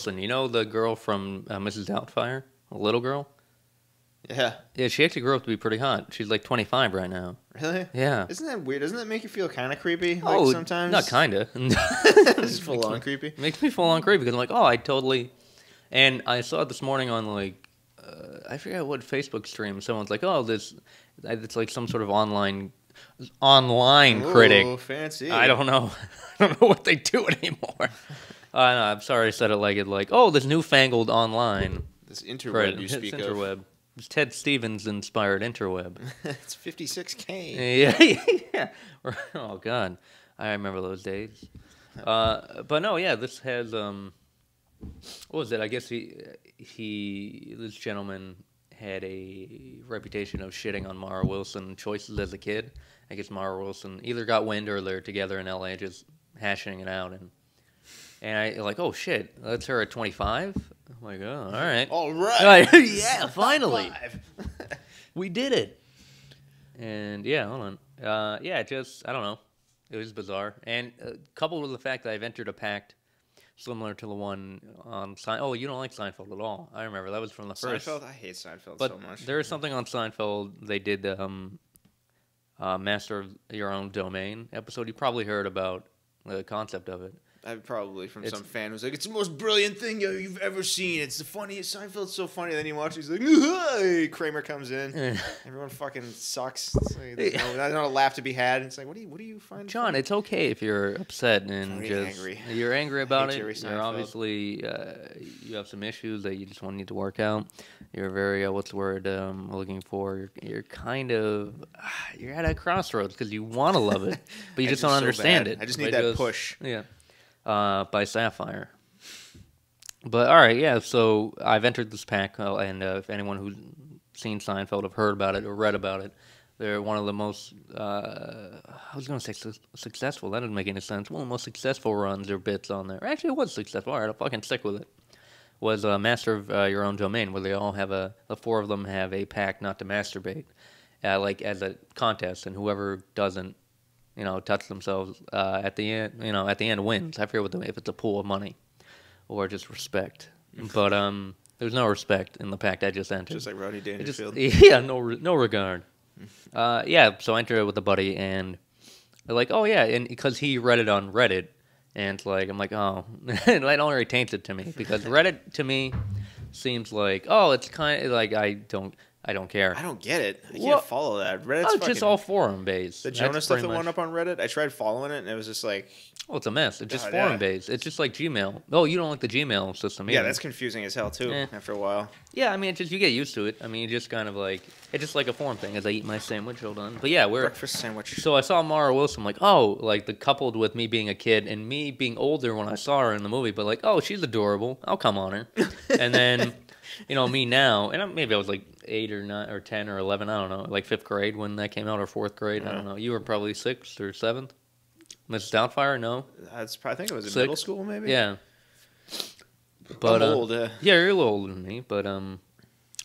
Wilson. You know the girl from Mrs. Doubtfire? A little girl? Yeah. Yeah, she actually grew up to be pretty hot. She's like 25 right now. Really? Yeah. Isn't that weird? Doesn't that make you feel kind of creepy? Oh, Like sometimes? not kind of. It's full on creepy. It makes me full on creepy because I'm like, oh, I totally... And I saw it this morning on like, I forget what Facebook stream. Someone's like, oh, it's like some sort of online critic. Oh, fancy. I don't know. I don't know what they do anymore. I'm sorry I said it like, oh, this newfangled online. This interweb you speak of. It's Ted Stevens inspired interweb. It's 56K. Yeah. Oh God, I remember those days. But no, yeah, this has what was it? I guess this gentleman had a reputation of shitting on Mara Wilson choices as a kid. I guess Mara Wilson either got wind or they're together in LA just hashing it out, and I like, oh shit, that's her at 25. I'm like, oh, all right. Yeah, finally. We did it. And yeah, hold on. Yeah, just, I don't know. It was bizarre. And coupled with the fact that I've entered a pact similar to the one on Seinfeld. Oh, you don't like Seinfeld at all. I remember. That was from the first. Seinfeld? I hate Seinfeld but so much. There is something on Seinfeld. They did Master of Your Own Domain episode. You probably heard about the concept of it. Probably from some fan who's like, it's the most brilliant thing you've ever seen. It's the funniest. Seinfeld's so funny. Then you watch, he's like, hey! Kramer comes in. Everyone fucking sucks. It's like, there's not a laugh to be had. It's like, what do you find? John, funny? It's okay if you're upset and angry. You're angry about it. You're obviously you have some issues that you just want to need to work out. You're very what's the word I'm looking for? You're kind of you're at a crossroads because you want to love it, but you just don't understand it. I just need that push. Yeah. By Sapphire. But all right, yeah. So I've entered this pack, and if anyone who's seen Seinfeld have heard about it or read about it, they're one of the most. I was going to say successful. That doesn't make any sense. One of the most successful runs or bits on there. Actually, it was successful. All right, I'll fucking stick with it. Was Master of Your Own Domain, where they all have the four of them have a pact not to masturbate, like as a contest, and whoever doesn't, touch themselves at the end. At the end wins. I forget if it's a pool of money or just respect. But there's no respect in the pact I just entered. Just like Rodney Dangerfield. Yeah, no regard. Yeah, so I entered it with a buddy, and they're like, oh yeah, and because he read it on Reddit, and I'm like, oh, and it only taints it to me because Reddit to me seems like, oh, it's kind of like I don't care. I don't get it. I can't follow that. Reddit's just all forum based. The Jonah stuff that went up on Reddit, I tried following it, and it was just like... Oh, it's a mess. It's just forum based. It's just like Gmail. Oh, you don't like the Gmail system either. Yeah, that's confusing as hell, too, after a while. Yeah, I mean, you get used to it. I mean, you just kind of like... It's just like a forum thing as I eat my sandwich. Hold on. But yeah, breakfast sandwich. So I saw Mara Wilson. I'm like, oh, like the coupled with me being a kid and me being older when I saw her in the movie, but like, oh, she's adorable. I'll come on her. And then... me now, and maybe I was like 8 or 9 or 10 or 11, I don't know, like 5th grade when that came out, or 4th grade, I don't know. You were probably 6th or 7th? Mrs. Doubtfire, no? I think it was in middle school, maybe? Yeah. But, I'm old. Yeah, you're a little older than me, but,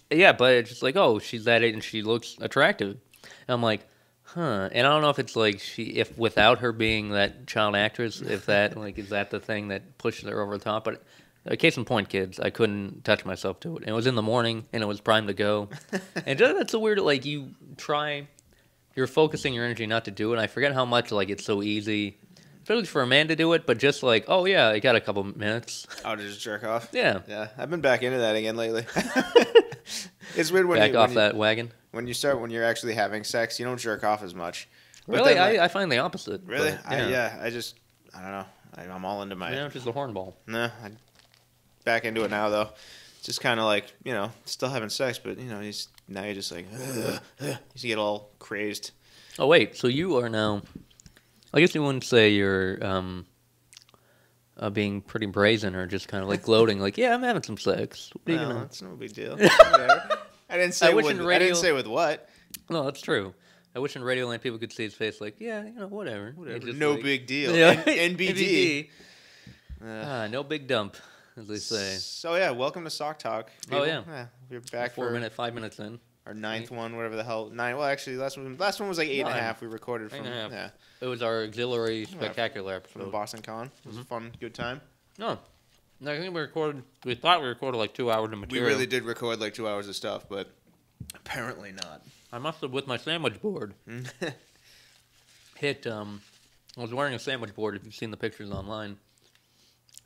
yeah, but it's just like, oh, she's that age and she looks attractive. And I'm like, huh. And I don't know if it's like if without her being that child actress, if that, like, is that the thing that pushes her over the top, but... Case in point, kids, I couldn't touch myself to it. And it was in the morning, and it was primed to go. And that's a weird, like, you're focusing your energy not to do it. And I forget how much, like, it's so easy, especially for a man to do it, but just like, oh, yeah, I got a couple minutes. Oh, to just jerk off? Yeah. Yeah, I've been back into that again lately. It's weird when that wagon? When you're actually having sex, you don't jerk off as much. Really? I find the opposite. Really? But, I don't know. I'm all into my... just a hornball. No, back into it now, though. It's just kind of like, still having sex, but, now you're just like, you get all crazed. Oh, wait, so you are now, I guess you wouldn't say you're being pretty brazen or just kind of like gloating, like, yeah, I'm having some sex. What are you gonna... It's no big deal. I didn't say with what. No, that's true. I wish in Radioland people could see his face like, yeah, whatever. No big deal. Yeah. NBD. No big dump, as they say. So, yeah, welcome to Sock Talk. People. Oh, yeah. We're back 5 minutes in. Our 9th one, whatever the hell. 9. Well, actually, last one was like 8.5. We recorded from. Yeah. It was our auxiliary spectacular episode. From Boston Con. It was a fun, good time. Oh. I think we thought we recorded like 2 hours of material. We really did record like 2 hours of stuff, but apparently not. I must have, with my sandwich board, hit, I was wearing a sandwich board, if you've seen the pictures online.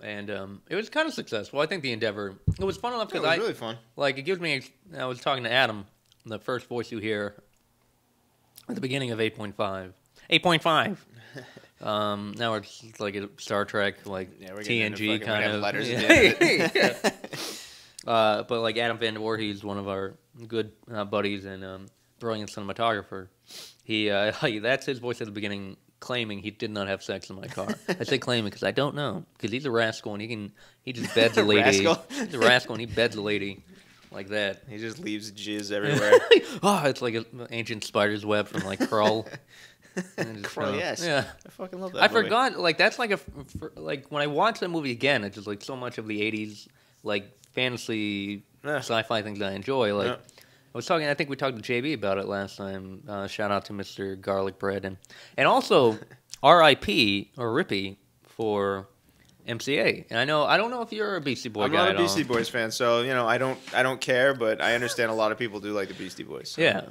And it was kind of successful. I think the endeavor, it was fun enough because it was really fun. Like, it gives me, I was talking to Adam, the first voice you hear at the beginning of 8.5. 8.5. Now it's like a Star Trek, like TNG kind of letters. Yeah. But like Adam Van Voorhees, one of our good buddies and brilliant cinematographer, that's his voice at the beginning, claiming he did not have sex in my car. I say claiming because I don't know, because he's a rascal and he just beds a lady. He's a rascal and he beds a lady like that. He just leaves jizz everywhere. Oh, it's like an ancient spider's web from like Krull. Krull, yes. Yeah. I fucking love that I movie. forgot, like, that's like like, when I watch that movie again, it's just like so much of the 80s, like, fantasy, sci-fi things that I enjoy. Like, I was talking, I think we talked to JB about it last time. Shout out to Mr. Garlic Bread. And also, R.I.P. or Rippy for MCA. And I don't know if you're a Beastie Boy guy. I'm not a Beastie Boys fan, so I don't care, but I understand a lot of people do like the Beastie Boys. So. Yeah.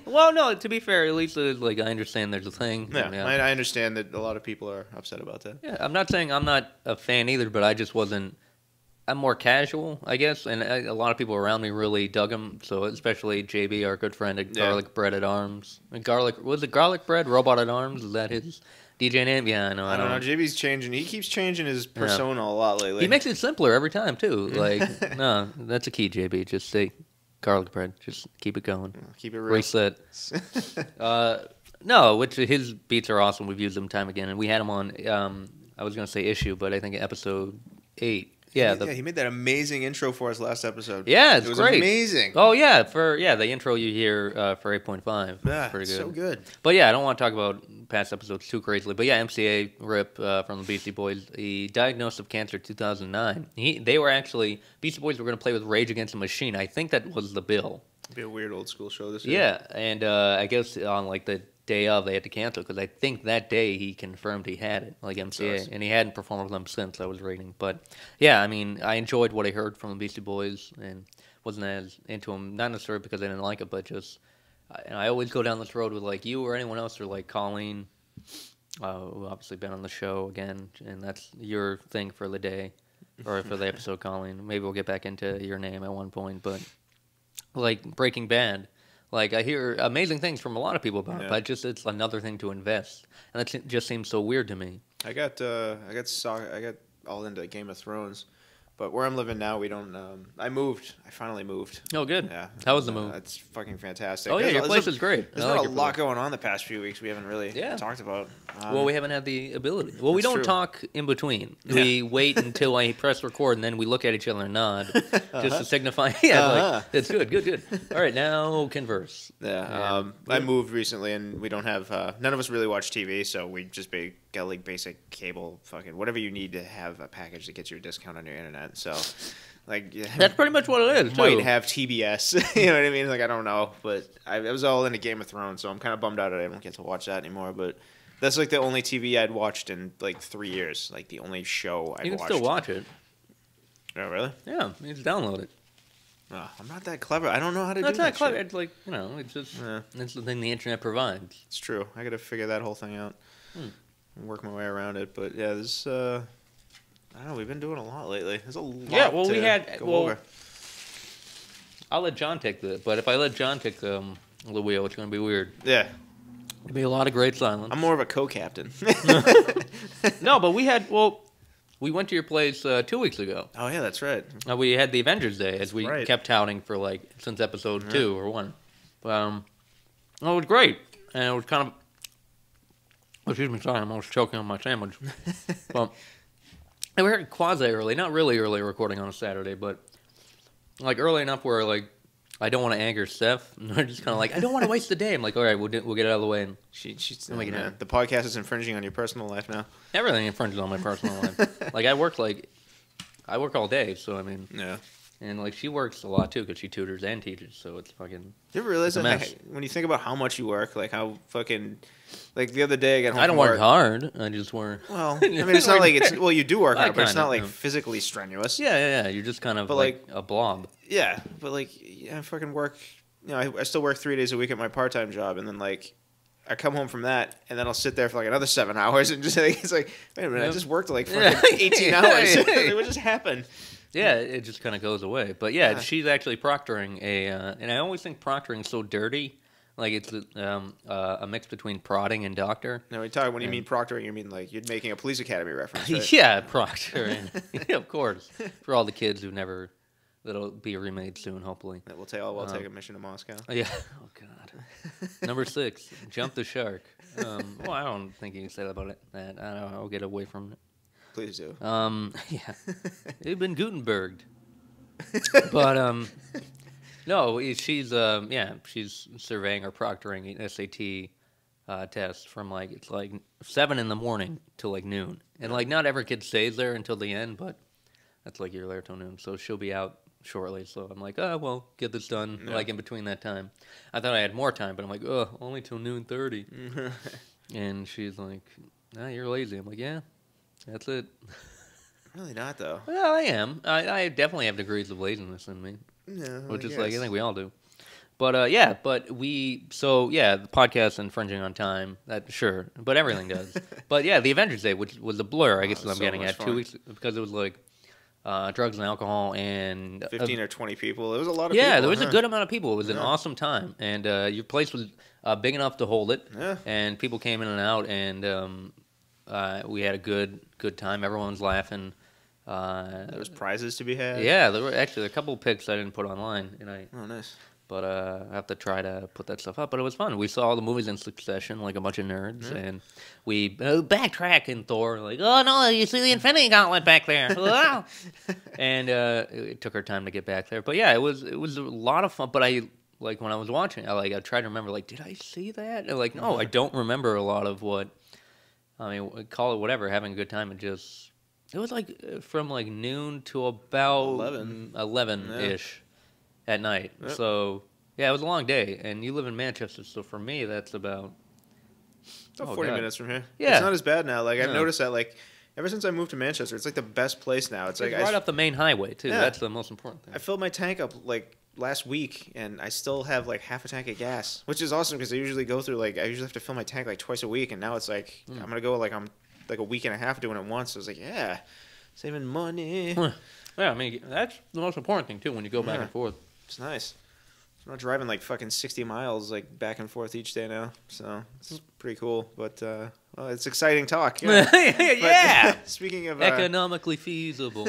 Well, no, to be fair, at least like I understand there's a thing. Yeah, I understand that a lot of people are upset about that. Yeah, I'm not saying I'm not a fan either, but I just wasn't. I'm more casual, I guess, and a lot of people around me really dug him. So especially JB, our good friend at Garlic Bread at Arms. Was it Garlic Bread Robot at Arms? Is that his DJ name? Yeah, I know. I don't know. JB's changing. He keeps changing his persona a lot lately. He makes it simpler every time too. Like, no, that's a key, JB. Just say Garlic Bread. Just keep it going. Keep it real. Reset. No, which his beats are awesome. We've used them time again, and we had him on. I was going to say issue, but I think episode 8. Yeah, he made that amazing intro for us last episode. Yeah, it was great. Amazing. Oh yeah, the intro you hear for 8.5. Yeah, pretty good. So good. But yeah, I don't want to talk about past episodes too crazily. But yeah, MCA Rip from the Beastie Boys. He diagnosed of cancer 2009. Beastie Boys were going to play with Rage Against the Machine. I think that was the bill. It'd be a weird old school show this year. Yeah, and I guess on like the day of they had to cancel because I think that day he confirmed he had it, like MCA, and he hadn't performed with them since. I was reading, but yeah, I mean, I enjoyed what I heard from the Beastie Boys and wasn't as into them, not necessarily because I didn't like it, but just and I always go down this road with like you or anyone else or like Colleen, who obviously been on the show again, and that's your thing for the day or for the episode, Colleen. Maybe we'll get back into your name at one point, but like Breaking Bad. Like, I hear amazing things from a lot of people about it, but it's another thing to invest. And that just seems so weird to me. I got all into Game of Thrones. But where I'm living now, we don't. I finally moved. Oh, good. Yeah. How was the move? It's fucking fantastic. Oh, yeah, your place is great. There's been a lot going on the past few weeks we haven't really talked about. Well, we haven't had the ability. Well, we don't talk in between. Yeah. We wait until I press record, and then we look at each other and nod, just to signify, like, it's good. All right, now converse. Yeah. I moved recently, and we don't have. None of us really watch TV, so we just got like basic cable, fucking whatever you need to have a package that gets you a discount on your internet. So, like, that's pretty much what it is. Might have TBS, you know what I mean? Like, I don't know, but I was all into Game of Thrones, so I'm kind of bummed out that I don't get to watch that anymore. But that's like the only TV I'd watched in like 3 years, like the only show I'd watched. You can still watch it. Oh, really? Yeah, you just download it. Oh, I'm not that clever. I don't know how to do that. That's not clever. Shit. It's like, it's just it's the thing the internet provides. It's true. I got to figure that whole thing out. Work my way around it, but yeah, this. I don't know. We've been doing a lot lately. There's a lot. Yeah, well, go over. I'll let John take but if I let John take the wheel, it's going to be weird. Yeah, it'll be a lot of great silence. I'm more of a co-captain. No, but we went to your place 2 weeks ago. Oh yeah, that's right. We had the Avengers Day as we kept touting for since episode 2 or 1. But it was great, and it was kind of. Excuse me, sorry, I'm almost choking on my sandwich. Well, we were quasi early, not really early recording on a Saturday, but like early enough where like I don't want to anger Steph. And we're just kind of like, I don't want to waste the day. I'm like, all right, we'll get it out of the way. And the podcast is infringing on your personal life now. Everything infringes on my personal life. Like I work all day, so I mean, And like she works a lot too because she tutors and teaches, so it's fucking. You ever realize that when you think about how much you work, like how fucking, like the other day I got home. I don't work hard. I just work. Well, I mean, it's not like it's you do work hard, but it's not like physically strenuous. Yeah. You're just kind of like a blob. Yeah, but like I fucking work. You know, I still work 3 days a week at my part-time job, and then like I come home from that, and then I'll sit there for like another 7 hours, and just like it's like, wait a minute, I just worked like fucking 18 hours. What just happened? Yeah, it just kind of goes away. But yeah, she's actually proctoring and I always think proctoring is so dirty. Like it's a mix between prodding and doctor. No, when you mean proctoring, you mean like you're making a police academy reference, right? Yeah, proctoring. Yeah, of course. For all the kids that'll be remade soon, hopefully. We'll take a mission to Moscow. Yeah. Oh God. Number 6, jump the shark. Well, I don't think you can say that about it. That I don't know. I'll get away from it. Please do. Yeah. They've been Gutenberged. But no, she's she's surveying or proctoring an SAT test from like it's like 7 in the morning till like noon, and like not every kid stays there until the end, but that's like you're there till noon, so she'll be out shortly. So I'm like, oh well, get this done like in between that time. I thought I had more time, but I'm like, oh, only till noon 30. And she's like, nah, you're lazy. I'm like, yeah. That's it. Really not, though. Well, I am. I definitely have degrees of laziness in me. Yeah, which is like, I think we all do. But, the podcast infringing on time, that sure. But everything does. But, yeah, the Avengers Day, which was a blur, I guess I'm getting at, 2 weeks, because it was like drugs and alcohol and... 15 or 20 people. It was a lot of people. Yeah, there was a good amount of people. It was an awesome time. And your place was big enough to hold it. Yeah. And people came in and out, and... we had a good time. Everyone was laughing. There was prizes to be had. Yeah, there were actually a couple of pics I didn't put online, Oh, nice. But I have to try to put that stuff up. But it was fun. We saw all the movies in succession, like a bunch of nerds, and we backtrack in Thor, like, oh no, you see the Infinity Gauntlet back there, and it took our time to get back there. But yeah, it was a lot of fun. But when I was watching, I tried to remember, like, did I see that? And like, no, I don't remember a lot of what. I mean, call it whatever, having a good time. It was like from like noon to about 11-ish at night. Yep. So, yeah, it was a long day. And you live in Manchester, so for me, that's about... It's about 40 minutes from here. Yeah. It's not as bad now. Like, I've noticed that, like, ever since I moved to Manchester, it's like the best place now. It's like right off the main highway, too. Yeah. That's the most important thing. I filled my tank up, like, last week, and I still have like half a tank of gas, which is awesome because I usually have to fill my tank like twice a week, and now it's like I'm gonna go I'm like a week and a half doing it once. So it's like, yeah, saving money. Yeah, I mean that's the most important thing too when you go back and forth. It's nice. I'm not driving like fucking 60 miles like back and forth each day now, so it's pretty cool. But well, it's exciting talk. Yeah. Yeah. But, speaking of economically feasible.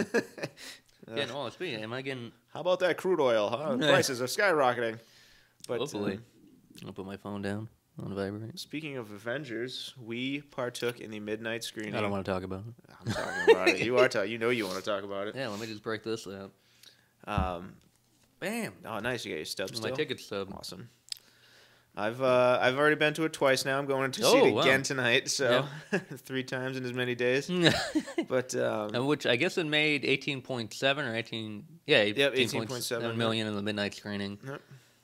Am I getting? How about that crude oil? Huh? Prices are skyrocketing. But hopefully, I'll put my phone down on vibrate. Speaking of Avengers, we partook in the midnight screening. I don't want to talk about it. I'm talking about it. You are you know you want to talk about it. Yeah, let me just break this out. Bam! Oh, nice. You got your stub still. My ticket stub. Awesome. I've already been to it twice now. I'm going to see it again tonight. So 3 times in as many days. But which I guess it made 18.7 or 18. Yeah, 18.7 million in the midnight screening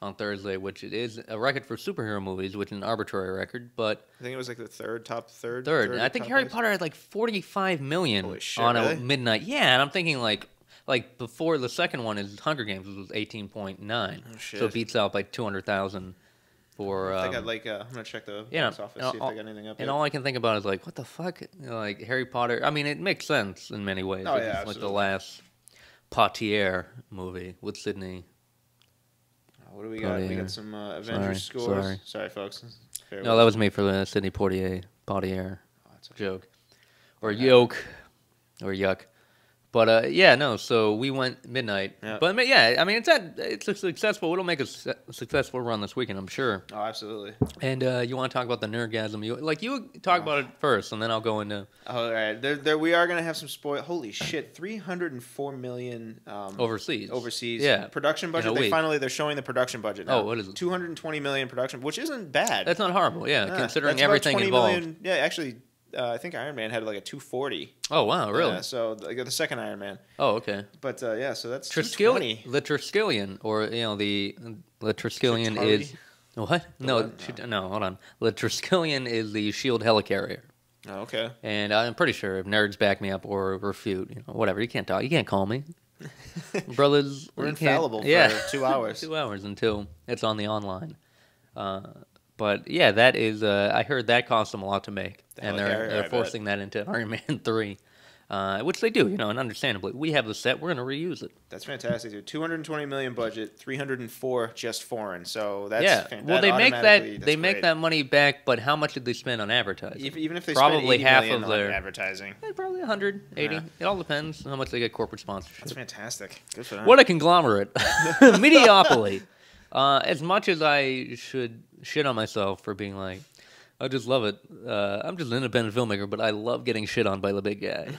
on Thursday, which it is a record for superhero movies, which is an arbitrary record. But I think it was like the top third. And I think Harry Potter had like 45 million a midnight. Yeah, and I'm thinking like before the second one is Hunger Games, which was 18.9. Oh shit! So it beats out like 200,000. For, I got like I'm gonna check the box office see if they got anything up. And all I can think about is like, what the fuck? Like Harry Potter. I mean, it makes sense in many ways. Oh yeah, it's like the last Poitiers movie with Sydney. What do we got? We got some Avengers scores. Sorry, folks. No, that was me for the Sydney Poitiers joke, or yoke, or yuck. But so we went midnight. Yep. But yeah, I mean it's a successful. It'll make a successful run this weekend, I'm sure. Oh, absolutely. And you want to talk about the nerdgasm? You talk about it first, and then I'll go into. All right, there we are gonna have some spoil. Holy shit, 304 million overseas. Yeah, production budget. They're showing the production budget now. Oh, what is it? 220 million production, which isn't bad. That's not horrible. Yeah, considering everything involved. Million, yeah, actually. I think Iron Man had like a 240. Oh wow, really? Yeah, so like the second Iron Man. Oh okay. But yeah, so that's The Triskelion, or the Triskelion Chitauri? is what? No, no, hold on. The Triskelion is the Shield helicarrier. Oh, okay. And I'm pretty sure if nerds back me up or refute, whatever, you can't talk, you can't call me. Brothers, we're infallible for 2 hours. 2 hours until it's on the online. But yeah, that is. I heard that cost them a lot to make, and they're forcing that into Iron Man 3, which they do, and understandably, we have the set, we're going to reuse it. That's fantastic, dude. $220 million budget, 304 just foreign. So that's Well, they make that money back, but how much did they spend on advertising? Even if they probably spend half $80 million of their on advertising, probably 180. Yeah. It all depends on how much they get corporate sponsorship. That's fantastic. Good for them. What a conglomerate, mediopoly. As much as I should shit on myself for being like, I just love it. I'm just an independent filmmaker, but I love getting shit on by the big guy.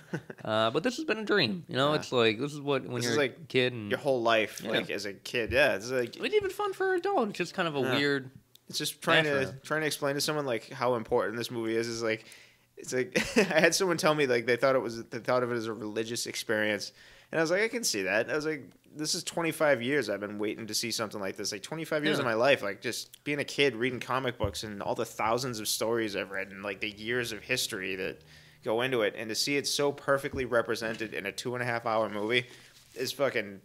But this has been a dream. It's like, this is what, when you're like a kid. And, your whole life, like, as a kid. Yeah, it's like... It's even fun for an adult. It's just kind of a weird... It's just trying to explain to someone, like, how important this movie is like... It's like... I had someone tell me, like, they thought of it as a religious experience. And I was like, I can see that. I was like, this is 25 years I've been waiting to see something like this. Like 25 years of my life, like just being a kid, reading comic books and all the thousands of stories I've read and like the years of history that go into it. And to see it so perfectly represented in a 2.5-hour movie is fucking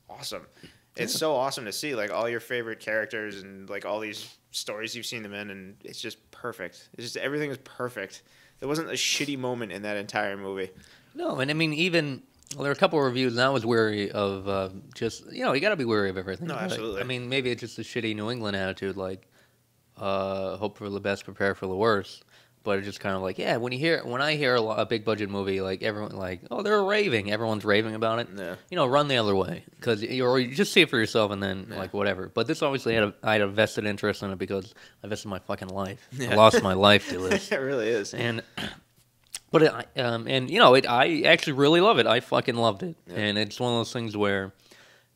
awesome. It's so awesome to see like all your favorite characters and like all these stories you've seen them in. And it's just perfect. It's just, everything is perfect. There wasn't a shitty moment in that entire movie. No, and I mean, even... Well, there were a couple of reviews, and I was wary of just, you got to be wary of everything. No, absolutely. Like, I mean, maybe it's just a shitty New England attitude, like, hope for the best, prepare for the worst. But it's just kind of like, yeah, when I hear a big budget movie, like, everyone, like, oh, they're raving. Everyone's raving about it. Yeah. Run the other way. Because you just see it for yourself and then, like, whatever. But this obviously I had a vested interest in it because I invested my fucking life. I lost my life to this. It really is. And... But I actually really love it. I fucking loved it, and it's one of those things where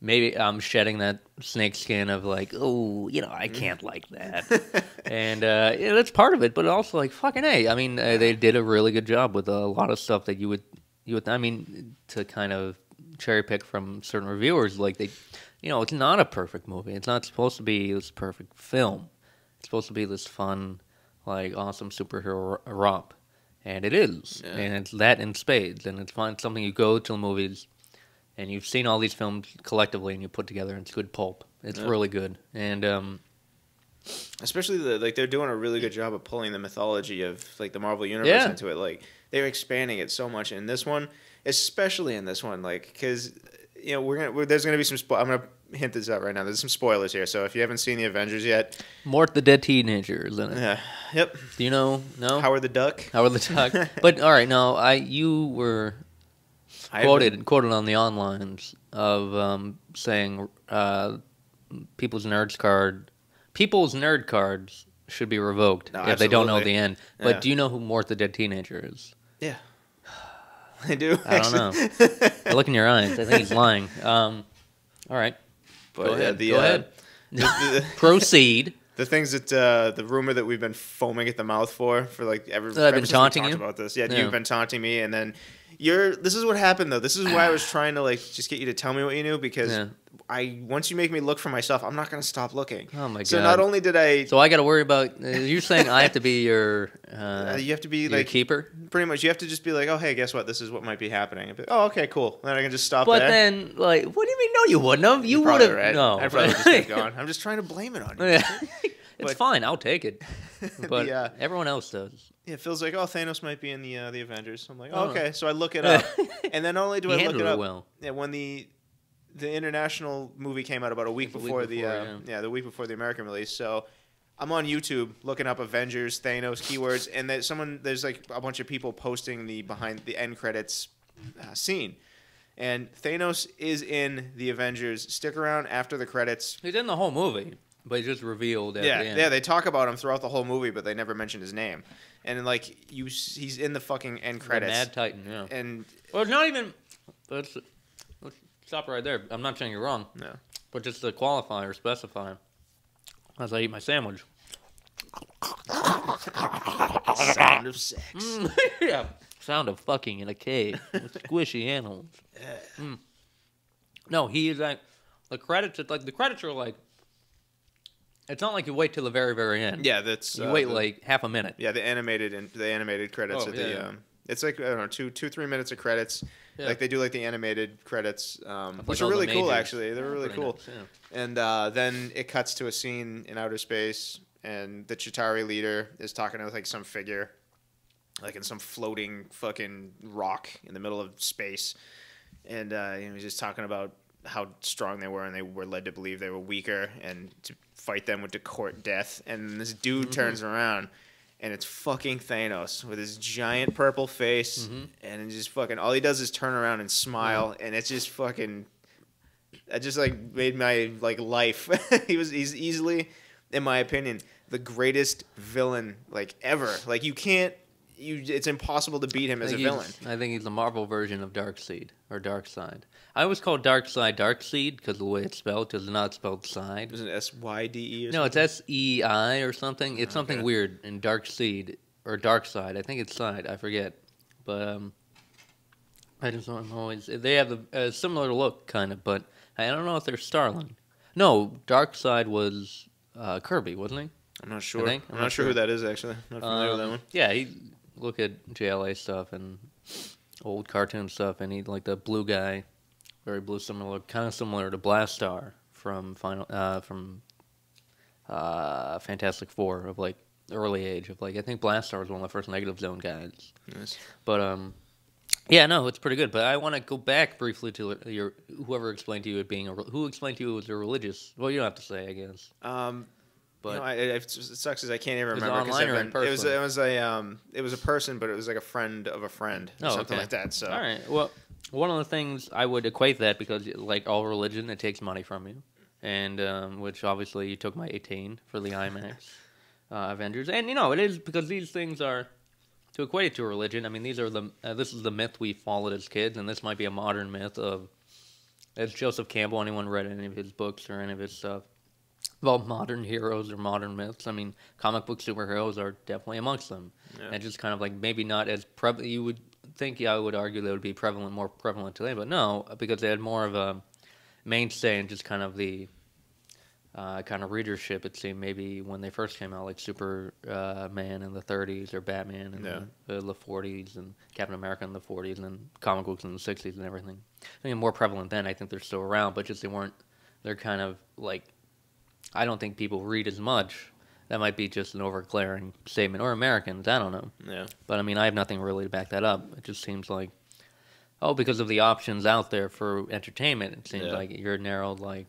maybe I'm shedding that snake skin of like, oh, I can't like that, and that's part of it. But also like, fucking hey, I mean, they did a really good job with a lot of stuff that you would, I mean, to kind of cherry pick from certain reviewers, like they, it's not a perfect movie. It's not supposed to be this perfect film. It's supposed to be this fun, like awesome superhero romp. And it is, and it's that in spades, and it's something you go to the movies, and you've seen all these films collectively, and you put together, and it's good pulp. It's really good, and especially they're doing a really good job of pulling the mythology of like the Marvel universe into it. Like they're expanding it so much in this one, especially in this one, like because there's gonna be some. I'm gonna hint this out right now. There's some spoilers here, so if you haven't seen the Avengers yet, Mort the Dead Teenager is in it. Yeah. Yep. Do you know? No. Howard the Duck. Howard the Duck. But all right, no, you were quoted on the onlines of saying people's nerd cards should be revoked if they don't know the end. But do you know who Mort the Dead Teenager is? Yeah. I do. I don't know. I look in your eyes. I think he's lying. All right. But Go ahead. Proceed. The things that the rumor that we've been foaming at the mouth for like ever I've been taunting you about this. Yeah, you've been taunting me, and then this is what happened though. This is why I was trying to like just get you to tell me what you knew because once you make me look for myself, I'm not going to stop looking. Oh my god! So not only did I, so I got to worry about you're saying I have to be your you have to be like keeper. Pretty much, you have to just be like, oh hey, guess what? This is what might be happening. Oh okay, cool. Then I can just stop. But there. then, like, what do you mean? No, you wouldn't have. You would have. Right. No, I'd probably just kept going. I'm just trying to blame it on you. It's fine. I'll take it. But everyone else does. Yeah, it feels like, oh, Thanos might be in the Avengers. I'm like, oh, okay. So I look it up. And then not only do I look it up, when the international movie came out about a week before the week before the American release. So I'm on YouTube looking up Avengers, Thanos keywords, and there's like a bunch of people posting the behind the end credits scene. And Thanos is in the Avengers. Stick around after the credits. He's in the whole movie. But he's just revealed at the end. Yeah, they talk about him throughout the whole movie, but they never mention his name. And like he's in the fucking end credits. The Mad Titan, yeah. And it's not even. Let's stop right there. I'm not saying you're wrong. No. But just to qualify or specify, as I eat my sandwich. Sound of sex. Yeah. Sound of fucking in a cave with squishy animals. Yeah. No, he is like the credits. It's like the credits are like. It's not like you wait till the very, very end. Yeah, that's you wait like half a minute. Yeah, the animated credits at the. It's like I don't know 2-3 minutes of credits. Yeah. Like they do like the animated credits, which are really cool actually. They're really cool. Nice, yeah. And then it cuts to a scene in outer space, and the Chitauri leader is talking to like some figure, like in some floating fucking rock in the middle of space, and he's just talking about how strong they were, and they were led to believe they were weaker, and to fight them would to court death. And this dude turns around. And it's fucking Thanos with his giant purple face, and it just fucking all he does is turn around and smile, and it's just fucking. That just like made my like life. He's easily, in my opinion, the greatest villain like ever. Like it's impossible to beat him as a villain. I think he's the Marvel version of Darkseid or Darkseid. I always call Darkseid because the way it's spelled, because it's not spelled side. Is it SYDE or something? No, it's SEI or something. It's something weird in Darkseid or Darkseid. I think it's side. I forget. But I just don't always. They have a similar look, kind of, but I don't know if they're Starling. No, Darkseid was Kirby, wasn't he? I'm not sure. I'm not sure who that is, actually. I'm not familiar with that one. Yeah, look at JLA stuff and old cartoon stuff, and he's like the blue guy. Very blue, kind of similar to Blastar from Fantastic Four of like early age of like I think Blastar was one of the first Negative Zone guys. Nice. But yeah, no, it's pretty good. But I want to go back briefly to whoever explained to you it being who explained to you it was a religious. Well, you don't have to say, I guess. But it sucks as I can't even remember. Online or in person? It was a person, but it was like a friend of a friend or something like that. So all right, well. One of the things I would equate that because, like all religion, it takes money from you, and which obviously you took my 18 for the IMAX Avengers, and it is because these things are to equate it to a religion. I mean, these are this is the myth we followed as kids, and this might be a modern myth of. As Joseph Campbell, anyone read any of his books or any of his stuff about modern heroes or modern myths? I mean, comic book superheroes are definitely amongst them, and just kind of like maybe not as prevalent. You would think, I would argue they would be more prevalent today, but no, because they had more of a mainstay and just kind of the kind of readership. It seemed maybe when they first came out, like Superman in the 30s or Batman in the 40s and Captain America in the 40s and then comic books in the 60s and everything. I think more prevalent then. I think they're still around, but just they're kind of like, I don't think people read as much. That might be just an over-glaring statement. Or Americans, I don't know. Yeah. But, I mean, I have nothing really to back that up. It just seems like, because of the options out there for entertainment, it seems like you're narrowed, like...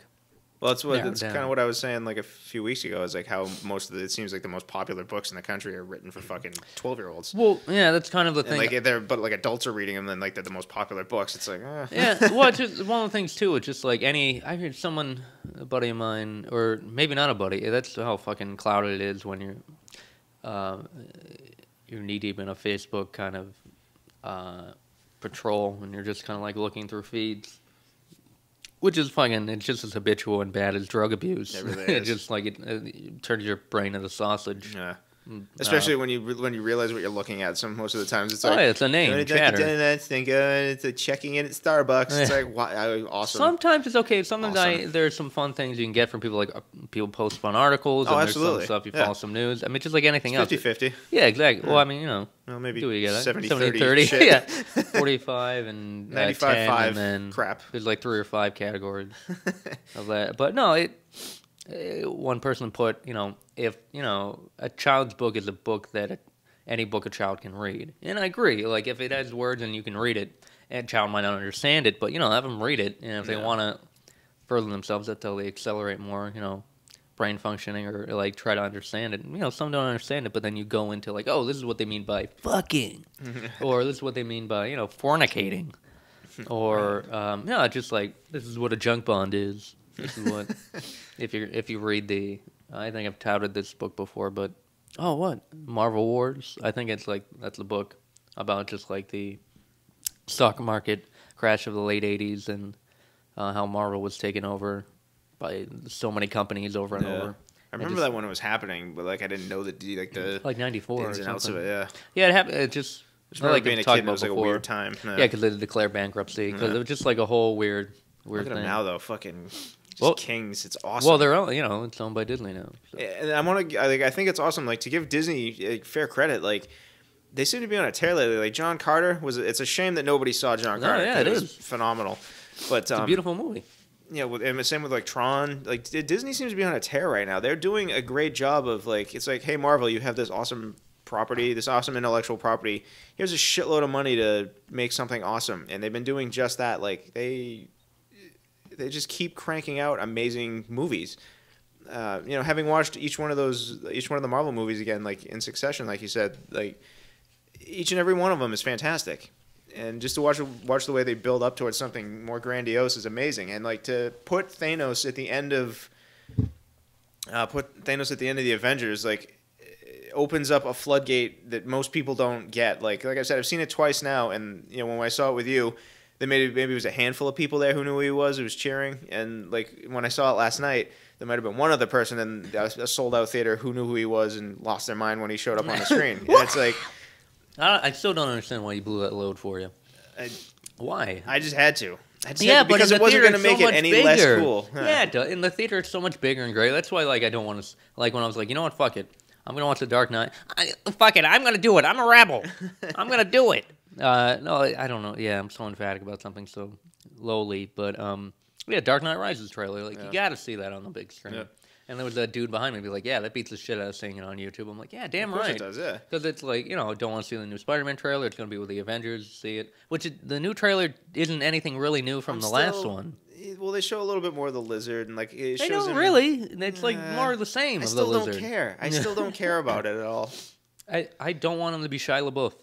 Well, that's kind of what I was saying like a few weeks ago. Is like how it seems like the most popular books in the country are written for fucking 12-year-olds. Well, yeah, that's kind of the thing. But like adults are reading them, and like they're the most popular books. It's like, yeah. Well, it's just one of the things too. It's just like I heard a buddy of mine, or maybe not a buddy. That's how fucking clouded it is when you're knee deep in a Facebook kind of patrol, and you're just kind of like looking through feeds. Which is fucking, it's just as habitual and bad as drug abuse. It really is. It's just like it turns your brain into sausage. Yeah. Especially when you realize what you're looking at. Most of the times it's like, it's a name, chatter. It's a checking in at Starbucks. It's like, wow, awesome. Sometimes it's okay. Sometimes there's some fun things you can get from people. Like people post fun articles. And absolutely. There's some stuff you follow some news. I mean, just like anything else. 50-50. Yeah, exactly. Yeah. Well, I mean, well, maybe do what you get 70-30. Yeah, 45 and 95-5. And then crap. There's like 3 or 5 categories of that. But no, one person put, if, a child's book is a book that any book a child can read. And I agree. Like, if it has words and you can read it, a child might not understand it, but, have them read it. And if they want to further themselves, that's how they accelerate more, brain functioning or, like, try to understand it. Some don't understand it, but then you go into, like, this is what they mean by fucking. Or this is what they mean by, fornicating. Or, just like, this is what a junk bond is. This is what, if you read I think I've touted this book before, but what Marvel Wars? I think it's like that's a book about just like the stock market crash of the late '80s and how Marvel was taken over by so many companies over and over. I remember that when it was happening, but like I didn't know the like 94 ins or and outs something. of it. Yeah, Yeah, it happened. It just. I remember being a kid. It was like a weird time. Yeah, because they declared bankruptcy. Because it was just like a whole weird Look at thing. them now, though. Fucking kings. It's awesome. Well, they're all, it's owned by Disney now. So. And I think it's awesome. Like to give Disney fair credit. Like they seem to be on a tear lately. Like John Carter was. It's a shame that nobody saw John Carter. Yeah, it is phenomenal. But it's a beautiful movie. Yeah, and the same with like Tron. Like Disney seems to be on a tear right now. They're doing a great job of like it's like, hey Marvel, you have this awesome property, this awesome intellectual property. Here's a shitload of money to make something awesome, and they've been doing just that. Like they just keep cranking out amazing movies. Having watched each one of the Marvel movies again, like in succession, like you said, like each and every one of them is fantastic. And just to watch the way they build up towards something more grandiose is amazing. And like to put Thanos at the end of the Avengers, like opens up a floodgate that most people don't get. Like I said, I've seen it twice now, and when I saw it with you, they maybe it was a handful of people there who knew who he was, who was cheering. And like when I saw it last night, there might have been one other person in a sold out theater who knew who he was and lost their mind when he showed up on the screen. And it's like I still don't understand why you blew that load for you. Why? I just had to. Because it wasn't going to make it any less cool. Yeah, in the theater it's so much bigger and great. That's why I don't want to when I was like, you know what, fuck it. I'm going to watch The Dark Knight. Fuck it, I'm going to do it. I'm a rebel. I'm going to do it. No, I don't know. Yeah, I'm so emphatic about something so lowly. But, Dark Knight Rises trailer. Like, you got to see that on the big screen. Yeah. And there was that dude behind me be like, yeah, that beats the shit out of seeing it on YouTube. I'm like, yeah, damn right. Of course it does, yeah. Because it's like, don't want to see the new Spider-Man trailer. It's going to be with the Avengers. See it. The new trailer isn't anything really new from the last one. Well, they show a little bit more of the lizard, and like it they shows don't really. It's like more of the same. I of the lizard. Don't care. I still don't care about it at all. I don't want him to be Shia LaBeouf.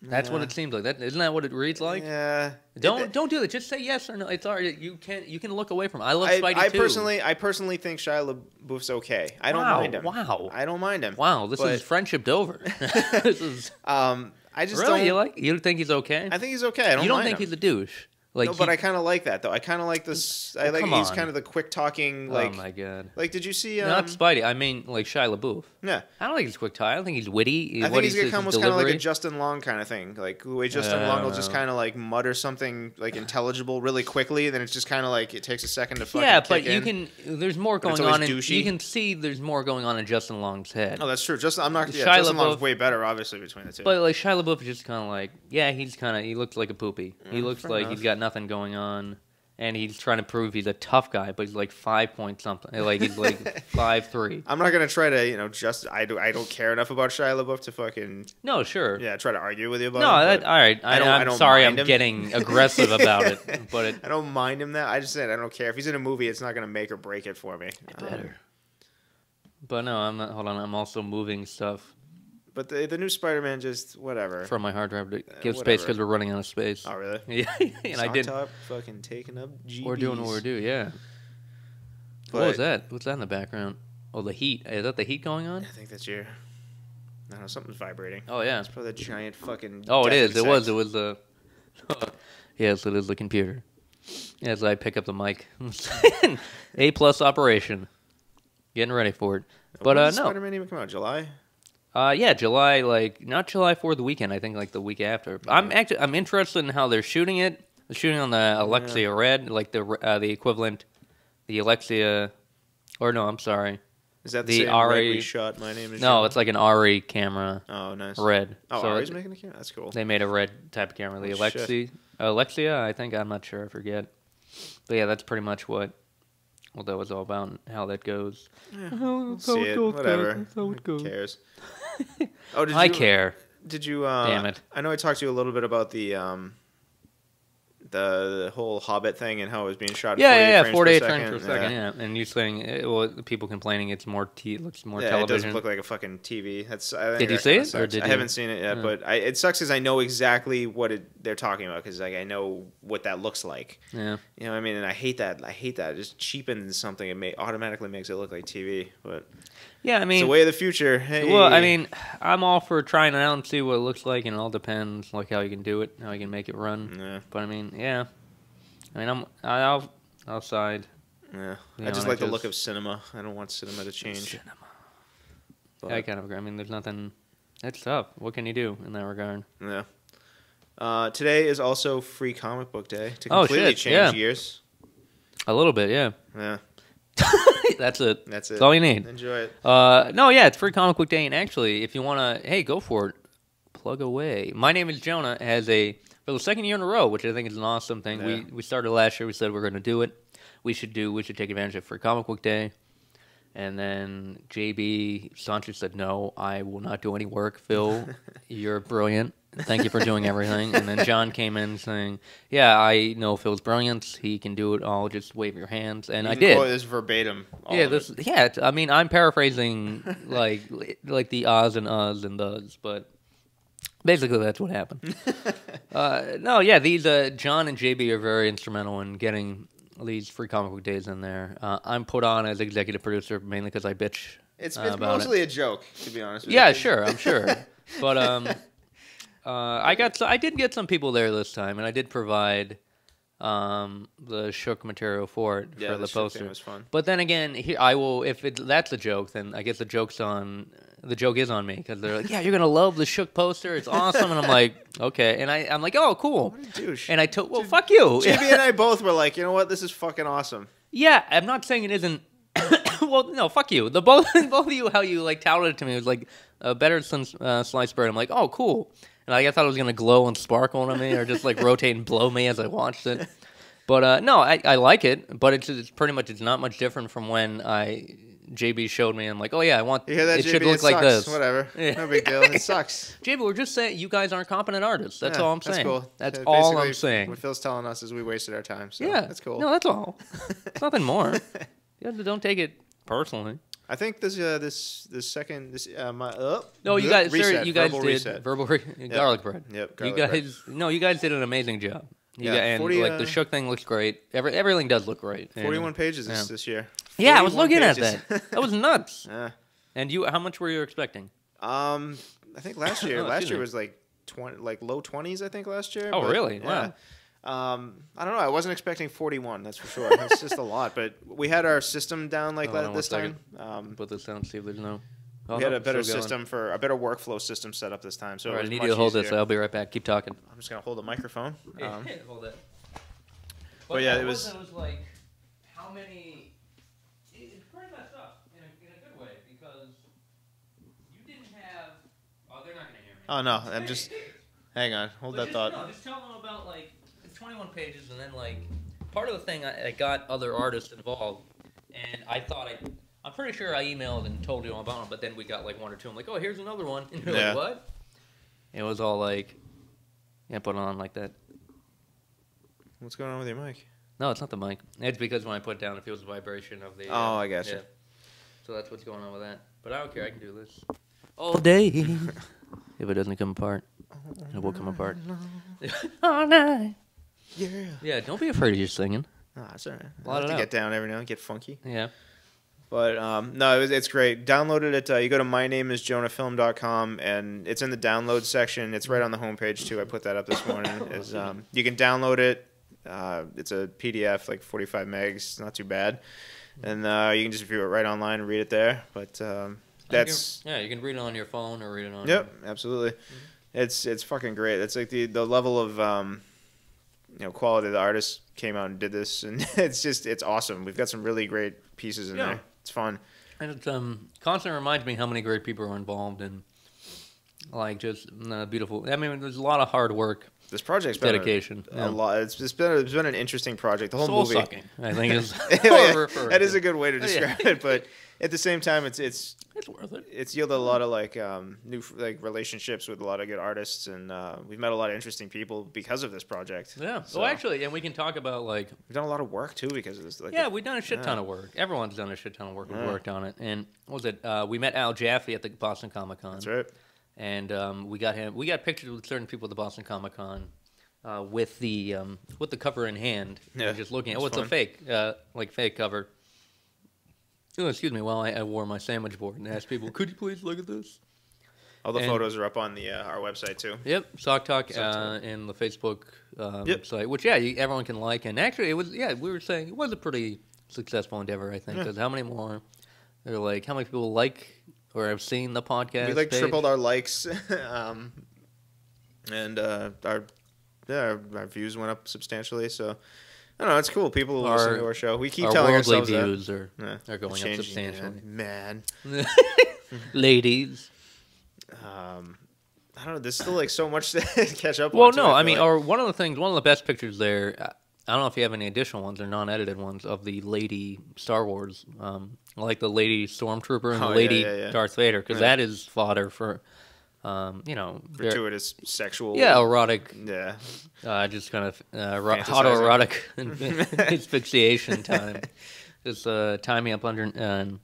That's what it seems like. Isn't that what it reads like? Yeah. Don't do that. Just say yes or no. It's alright. You can look away from it. I love Spidey too. I personally think Shia LaBeouf's okay. I don't mind him. Wow. I don't mind him. Wow. This is friendship over. This is. I just really don't. You think he's okay? I think he's okay. I don't. You don't mind think him. he's a douche? No, but I kind of like that though. I kind of like this. I like he's kind of the quick talking. Like, oh my god! Like, did you see? Not Spidey. I mean, like Shia LaBeouf. Yeah. I don't think he's quick talking. I don't think he's witty. I think he's almost kind of like a Justin Long kind of thing. Like the way Justin Long will just kind of like mutter something like intelligible really quickly, and then it's just kind of like it takes a second to fucking. Yeah, kick but you in. can. There's more going on. You can see there's more going on in Justin Long's head. Oh, that's true. Justin Long's way better, obviously, between the two. But like Shia LaBeouf is just kind of like, he looks like a poopy. He looks like he's got nothing going on. And he's trying to prove he's a tough guy, but he's like 5 point something. Like he's like 5'3". I'm not gonna try to, I don't care enough about Shia LaBeouf to fucking. No, sure. Yeah, try to argue with you about it. No, all right. I'm sorry, I'm getting aggressive about it, but I don't mind him that. I just said I don't care if he's in a movie. It's not gonna make or break it for me. Better. But no, I'm not. Hold on, I'm also moving stuff. But the new Spider-Man just whatever. From my hard drive to give space because we're running out of space. Oh really? Yeah, and I did. Top fucking taking up GBs. We're doing what we do, yeah. What was that? What's that in the background? Oh, the heat. Is that the heat going on? I think that's your. I don't know, something's vibrating. Oh yeah, it's probably the giant fucking. Oh, it is. Insect. It was the. Yes, it is the computer. As I pick up the mic, A+ operation. Getting ready for it, but when no. Did Spider-Man even come out? July. Yeah, July, not July 4th, the weekend. I think like the week after. Yeah. I'm interested in how they're shooting it. They're shooting on the Alexia Red, like the equivalent, the Alexia, or no, I'm sorry. Is that the same Red we shot? My Name Is Jonah? No, it's like an RE camera. Oh, nice. Red. Oh, so RE's making a camera. That's cool. They made a red type of camera. The Alexia, I think. I'm not sure. I forget. But yeah, that's pretty much what that was all about and how that goes. Yeah, we'll see it. Whatever. Who cares? Oh, I care. Did you? Damn it! I know I talked to you a little bit about the whole Hobbit thing and how it was being shot. 48 frames per second. Yeah, and you saying people complaining it's more looks more television. It doesn't look like a fucking TV. Did you see it? Or I haven't seen it yet, but it sucks because I know exactly what they're talking about because like I know what that looks like. Yeah, you know what I mean, and I hate that. It just cheapens something. It automatically makes it look like TV, but. Yeah, I mean... It's the way of the future. Hey. Well, I mean, I'm all for trying it out and see what it looks like, and it all depends, like, how you can do it, how you can make it run. Yeah. But, I mean, yeah. I mean, I'll side. Yeah, I just like the look of cinema. I don't want cinema to change. Cinema. But I kind of agree. I mean, there's nothing. It's tough. What can you do in that regard? Yeah. Today is also Free Comic Book Day to completely change gears. A little bit, yeah. Yeah. That's it. That's all you need. Enjoy it. No, yeah, it's Free Comic Book Day, and actually, if you want to, hey, go for it. Plug away. My Name Is Jonah has for the second year in a row, which I think is an awesome thing. Yeah. We started last year. We said we're going to do it. We should take advantage of Free Comic Book Day. And then JB Sanchez said, no, I will not do any work. Phil, you're brilliant. Thank you for doing everything. And then John came in saying, yeah, I know Phil's brilliance. He can do it all. Just wave your hands. And I did. Quote this verbatim. I mean, I'm paraphrasing like the ahs and uhs and does, but basically that's what happened. These John and JB are very instrumental in getting these Free Comic Book Days in there. I'm put on as executive producer mainly because I bitch. It's mostly a joke, to be honest with you. Yeah, sure, I'm sure. But I did get some people there this time, and I did provide the shook material for it for the poster. Was fun. But then again, I will. If that's a joke, then I guess the joke is on me because they're like, "Yeah, you're gonna love the shook poster. It's awesome." And I'm like, "Okay." And I'm like, "Oh, cool." What a douche. And fuck you. JB and I both were like, "You know what? This is fucking awesome." Yeah, I'm not saying it isn't. Well, no, fuck you. Both of you, how you like touted it to me was like better than sliced bread. I'm like, "Oh, cool." And I thought it was gonna glow and sparkle on me, or just like rotate and blow me as I watched it. But no, I like it. But it's pretty much not much different from when JB showed me. I'm like, oh yeah, I want it should look like this. Whatever, no big deal. It sucks. JB, we're just saying you guys aren't competent artists. That's all I'm saying. That's cool. That's all I'm saying. What Phil's telling us is we wasted our time. So yeah, that's cool. No, that's all. Nothing more. You guys don't take it personally. I think this second no, you guys reset, you guys verbal did reset. garlic bread. Yep, garlic bread. You guys did an amazing job. And 40, the shook thing looks great. Everything does look great. 41 pages this year. Yeah, I was looking at that. That was nuts. Yeah. And how much were you expecting? I think last year was like 20, like low 20s. I think last year. Oh, really? Yeah. Wow. I don't know. I wasn't expecting 41. That's for sure. It's just a lot. But we had our system down like that this time. Put this down. See if there's no. We had a better system a better workflow system set up this time. So all right, I need you to hold this. I'll be right back. Keep talking. I'm just gonna hold the microphone. Hold it. But yeah, it was like how many. It's pretty messed up in a good way because you didn't have. Oh, they're not gonna hear me. Oh no, I'm just. Hang on, hold that thought. No, just tell them about like 21 pages, and then like part of the thing I got other artists involved, and I thought I'm pretty sure I emailed and told you all about them, but then we got like one or two. I'm like, oh, here's another one. And you're like, what? It was all like, put it on like that. What's going on with your mic? No, it's not the mic. It's because when I put it down, it feels the vibration of the. Oh, I gotcha. Yeah. So that's what's going on with that. But I don't care. I can do this all day. If it doesn't come apart, it will come apart. All night. Yeah. Yeah. Don't be afraid of your singing. That's all right. I like to get down every now and get funky. Yeah. But no, it's great. Download it at you go to mynameisjonahfilm.com and it's in the download section. It's right on the homepage too. I put that up this morning. You can download it. It's a PDF, like 45 megs, not too bad. And you can just view it right online and read it there. But that's you can read it on your phone or read it on. Yep, absolutely. Mm-hmm. It's fucking great. It's like the level of quality. The artist came out and did this, and it's awesome. We've got some really great pieces in there. It's fun. And it constantly reminds me how many great people are involved in, like, just beautiful. I mean, there's a lot of hard work. This project's dedication. Been a lot. It's been an interesting project. The whole movie. Soul-sucking, I think is. That is a good way to describe it, but at the same time, it's worth it. It's yielded a lot of new relationships with a lot of good artists, and we've met a lot of interesting people because of this project. Yeah. So actually, and we can talk about we've done a lot of work too because of this. We've done a shit ton of work. Everyone's done a shit ton of work. We've worked on it, and what was it? We met Al Jaffe at the Boston Comic Con. That's right. And we got him. We got pictures with certain people at the Boston Comic Con with the cover in hand. Yeah. Just looking at. It's a fake, fake cover. Oh, excuse me. While I wore my sandwich board and asked people, could you please look at this? All the photos are up on the our website too. Yep, Sock Talk and the Facebook site, which everyone can like. And actually, it was we were saying it was a pretty successful endeavor, I think. Because how many more? They're like, how many people like or have seen the podcast? We like page? tripled our likes, and our views went up substantially. So I don't know, it's cool. People listen to our show. We keep telling ourselves that. Our worldly views are going up substantially. Man. Ladies. I don't know. There's still like so much to catch up on. Well, no, I mean, or one of the best pictures there. I don't know if you have any additional ones or non-edited ones of the lady Star Wars, like the lady Stormtrooper and the lady Darth Vader, because that is fodder for, gratuitous sexual. Yeah, erotic. Yeah. Just kind of autoerotic asphyxiation time. Just tie me up under.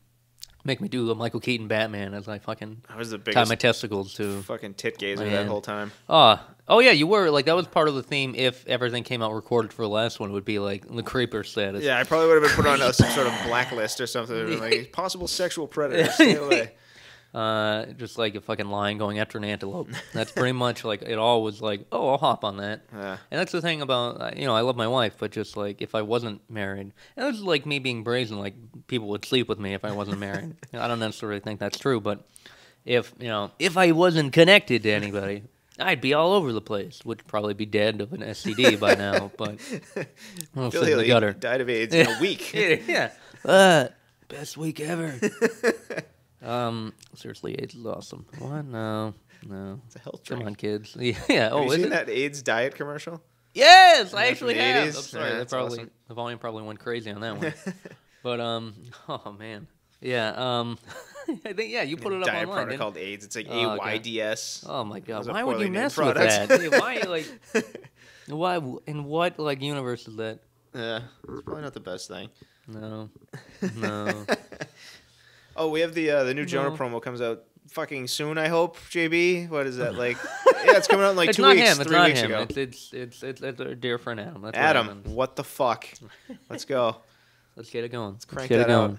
Make me do a Michael Keaton Batman as I fucking tie my testicles to fucking tit gazer that whole time. Oh yeah, you were like that was part of the theme. If everything came out recorded for the last one, it would be like the creeper status. Yeah, I probably would have been put on some sort of blacklist or something, like possible sexual predator. Stay away. Just like a fucking lion going after an antelope. That's pretty much like it all was like, oh, I'll hop on that. Yeah. And that's the thing about, I love my wife, but just like if I wasn't married, and it was like me being brazen, like people would sleep with me if I wasn't married. I don't necessarily think that's true, but if I wasn't connected to anybody, I'd be all over the place. Would probably be dead of an STD by now, but I'll sit in the gutter. Died of AIDS in a week. Yeah. Best week ever. Seriously, AIDS is awesome. What? No. It's a health drink. Come on, kids. Yeah. Have you seen that AIDS diet commercial? Yes, I actually have. 80s? I'm sorry, Awesome. The volume probably went crazy on that one. But oh man, yeah. I think you put it up diet online. Product called AIDS. It's like AYDS. Oh my god, why would you mess with that? Why why in what like universe is that? Yeah, it's probably not the best thing. No. Oh, we have the new Jonah promo comes out fucking soon, I hope, JB. What is that, like? Yeah, it's coming out in like 2 weeks, 3 weeks ago. It's a dear friend Adam. That's Adam, what the fuck? Let's go. Let's get it going. Let's crank that out.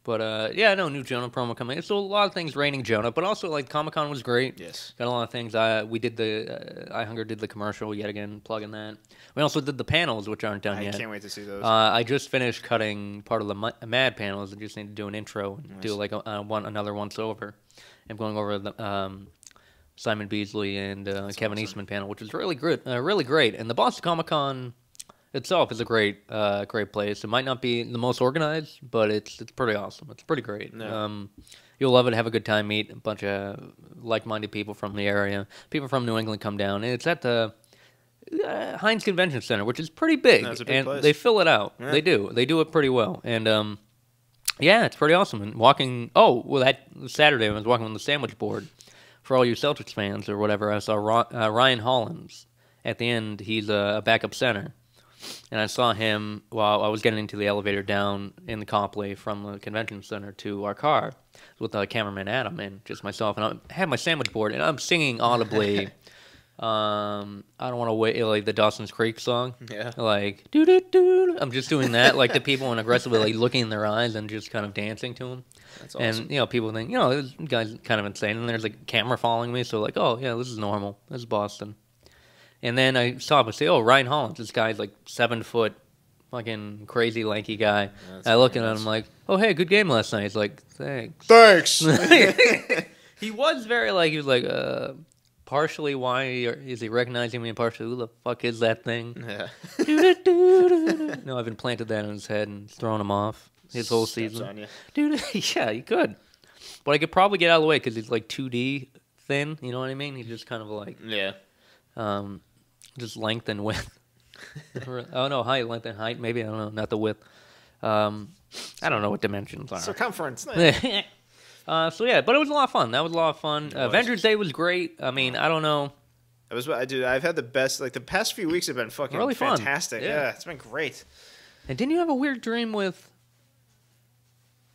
But new Jonah promo coming. So a lot of things raining Jonah, but also like Comic-Con was great. Yes, got a lot of things. We did the iHunger did the commercial yet again, plugging that. We also did the panels, which aren't done yet. I can't wait to see those. I just finished cutting part of the Mad panels. I just need to do an intro and do like another once over. I'm going over the Simon Beasley and Kevin Eastman panel, which is really good, really great. And the Boston Comic-Con itself is a great place. It might not be the most organized, but it's pretty awesome. It's pretty great. No. You'll love it. Have a good time. Meet a bunch of like-minded people from the area. People from New England come down. And it's at the Heinz Convention Center, which is pretty big. That's a big and place. They fill it out. Yeah. They do. They do it pretty well. And it's pretty awesome. And walking. Oh, well, that Saturday I was walking on the sandwich board. For all you Celtics fans or whatever, I saw Ryan Hollins. At the end, he's a backup center. And I saw him while I was getting into the elevator down in the Copley from the convention center to our car with cameraman Adam and just myself. And I had my sandwich board, and I'm singing audibly, I don't want to wait, like the Dawson's Creek song. Yeah. Like, doo-doo-doo. I'm just doing that, like the people and aggressively like looking in their eyes and just kind of dancing to them. That's awesome. And, people think, this guy's kind of insane. And there's a camera following me, so like, oh, yeah, this is normal. This is Boston. And then I saw him and say, oh, Ryan Hollins, this guy's like 7 foot, fucking crazy lanky guy. I look at him, I'm like, oh, hey, good game last night. He's like, thanks. He was partially why is he recognizing me and partially who the fuck is that thing? Yeah. No, I've implanted that in his head and thrown him off his whole season. On you. Dude, yeah, he could. But I could probably get out of the way because he's like 2D thin, you know what I mean? He's just kind of like... Yeah. Just length and width. Oh no, height, length and height. Maybe I don't know, not the width. I don't know what dimensions are. Circumference. But it was a lot of fun. That was a lot of fun. Avengers Day was great. I mean, I don't know. I've had the best. Like the past few weeks have been fucking really fantastic. Fun. Yeah, it's been great. And didn't you have a weird dream with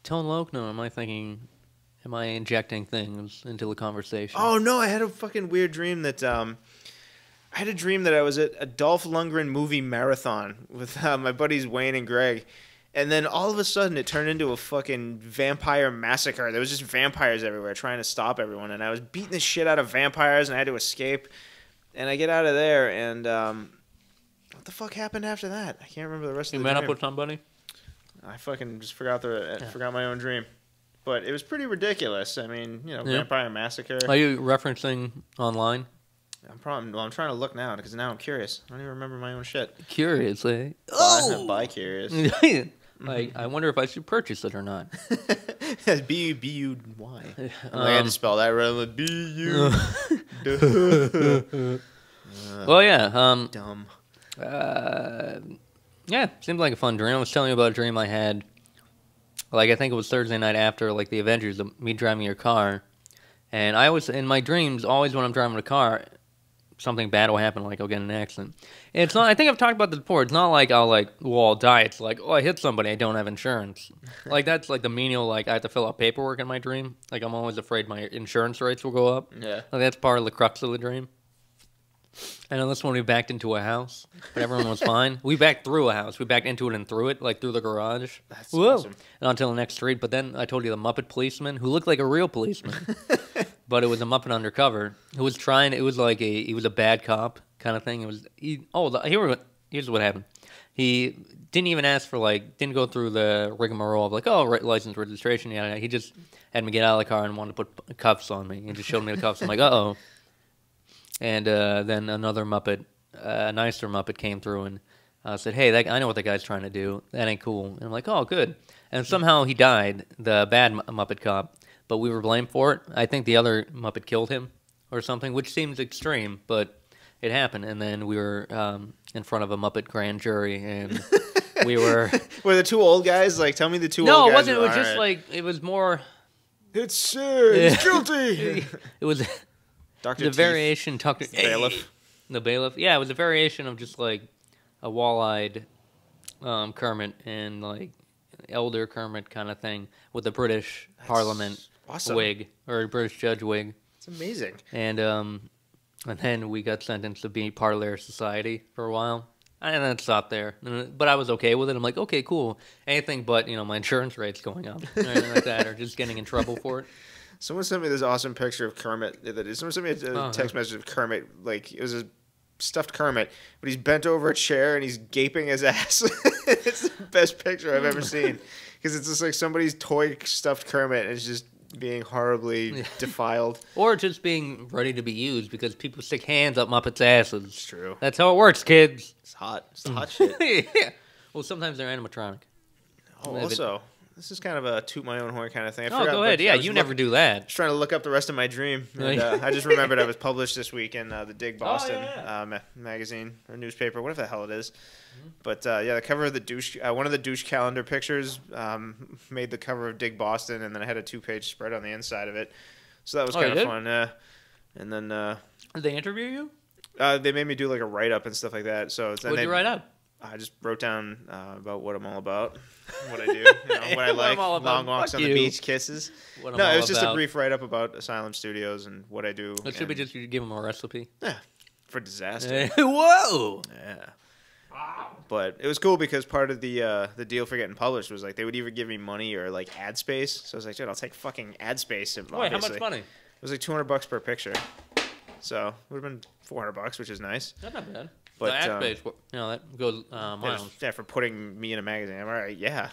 Tone Loc? No, am I injecting things into the conversation? Oh no, I had a fucking weird dream that I had a dream that I was at a Dolph Lundgren movie marathon with my buddies Wayne and Greg, and then all of a sudden it turned into a fucking vampire massacre. There was just vampires everywhere trying to stop everyone, and I was beating the shit out of vampires, and I had to escape. And I get out of there, and what the fuck happened after that? I can't remember the rest of the dream. You met up with somebody? I fucking just forgot my own dream. But it was pretty ridiculous. I mean, Vampire Massacre. Are you referencing online? I'm trying to look now because now I'm curious. I don't even remember my own shit. Curious, eh? Bi-curious. Like, I wonder if I should purchase it or not. B-U-Y. I had to spell that right. Like, B-U. Well, yeah. Dumb. Yeah, seemed like a fun dream. I was telling you about a dream I had. Like, I think it was Thursday night after, like, the Avengers, me driving your car. And I always, in my dreams, always when I'm driving a car, something bad will happen, like I'll get in an accident. And it's not, I think I've talked about this before, it's not like I'll die. It's like, I hit somebody, I don't have insurance. Like, that's like the menial, like, I have to fill out paperwork in my dream. Like, I'm always afraid my insurance rates will go up. Yeah. Like, that's part of the crux of the dream. And on this one, we backed into a house, but everyone was fine. We backed through a house. We backed into it and through it, like through the garage. That's awesome. And onto the next street. But then I told you the Muppet policeman, who looked like a real policeman, but it was a Muppet undercover, who was trying. It was like he was a bad cop kind of thing. Here's what happened. He didn't even ask for didn't go through the rigmarole of license, registration. Yeah, he just had me get out of the car and wanted to put cuffs on me. He just showed me the cuffs. I'm like, uh-oh. And then another Muppet, a nicer Muppet, came through and said, hey, I know what the guy's trying to do. That ain't cool. And I'm like, oh, good. And somehow he died, the bad Muppet cop, but we were blamed for it. I think the other Muppet killed him or something, which seems extreme, but it happened. And then we were in front of a Muppet grand jury, and we were... Were the two old guys? Like, tell me the two old guys. No, it wasn't. It was just it was more... It's he's guilty! It was... Dr. The variation, the bailiff. The bailiff. Yeah, it was a variation of just a wall-eyed Kermit and elder Kermit kind of thing with a British Parliament wig or a British judge wig. It's amazing. And then we got sentenced to be part of their society for a while. And then it stopped there. But I was okay with it. I'm like, okay, cool. Anything but, my insurance rate's going up or anything like that, or just getting in trouble for it. Someone sent me this awesome picture of Kermit. Someone sent me a text message of Kermit. It was a stuffed Kermit, but he's bent over a chair and he's gaping his ass. It's the best picture I've ever seen. Because it's just like somebody's toy stuffed Kermit and it's just being horribly defiled. Or just being ready to be used because people stick hands up Muppets' asses. It's true. That's how it works, kids. It's hot. It's the hot shit. Yeah. Well, sometimes they're animatronic. Oh, also... This is kind of a toot my own horn kind of thing. Go ahead. Yeah, you never do that. I was trying to look up the rest of my dream. And, I just remembered I was published this week in the Dig Boston magazine or newspaper, whatever the hell it is. Mm-hmm. But the cover of the douche, one of the douche calendar pictures made the cover of Dig Boston, and then I had a 2-page spread on the inside of it. So that was kind of fun. And then did they interview you? They made me do a write-up and stuff like that. So what did you write up? I just wrote down about what I'm all about, what I do, what I like, long walks on the beach, kisses. No, it was just a brief write-up about Asylum Studios and what I do. It should be just you give them a recipe. Yeah, for disaster. Whoa! Yeah. Wow. But it was cool because part of the deal for getting published was they would either give me money or ad space. So I was like, dude, I'll take fucking ad space. Wait, how much money? It was $200 per picture. So it would have been $400, which is nice. That's not bad. But the ad space, that goes miles. Yeah, for putting me in a magazine. I'm all right. Yeah,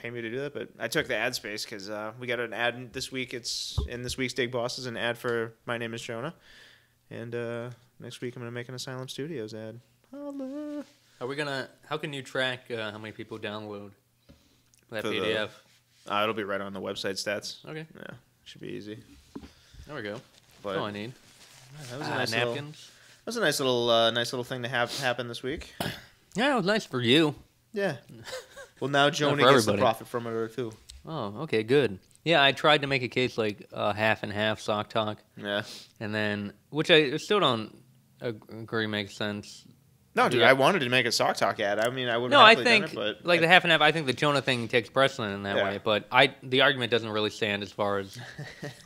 pay me to do that. But I took the ad space because we got an ad this week. It's in this week's Dig Boss is an ad for My Name Is Jonah, and next week I'm gonna make an Asylum Studios ad. Holla. Are we gonna? How can you track how many people download that PDF? It'll be right on the website stats. Okay. Yeah, should be easy. There we go. That's all I need. That was a nice napkins. That was a nice little thing to have happen this week. Yeah, it was nice for you. Yeah. Well, now Jonah gets the profit from it too. Oh, okay, good. Yeah, I tried to make a case half and half sock talk. Yeah. And then, which I still don't agree makes sense. No, dude, I wanted to make a sock talk ad. I mean, I would have I think done it, but the half and half. I think the Jonah thing takes precedent in that way. But the argument doesn't really stand as far as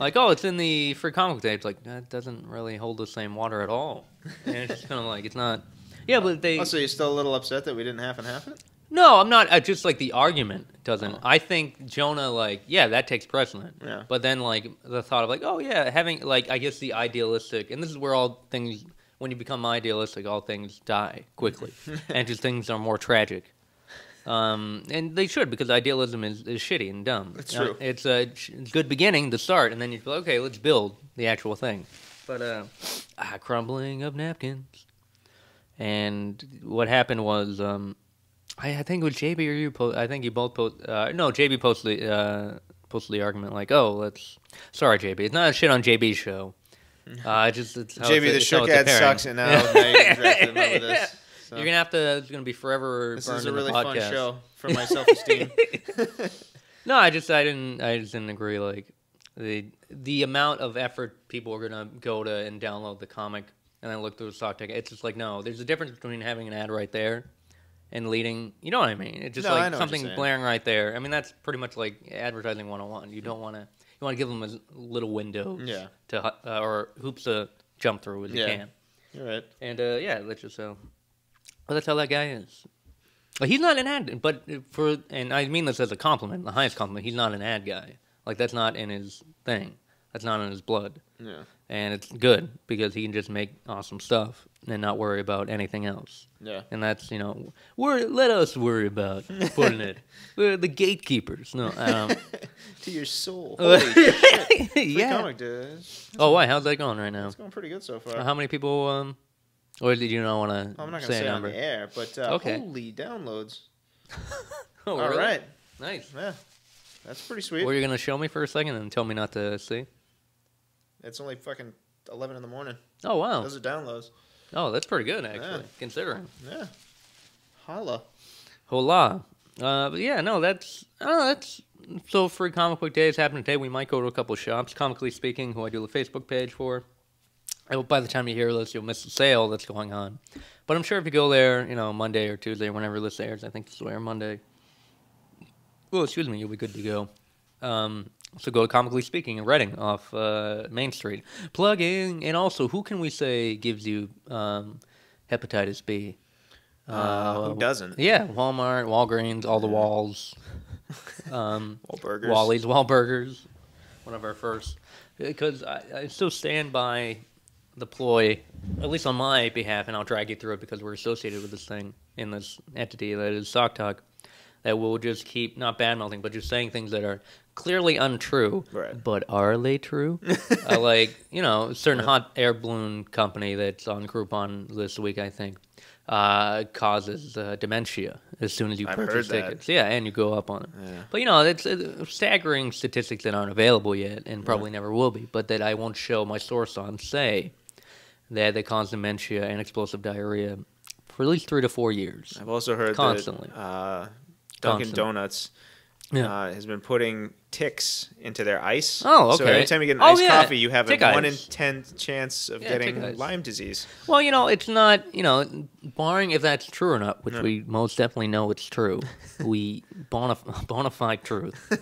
it's in the free comic day. It's that doesn't really hold the same water at all. And it's just kind of it's not. Yeah, but they. Oh, so you're still a little upset that we didn't half and half it? No, I'm not. Just the argument doesn't. Oh. I think Jonah that takes precedent. Yeah. But then the thought of having I guess the idealistic, and this is where all things. When you become idealistic, all things die quickly, and just things are more tragic. And they should, because idealism is shitty and dumb. It's true. It's a good beginning to start, and then you feel, okay, let's build the actual thing. But crumbling of napkins. And what happened was, I think it was JB or you. I think you both post. No, JB posted the argument like, oh, sorry, JB. It's not a shit on JB's show. It's JB the shook ad sucks, and now you drafted him over this. So. You're gonna have to. It's gonna be forever. This burned is a in really the fun podcast. show for my self-esteem. No, I just didn't agree. Like the amount of effort people are gonna go to and download the comic and then look through the stock ticket. It's just like, no, there's a difference between having an ad right there and leading. You know what I mean? It's just like something blaring right there. I mean, that's pretty much like advertising 101. You don't want to. You want to give them a little window to or hoops to jump through as you can. You're right. And let's just well, that's how that guy is. He's not an ad, but and I mean this as a compliment, the highest compliment. He's not an ad guy. Like, that's not in his thing. That's not in his blood. Yeah. And it's good because he can just make awesome stuff and not worry about anything else. Yeah. And that's, let us worry about putting it. We're the gatekeepers. No. To your soul. Holy shit. Yeah. Comic dude. Oh, why? How's that going right now? It's going pretty good so far. How many people, or did you not want to I'm not going to say it on the air, but holy downloads. Oh, all really? right. Nice. Yeah. That's pretty sweet. Were you going to show me for a second and tell me not to see? It's only fucking 11 in the morning. Oh, wow. Those are downloads. Oh, that's pretty good, actually, considering. Yeah. Holla. Hola. But yeah, no, that's so Free Comic Book Day is happening today. We might go to a couple of shops, Comically Speaking, who I do the Facebook page for. I hope by the time you hear this, you'll miss the sale that's going on. But I'm sure if you go there, Monday or Tuesday, whenever this airs, I think this will air Monday. Oh, excuse me, you'll be good to go. So go to Comically Speaking in Reading off Main Street. Plugging. And also, who can we say gives you hepatitis B? Who doesn't? Yeah, Walmart, Walgreens, all the Walls. Wahlburgers. Wally's, Wahlburgers. One of our first. Because I still stand by the ploy, at least on my behalf, and I'll drag you through it because we're associated with this thing in this entity that is Sock Talk, that will just keep, not bad-mouthing, but just saying things that are clearly untrue. Right. But are they true? Like, a certain hot air balloon company that's on Groupon this week, I think, causes dementia as soon as you purchase tickets. That. Yeah, and you go up on it. Yeah. But, it's staggering statistics that aren't available yet and probably never will be, but that I won't show my source on, say that they cause dementia and explosive diarrhea for at least 3 to 4 years. I've also heard constantly. That Dunkin' Donuts has been putting ticks into their ice. Oh, okay. So anytime you get an iced coffee, you have a 1 in 10 chance of getting Lyme disease. Well, it's not, barring if that's true or not, which we most definitely know it's true. We bona fide truth.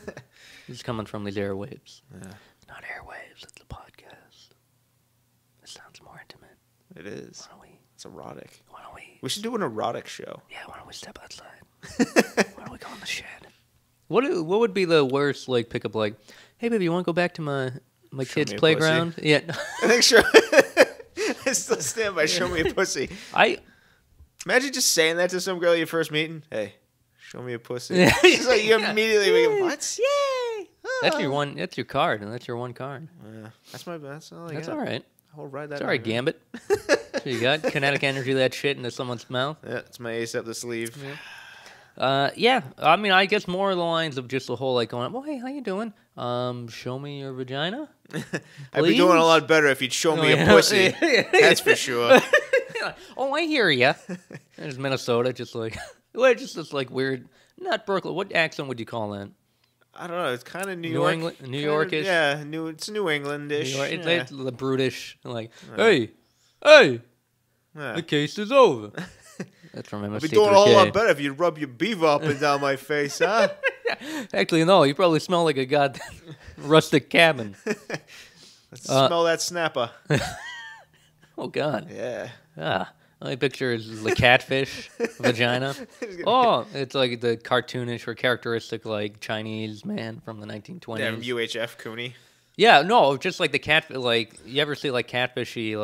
It's coming from these airwaves. Yeah. Not airwaves, it's a podcast. It sounds more intimate. It is. Why don't we? It's erotic. Why don't we? We should do an erotic show. Yeah, why don't we step outside? Why don't we go in the shed? What would be the worst pickup? Hey baby, you want to go back to my kid's playground? Pussy. Yeah. I think sure. I still stand by show me a pussy. Imagine just saying that to some girl you first meeting. Hey, show me a pussy. She's like, you immediately go, what? Yay! That's your one. That's your card, and that's your one card. Yeah, that's my best. That's all right. I'll ride that. It's all right, Gambit. So you got kinetic energy, that shit into someone's mouth. Yeah, it's my ace up the sleeve. Yeah. I mean, I guess more of the lines of just the whole going, well, hey, how you doing? Show me your vagina. I'd be doing a lot better if you'd show me a pussy. That's for sure. Oh, I hear ya. There's Minnesota, just this weird, not Brooklyn. What accent would you call that? I don't know. It's kind of New York. England, New Yorkish. Yeah, it's New Englandish. It's the brutish, hey, the case is over. That's from MST3K. I'd be doing a whole lot better if you'd rub your beaver up and down my face, huh? Actually, no. You probably smell like a goddamn rustic cabin. Let's smell that snapper. Oh, God. Yeah. My picture is the catfish vagina. Oh, it's like the cartoonish or characteristic Chinese man from the 1920s. Damn UHF Cooney. Yeah, no, just the cat. You ever see catfishy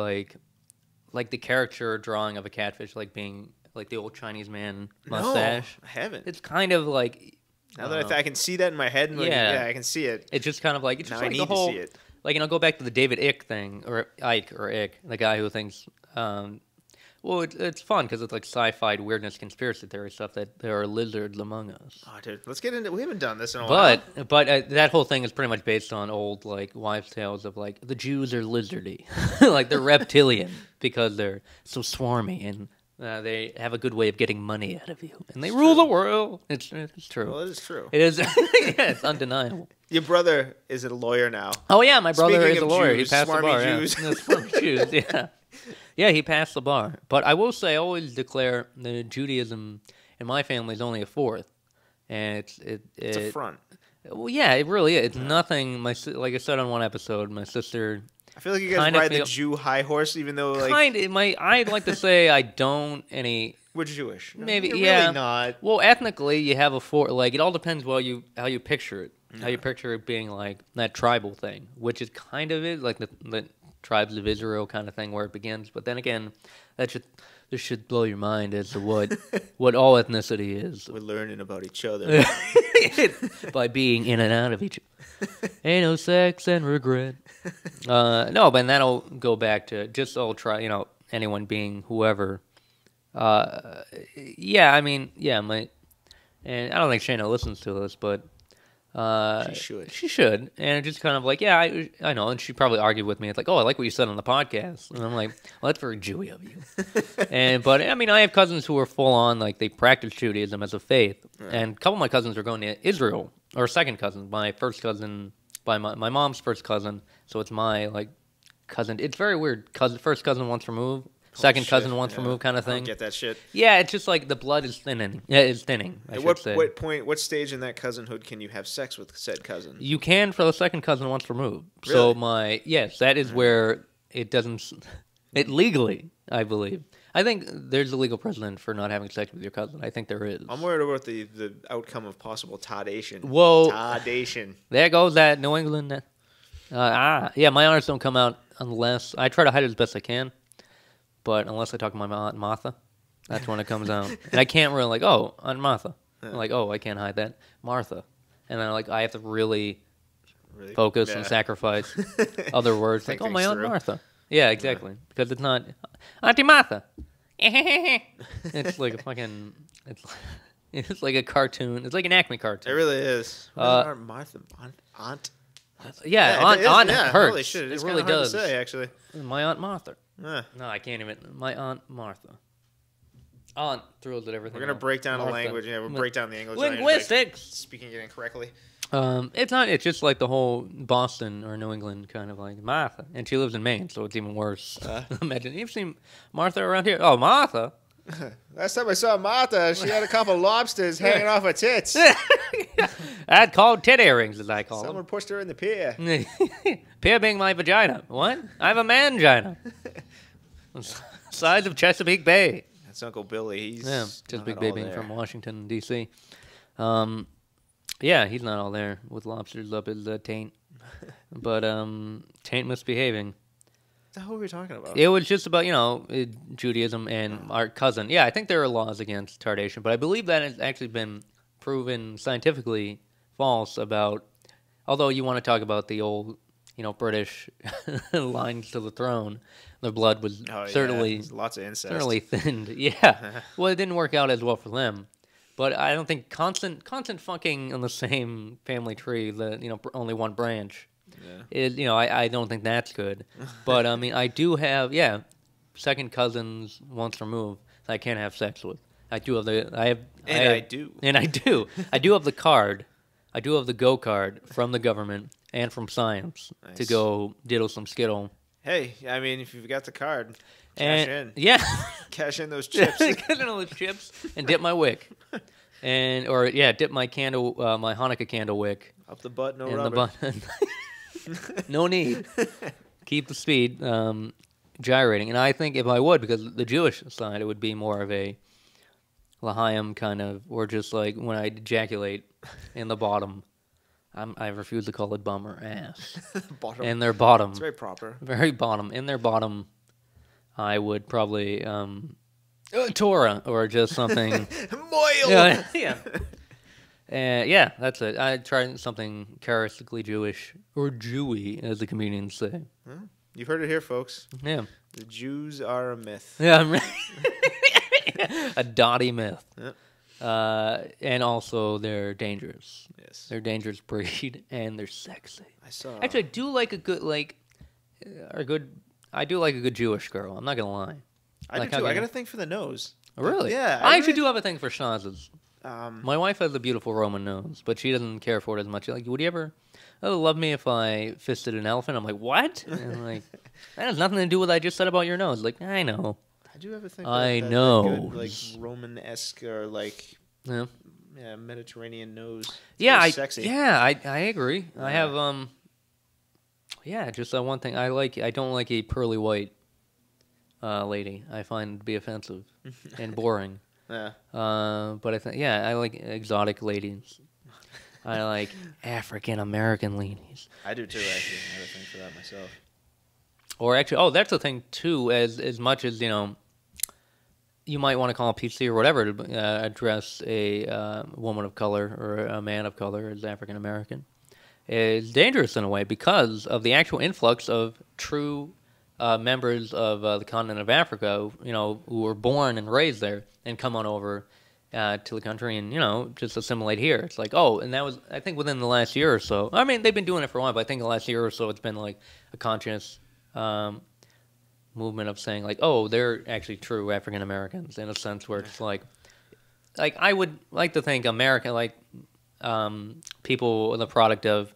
like the caricature drawing of a catfish being like the old Chinese man mustache? No, I haven't. It's kind of like now that I can see that in my head. And yeah, I can see it. It's just kind of like it's now just I like need the whole. To see it. Like, go back to the David Icke thing, or Icke, or Icke, the guy who thinks, well, it's fun because it's like sci-fi weirdness, conspiracy theory stuff that there are lizards among us. Oh, dude, let's get into. We haven't done this in a while. But that whole thing is pretty much based on old like wives' tales of like the Jews are lizardy, like they're reptilian because they're so swarmy and they have a good way of getting money out of you, and they rule the world. It's true. Well, it is true. It is. Yeah, it's undeniable. Your brother is a lawyer now. Oh yeah, my brother Speaking is of a lawyer. Jews, He passed the bar. Jews. Yeah. Swarmy Jews. Yeah, yeah, he passed the bar. But I will say, I always declare that Judaism in my family is only a fourth, and it's a front. Well, yeah, it really is. It's nothing. Like I said on one episode, my sister. I feel like you guys ride the Jew high horse, even though like I'd like to say I don't any. We're Jewish. Maybe You're yeah. Really not. Well, ethnically, you have a four. Like it all depends how you picture it. How you picture it being like that tribal thing, which is kind of it, like the tribes of Israel kind of thing where it begins. But then again, this should blow your mind as to what all ethnicity is. We're learning about each other by being in and out of each other. Ain't no sex and regret. No, but that'll go back to just anyone being whoever. Yeah, I mean, yeah, and I don't think Shayna listens to this, but. She should. And it's just kind of like, yeah, I know. And she'd probably argue with me. It's like, oh, I like what you said on the podcast. And I'm like, well, that's very Jewy of you. But I mean, I have cousins who are full on, like, they practice Judaism as a faith. Right. And a couple of my cousins are going to Israel, or second cousin. My first cousin, by my mom's first cousin. So it's my, like, cousin. It's very weird. First cousin once removed. Second cousin once removed kind of thing. I don't get that shit. Yeah, it's just like the blood is thinning. Yeah, it's thinning. At what stage in that cousinhood can you have sex with said cousin? You can for the second cousin once removed. Really? So that is where it doesn't. It legally, I believe. I think there's a legal precedent for not having sex with your cousin. I think there is. I'm worried about the outcome of possible toddation. Whoa. Toddation. There goes that New England. Yeah, my honors don't come out unless I try to hide it as best I can. But unless I talk to my Aunt Martha, that's when it comes out. And I can't really Aunt Martha. Yeah. I'm like, I can't hide that. Martha. And then I have to really focus and sacrifice other words. Like, my Aunt Martha. Yeah, exactly. Yeah. Because it's not Auntie Martha. It's like a fucking it's like a cartoon. It's like an Acme cartoon. It really is. Aunt Martha. Aunt. Yeah, Aunt hurts. Holy shit, it really does. Hard to say, actually. My Aunt Martha. No, I can't even. My Aunt Martha. Aunt throws at everything. We're gonna break down the language. Yeah, we'll break down the English. Linguistics. Speaking it incorrectly. It's not. It's just like the whole Boston or New England kind of like Martha, and she lives in Maine, so it's even worse. Imagine you've seen Martha around here. Oh, Martha. Last time I saw Martha, she had a couple lobsters hanging off her tits. I'd call tit earrings, as I call them. Someone pushed her in the pier. Pier being my vagina. What? I have a mangina. Size of Chesapeake Bay. That's Uncle Billy. He's Chesapeake Bay being from Washington, D.C. Yeah, he's not all there with lobsters up his taint. But taint misbehaving. What were we talking about? It was just about, Judaism and our cousin. Yeah, I think there are laws against tardation, but I believe that has actually been proven scientifically false about, although you want to talk about the old, British lines to the throne, their blood was certainly lots of incest. Certainly thinned. Yeah. Well, it didn't work out as well for them. But I don't think constant fucking on the same family tree, only one branch. Yeah. I don't think that's good. But I mean, I do have second cousins once removed that I can't have sex with. I do have I do have the card. I do have the go card from the government and from science to go diddle some skittle. Hey, I mean, if you've got the card, cash in. Yeah. Cash in those chips. Cash in those chips and dip my wick. Dip my candle, my Hanukkah candle wick. Up the butt, no rubber. No need. Keep the speed gyrating. And I think if I would, because the Jewish side, it would be more of a L'chaim kind of, or just like when I ejaculate in the bottom. I refuse to call it bum or ass. Bottom. In their bottom. It's very proper. Very bottom. In their bottom, I would probably Torah, or just something. Moil. Yeah. Yeah, that's it. I tried something characteristically Jewish, or Jewy, as the comedians say. Well, you've heard it here, folks. Yeah. The Jews are a myth. Yeah, a dotty myth. Yep. And also, they're dangerous. Yes. They're a dangerous breed, and they're sexy. Actually, I do like a good, I do like a good Jewish girl. I'm not gonna lie. I do too. I got a thing for the nose. Really? Yeah. I actually do have a thing for schnozzes. Um, My wife has a beautiful Roman nose, but she doesn't care for it as much. Like, would you ever love me if I fisted an elephant? I'm like, what? And I'm like, that has nothing to do with what I just said about your nose. Like, I know. I do have a thing for I that know. good, like, Roman-esque or, like, Yeah. Mediterranean nose. It's Yeah, sexy. I agree. I have just that one thing. I don't like a pearly white lady. I find it to be offensive and boring. Yeah. But I like exotic ladies. I like African American ladies. I do too, actually. I have a thing for that myself. Or actually, that's the thing too. As much as you might want to call it PC or whatever to address a woman of color or a man of color as African American, is dangerous in a way because of the actual influx of true members of the continent of Africa, who were born and raised there and come on over to the country and, just assimilate here. It's like, and that was, I think, within the last year or so. I mean, they've been doing it for a while, but I think the last year or so it's been like a conscious movement of saying like, they're actually true African Americans in a sense where it's like I would like to think America, like people, the product of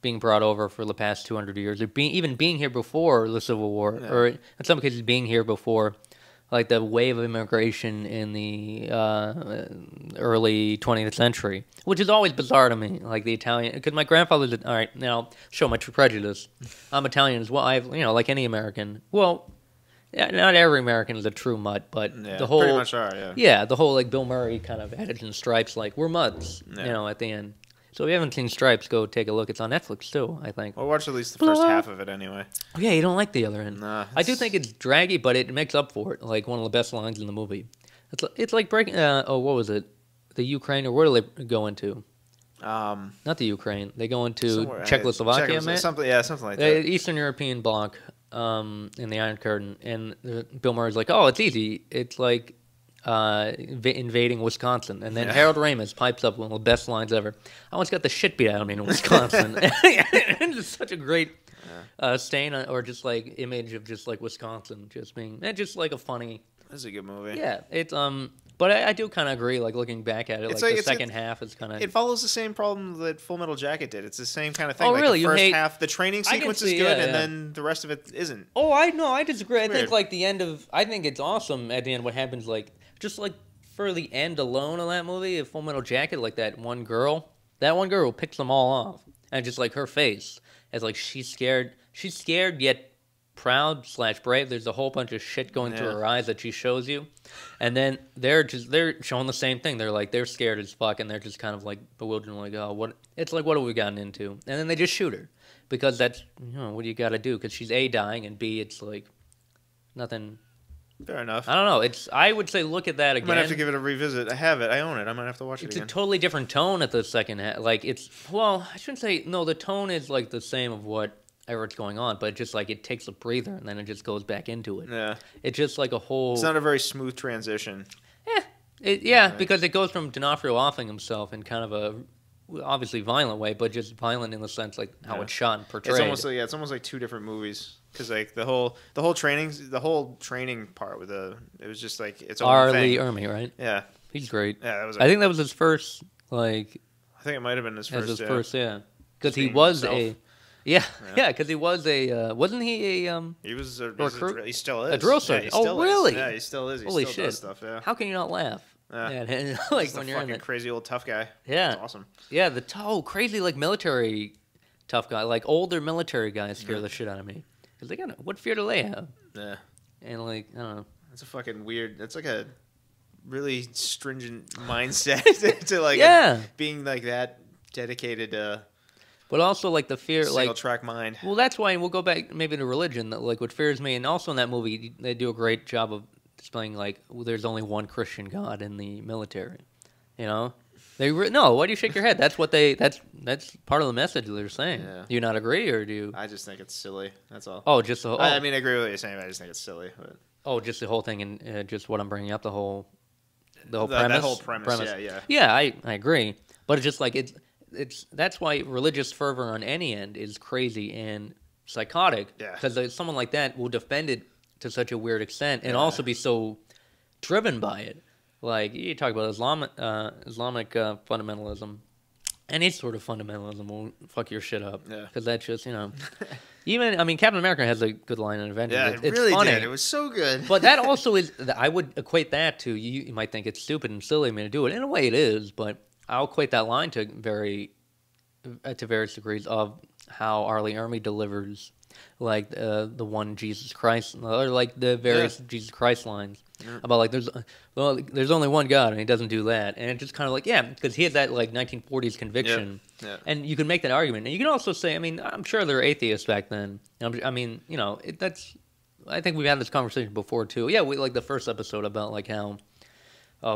being brought over for the past 200 years, or being here before the Civil War, or in some cases being here before, like the wave of immigration in the early 20th century, which is always bizarre to me. Like the Italian, because my grandfather did. All right, now show my true prejudice. I'm Italian as well. I've like any American. Well, not every American is a true mutt, but the whole pretty much are. Yeah. Yeah, the whole like Bill Murray kind of adage in Stripes, like we're mutts. At the end. So if you haven't seen Stripes, go take a look. It's on Netflix too, I think. Well, watch at least the first half of it anyway. Oh, yeah, you don't like the other end. Nah, I do think it's draggy, but it makes up for it. Like one of the best lines in the movie. It's like breaking. What was it? The Ukraine, or where do they go into? Not the Ukraine. They go into Czechoslovakia, man. Something like that. Eastern European bloc in the Iron Curtain, and Bill Murray's like, it's easy. It's like invading Wisconsin, and then Harold Ramis pipes up one of the best lines ever. I once got the shit beat out of me in Wisconsin. It's just such a great stain or just like image of just like Wisconsin just being just like a funny. That's a good movie. Yeah, it's but I do kind of agree. Like looking back at it, like the second half is kind of. It follows the same problem that Full Metal Jacket did. It's the same kind of thing. Oh, like really? The first half, the training sequence is good, and then the rest of it isn't. Oh, I disagree. I think like the end of. I think it's awesome at the end. What happens like. Just like for the end alone of that movie, of Full Metal Jacket, like that one girl picks them all off, and just like her face, as like she's scared yet proud / brave. There's a whole bunch of shit going through her eyes that she shows you, and then they're showing the same thing. They're scared as fuck, and they're just kind of like bewildered, like what? It's like what have we gotten into? And then they just shoot her because that's what do you got to do? Because she's A, dying, and B, it's like nothing. Fair enough. I don't know. I would say look at that again. I might have to give it a revisit. I have it. I own it. I might have to watch it again. It's a totally different tone at the second half. Like I shouldn't say no. The tone is like the same of what's going on, but just like it takes a breather and then it just goes back into it. Yeah. It's just like a whole. It's not a very smooth transition. Because it goes from D'Onofrio offing himself in kind of a obviously violent way, but just violent in the sense like how it's shot and portrayed. It's almost like two different movies. Because like the whole training part with it was just like its own thing. Ermey, right? Yeah, he's great. Yeah, I think that was his first I think it might have been his first. Because he was himself. Because he was wasn't he a he was a recruit? He still is a drill sergeant. Really? Yeah, he still is. Holy still shit! Does stuff, yeah. How can you not laugh? Yeah, like when you're in it. Crazy old tough guy. Yeah, that's awesome. Yeah, crazy like military tough guy, like older military guys scare the shit out of me. Because what fear do they have? Yeah. And like, I don't know. That's a fucking weird, that's like a really stringent mindset to like being like that dedicated but also like the fear single track mind. Well, that's why we'll go back maybe to religion, that like what fears me, and also in that movie they do a great job of displaying like there's only one Christian God in the military. You know, no. Why do you shake your head? That's what that's part of the message they're saying. Yeah. Do you not agree, or do you? I just think it's silly. That's all. Oh, just the whole. I mean, I agree with what you're saying, but I just think it's silly. But. Oh, just the whole thing, and just what I'm bringing up, the whole premise. That whole premise. Yeah. Yeah, I agree, but it's just like it's that's why religious fervor on any end is crazy and psychotic. Yeah. Because someone like that will defend it to such a weird extent and also be so driven by it. Like, you talk about Islamic fundamentalism. Any sort of fundamentalism will fuck your shit up. Yeah. Because that's just, even, I mean, Captain America has a good line in Avengers. Yeah, it really funny. Did. It was so good. But that also is, I would equate that to, you might think it's stupid and silly of me to do it. In a way it is, but I'll equate that line to various degrees of how Arlie Ermy delivers, like, the one Jesus Christ, or like the various Jesus Christ lines. Yeah. About like there's only one God and he doesn't do that, and it's just kind of like because he had that like 1940s conviction, and you can make that argument, and you can also say, I mean, I'm sure there were atheists back then. I mean, I think we've had this conversation before too. Yeah, we like the first episode about like how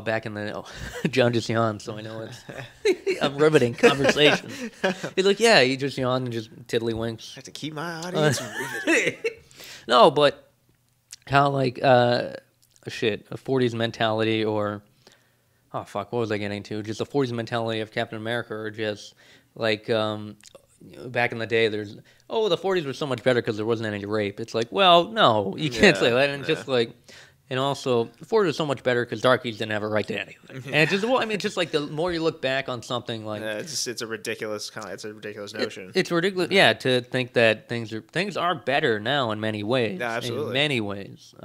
back in the John just yawned, so I know it's a riveting conversation. He's like, he just yawned and just tiddlywinks. I have to keep my audience riveted. No, but how like a 40s mentality, or what was I getting to? Just the 40s mentality of Captain America, or just like back in the day, there's the 40s were so much better because there wasn't any rape. It's like, well, no, you can't say that, and just like. And also, the 40s was so much better because darkies didn't have a right to anything. And it's just, it's just like the more you look back on something like, it's a ridiculous notion. It's ridiculous, to think that things are better now in many ways. Yeah, absolutely. In many ways,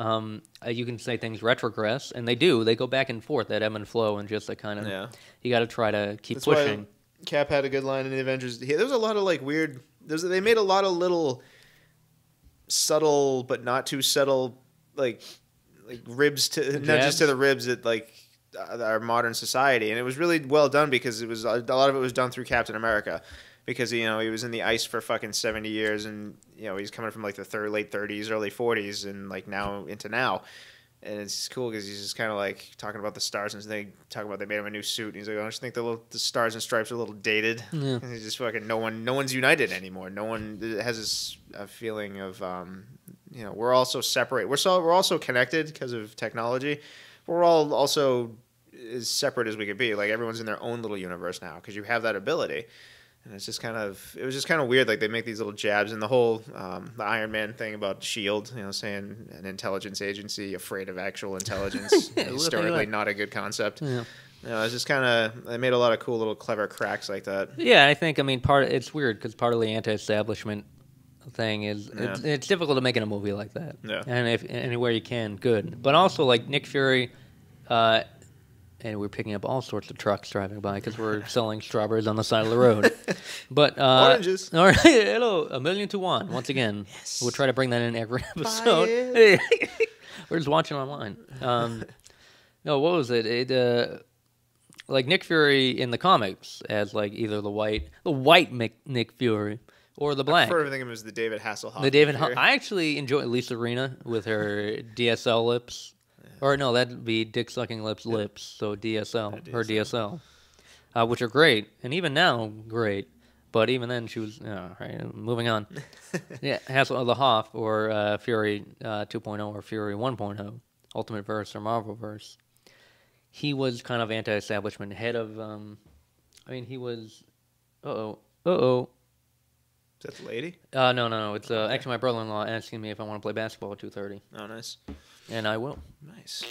you can say things retrogress, and they do. They go back and forth, that ebb and flow, and just like kind of, you got to try to keep pushing. Why Cap had a good line in the Avengers. There was a lot of like weird. They made a lot of little subtle but not too subtle like ribs to not just to the ribs that like our modern society, and it was really well done because it was a lot of it was done through Captain America, because he was in the ice for fucking 70 years, and he's coming from like the late 30s, early 40s, and like now into now, and it's cool because he's just kind of like talking about the stars, and they talk about they made him a new suit, and he's like, I just think the stars and stripes are a little dated, and he's just fucking no one's united anymore. No one has this feeling of we're all so separate. We're also connected because of technology. But we're all also as separate as we could be. Like, everyone's in their own little universe now because you have that ability. And it was just kind of weird. Like, they make these little jabs, and the whole the Iron Man thing about S.H.I.E.L.D., saying an intelligence agency afraid of actual intelligence, historically not a good concept. Yeah. It's just kind of, they made a lot of cool little clever cracks like that. Yeah, I think, it's weird because part of the anti-establishment thing is it's difficult to make in a movie like that. Yeah. And if anywhere you can, good. But also, like, Nick Fury, and we're picking up all sorts of trucks driving by because we're selling strawberries on the side of the road. But oranges. All right, hello, 1,000,000 once again. Yes. We'll try to bring that in every episode. We're just watching online. No, what was it? Like Nick Fury in the comics as like either the white Nick Fury. Or the black. I prefer everything was the David Hasselhoff. I actually enjoy Lisa Rinna with her DSL lips. Yeah. Or no, that'd be dick sucking lips. So DSL, her DSL, which are great, and even now great. But even then, she was right. Moving on. Hasselhoff or Fury 2.0 or Fury 1.0, Ultimate Verse or Marvel Verse. He was kind of anti-establishment, head of. He was. Is that the lady? No. It's actually my brother-in-law asking me if I want to play basketball at 2:30. Oh, nice. And I will. Nice.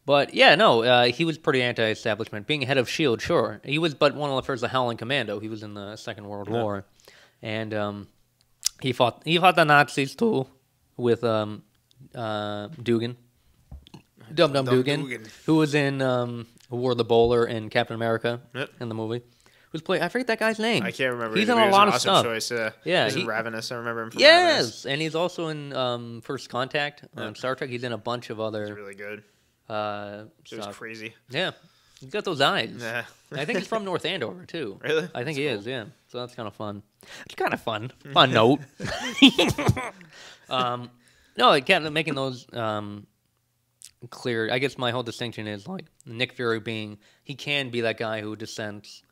But he was pretty anti-establishment. Being head of S.H.I.E.L.D., sure. He was but one of the first, the Howling Commando. He was in the Second World War. And he fought the Nazis, too, with Dugan. Dum Dugan, who was in War of the Bowler and Captain America in the movie. I forget that guy's name. I can't remember. He's in a lot of awesome stuff. Choice. He's in Ravenous. I remember him from Ravenous. And he's also in First Contact on Star Trek. He's in a bunch of other. He's really good. It was crazy. Yeah, he's got those eyes. Yeah. I think he's from North Andover too. Really? I think he is. Yeah. So that's kind of fun. It's kind of fun. Fun note. No, it kept making those. clear. I guess my whole distinction is like Nick Fury being he can be that guy who dissents,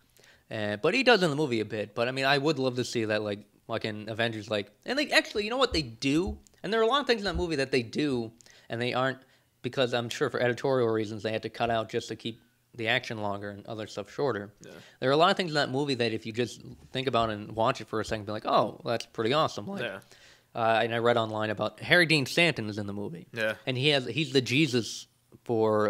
but he does in the movie a bit. But I mean, I would love to see that like in Avengers, like and they actually, you know what they do, and there are a lot of things in that movie that they do, and they aren't because I'm sure for editorial reasons they had to cut out just to keep the action longer and other stuff shorter. Yeah. There are a lot of things in that movie that if you just think about and watch it for a second, be like, oh, that's pretty awesome. Like, yeah. And I read online about Harry Dean Stanton is in the movie. Yeah. And he's the Jesus for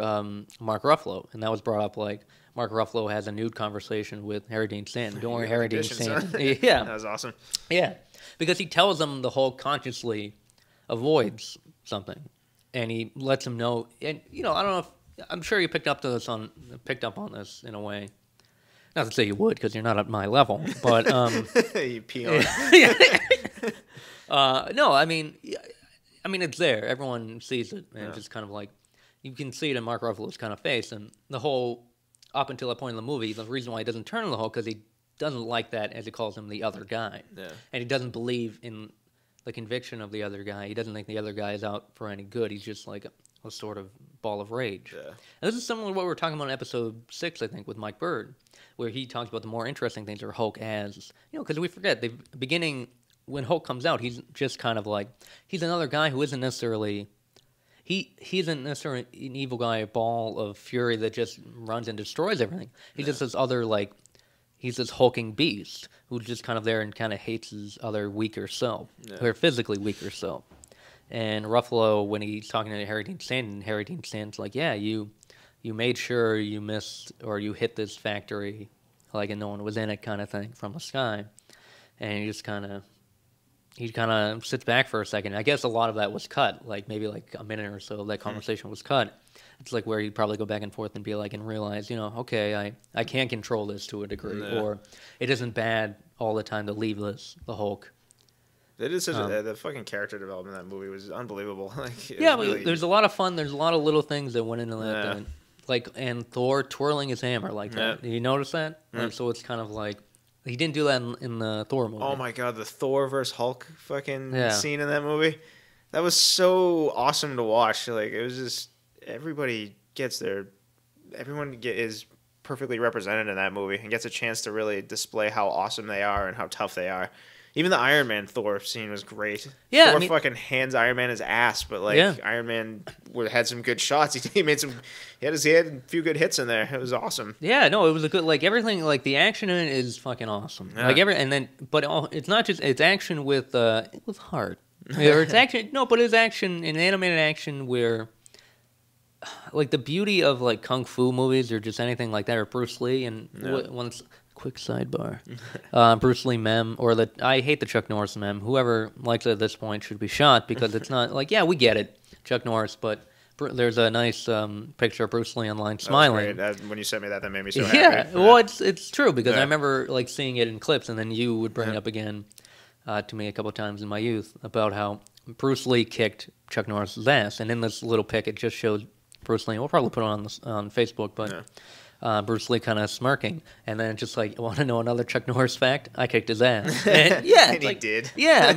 Mark Ruffalo. And that was brought up like Mark Ruffalo has a nude conversation with Harry Dean Stanton. Don't worry, Harry Dean Stanton. Yeah. That was awesome. Yeah. Because he tells him the Hulk consciously avoids something. And he lets him know. And, you know, I don't know if I'm sure you picked up on this in a way. Not to say you would, because you're not at my level, but you peon. No, I mean it's there. Everyone sees it, and it's just kind of like you can see it in Mark Ruffalo's kind of face, and the whole up until that point in the movie, the reason why he doesn't turn on the Hulk because he doesn't like that, as he calls him, the other guy, and he doesn't believe in the conviction of the other guy. He doesn't think the other guy is out for any good. He's just like a sort of ball of rage. Yeah. And this is similar to what we were talking about in episode 6, I think, with Mike Bird, where he talks about the more interesting things are Hulk as, you know, because we forget, the beginning, when Hulk comes out, he's just kind of like, he's another guy who isn't necessarily, he isn't necessarily an evil guy, a ball of fury that just runs and destroys everything. He's just this other, like, he's this hulking beast who's just kind of there and kind of hates his other weaker self, or physically weaker self. And Ruffalo, when he's talking to Harry Dean Stanton's like, yeah, you made sure you missed or you hit this factory, like, and no one was in it kind of thing from the sky. And he kind of sits back for a second. I guess a lot of that was cut, like maybe like a minute or so of that conversation was cut. It's like where he'd probably go back and forth and be like, and realize, you know, okay, I can control this to a degree, or it isn't bad all the time to leave the Hulk. It is such the fucking character development in that movie was unbelievable. Like, really... there's a lot of fun. There's a lot of little things that went into that. Like, and Thor twirling his hammer like that. Did you notice that? Like, so it's kind of like, he didn't do that in the Thor movie. Oh my god, the Thor versus Hulk fucking scene in that movie. That was so awesome to watch. Like, it was just, everyone is perfectly represented in that movie and gets a chance to really display how awesome they are and how tough they are. Even the Iron Man Thor scene was great. Yeah, Thor fucking hands Iron Man his ass, but like Iron Man had some good shots. He had a few good hits in there. It was awesome. Yeah, no, it was a good, like, everything, like the action in it is fucking awesome. Yeah. Like it's not just, it's action with heart. Or it's action, no, but it's action, an animated action where, like, the beauty of like kung fu movies or just anything like that, or Bruce Lee, and once. Quick sidebar. Bruce Lee meme, or I hate the Chuck Norris meme. Whoever likes it at this point should be shot, because it's not like, yeah, we get it, Chuck Norris, but there's a nice picture of Bruce Lee online smiling. When you sent me that made me so happy. Yeah, well, it's true, because I remember like seeing it in clips, and then you would bring it up again to me a couple of times in my youth about how Bruce Lee kicked Chuck Norris's ass, and in this little pic, it just shows Bruce Lee. We'll probably put it on Facebook, but. Yeah. Bruce Lee kind of smirking, and then just like, want to know another Chuck Norris fact? I kicked his ass. And, yeah, and he did. Yeah, I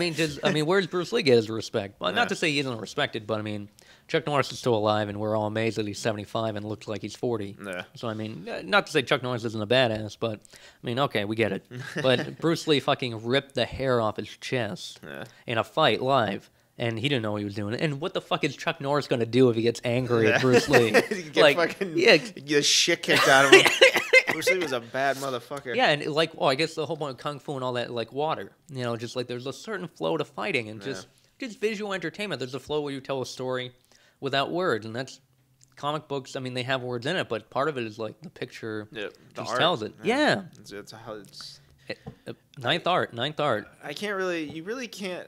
mean, where does Bruce Lee get his respect? Well, not to say he isn't respected, but I mean, Chuck Norris is still alive, and we're all amazed that he's 75 and looks like he's 40. Yeah. So I mean, not to say Chuck Norris isn't a badass, but I mean, okay, we get it. But Bruce Lee fucking ripped the hair off his chest in a fight live. And he didn't know what he was doing. And what the fuck is Chuck Norris going to do if he gets angry at Bruce Lee? Get the shit kicked out of him. Bruce Lee was a bad motherfucker. Yeah, and like, I guess the whole point of kung fu and all that, like water. You know, just like there's a certain flow to fighting, and just visual entertainment. There's a flow where you tell a story without words, and that's comic books. I mean, they have words in it, but part of it is like the picture just tells it. Yeah. It's how it's... Ninth art. You really can't...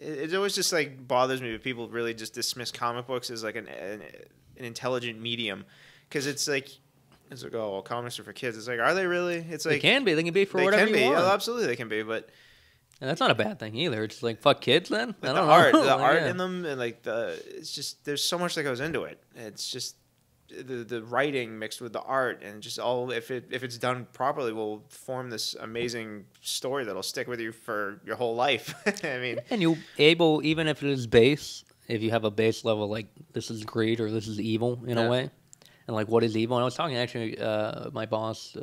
It always just like bothers me when people really just dismiss comic books as like an intelligent medium, because it's like oh, well, comics are for kids. It's like, are they really? It's like they can be for whatever you want. Oh, absolutely, they can be, but and that's not a bad thing either. It's like, fuck kids then. I don't know. The art in them, and like it's just, there's so much that goes into it. It's just the writing mixed with the art, and just all, if it's done properly, will form this amazing story that'll stick with you for your whole life. I mean, and you able, even if it is base, if you have a base level, like, this is greed or this is evil in a way. And, like, what is evil? And I was talking, actually, my boss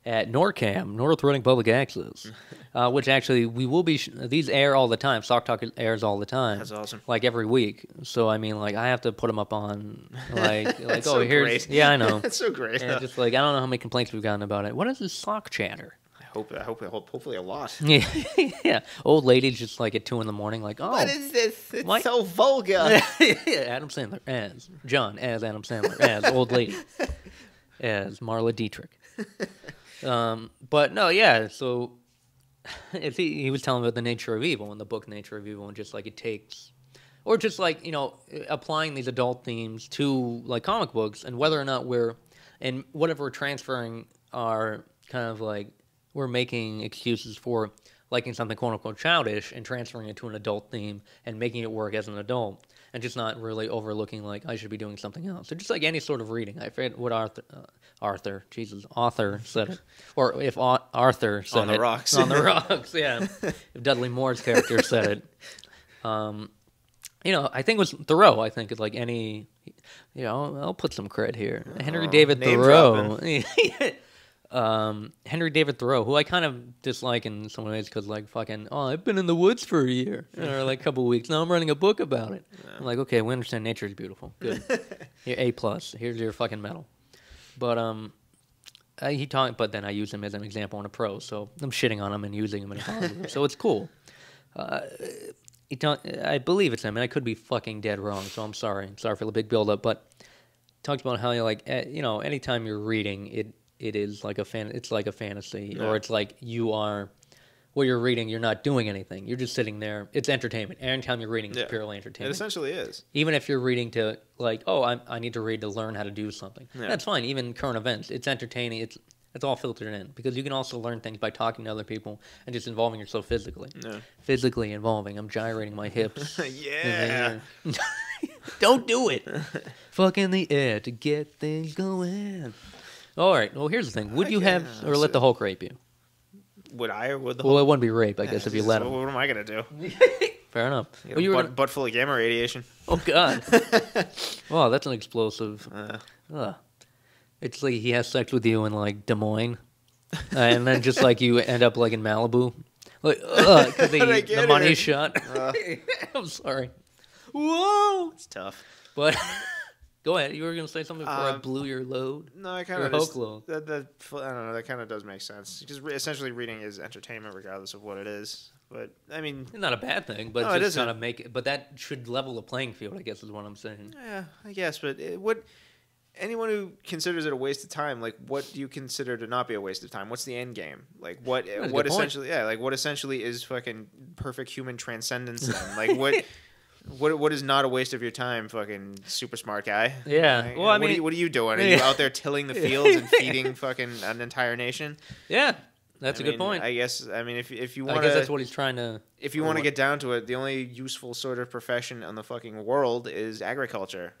at NORCAM, North Reading Public Access, which actually we will be, these air all the time. Sock Talk airs all the time. That's awesome. Like, every week. So, I mean, like, I have to put them up on, like oh, so here's, great. yeah, I know. That's so great. And just, like, I don't know how many complaints we've gotten about it. What is this sock chatter? Hopefully a lot. Yeah, yeah. Old ladies just like at 2 a.m, like, oh, what is this? It's so vulgar. Yeah, Adam Sandler as John, as Adam Sandler, as old lady, as Marla Dietrich. But no, yeah. So if he was telling about the nature of evil in the book, Nature of Evil, and just like it takes, or just like applying these adult themes to like comic books, and whether or not and whatever we're transferring are kind of like. We're making excuses for liking something quote-unquote childish and transferring it to an adult theme and making it work as an adult and just not really overlooking, like, I should be doing something else. So just like any sort of reading. I forget what author said it. Or if Arthur said it. On the Rocks. On the Rocks, yeah. If Dudley Moore's character said it. I think it was Thoreau, I think, is like any, I'll put some cred here. Henry David Thoreau. Henry David Thoreau, who I kind of dislike in some ways because, like, fucking, I've been in the woods for a year or like a couple of weeks. Now I'm writing a book about it. Yeah. I'm like, okay, we understand nature is beautiful. Good. You're A+. Here's your fucking medal. But but then I use him as an example in a prose, so I'm shitting on him and using him in a positive. So it's cool. I believe it's him, and I could be fucking dead wrong. So I'm sorry. I'm sorry for the big build-up, but talks about how anytime you're reading it is like it's like a fantasy, or it's like what you're reading, you're not doing anything. You're just sitting there. It's entertainment. Anytime you're reading, it's purely entertainment. It essentially is. Even if you're reading to, like, I need to read to learn how to do something. Yeah. That's fine. Even current events. It's entertaining. It's all filtered in. Because you can also learn things by talking to other people and just involving yourself physically. Yeah. Physically involving. I'm gyrating my hips. Yeah. Don't do it. Fuck in the air to get things going. All right. Well, here's the thing. Would you have or let the Hulk rape you? Would I or would the Hulk? Well, it wouldn't be rape, I guess, if you let him. What am I going to do? Fair enough. Butt full of gamma radiation. Oh, God. Wow, that's an explosive. It's like he has sex with you in, like, Des Moines. And then just, like, you end up, like, in Malibu. Like, because the money shot. I'm sorry. Whoa! It's tough. But... Go ahead. You were going to say something before I blew your load? No, I kind of just... I don't know. That kind of does make sense. Because essentially reading is entertainment regardless of what it is. But, I mean... It's not a bad thing, but just kind of make it... But that should level the playing field, I guess, is what I'm saying. Yeah, I guess. But anyone who considers it a waste of time, like, what do you consider to not be a waste of time? What's the end game? Like, what essentially... Yeah, like, what essentially is fucking perfect human transcendence? And, like, what... What is not a waste of your time, fucking super smart guy? Yeah. Like, well, I mean, what are you doing? Are you out there tilling the fields and feeding fucking an entire nation? Yeah, that's a good point. I guess. I mean, if you want, I guess that's what he's trying to. If you want to get down to it, the only useful sort of profession in the fucking world is agriculture.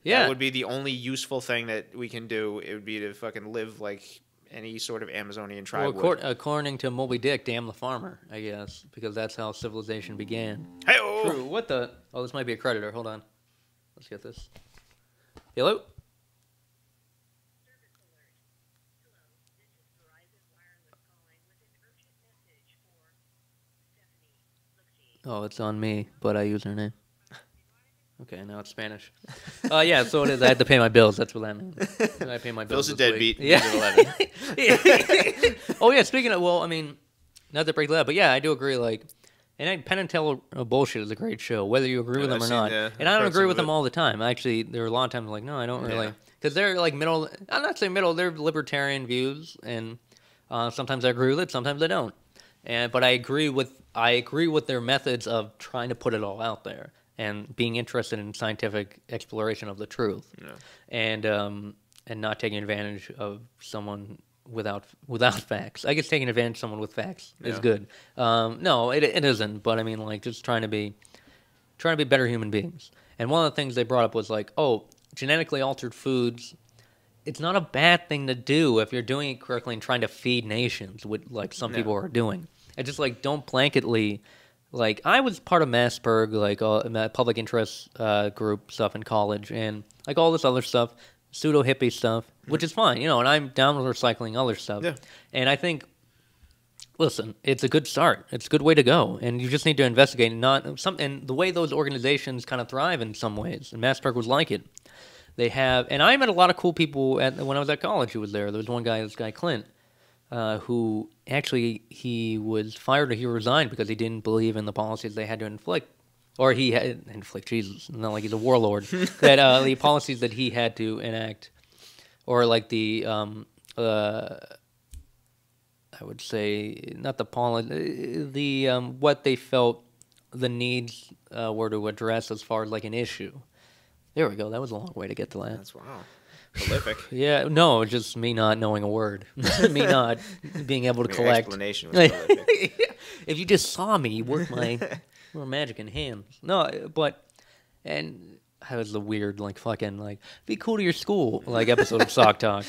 Yeah, that would be the only useful thing that we can do. It would be to fucking live like any sort of Amazonian tribe. Well, according to Moby Dick, damn the farmer, I guess, because that's how civilization began. Hey-oh! True. What the? Oh, this might be a creditor. Hold on. Let's get this. Hello? Oh, it's on me, but I use her name. Okay, now it's Spanish. Yeah, so it is. I had to pay my bills. That's what that means. I pay my bills. Bill's a deadbeat. Yeah. Oh, yeah, speaking of, well, I mean, not to break that, but yeah, I do agree, like, and Penn and Teller Bullshit is a great show, whether you agree with them or not. And I don't agree with them all the time. Actually, there are a lot of times like, no, I don't really. Because they're like middle, I'm not saying middle, they're libertarian views, and sometimes I agree with it, sometimes I don't. But I agree with their methods of trying to put it all out there. And being interested in scientific exploration of the truth, and not taking advantage of someone without facts. I guess taking advantage of someone with facts is good. No, it isn't. But I mean, like, just trying to be better human beings. And one of the things they brought up was like, genetically altered foods. It's not a bad thing to do if you're doing it correctly and trying to feed nations, with like some people are doing. And just like don't blanketly. like I was part of Massberg, like all public interest group stuff in college, and like all this other stuff, pseudo hippie stuff, which is fine, and I'm down with recycling other stuff. Yeah. And I think, listen, it's a good start. It's a good way to go, and you just need to investigate. And the way those organizations kind of thrive in some ways, and Massberg was like it. They have, and I met a lot of cool people when I was at college who was there. There was one guy, this guy Clint, who actually he was fired or he resigned because he didn't believe in the policies they had to inflict. Or he had inflict, Jesus, not like he's a warlord. That the policies that he had to enact, or like the I would say not the what they felt the needs were to address as far as like an issue. There we go. That was a long way to get to that. That's wow. Prolific. Yeah, no, just me not knowing a word. Me not being able to collect. Explanation was prolific. If you just saw me work my magic in hands. No, but, and that was the weird, like, fucking, like, be cool to your school, like, episode of Sock Talk.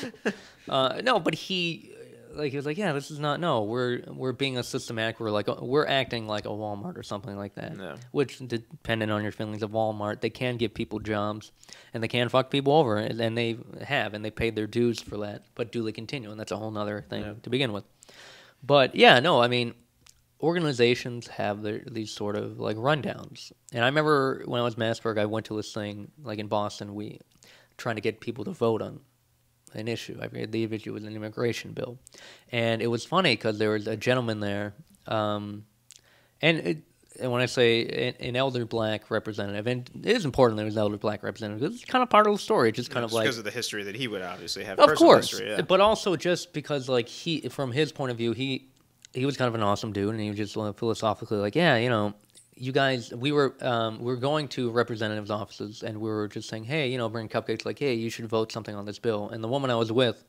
No, but he was like, yeah, this is not, no, we're being a systematic, we're acting like a Walmart or something like that. No. Which, depending on your feelings of Walmart, they can give people jobs, and they can fuck people over, and they have, and they paid their dues for that, but do they continue? And that's a whole other thing to begin with. But, yeah, no, I mean, organizations have these sort of, like, rundowns. And I remember when I was Massberg, I went to this thing, like, in Boston, trying to get people to vote on an issue. I forget the issue was an immigration bill, and it was funny because there was a gentleman there, and when I say an elder black representative, and it is important there was an elder black representative. It's kind of part of the story. It's just kind of like because of the history that he would obviously have. Of course, history, yeah. But also just because like from his point of view, he was kind of an awesome dude, and he was just philosophically like, yeah, you guys, we were going to representatives' offices, and we were just saying, hey, bring cupcakes, like, hey, you should vote something on this bill. And the woman I was with,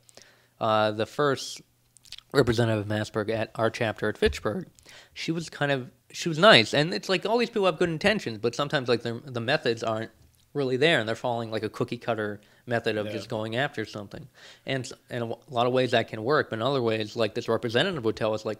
the first representative of Massberg at our chapter at Fitchburg, she was nice. And it's like all these people have good intentions, but sometimes like the methods aren't really there, and they're following like a cookie cutter method of just going after something. And in a lot of ways that can work, but in other ways, like this representative would tell us, like,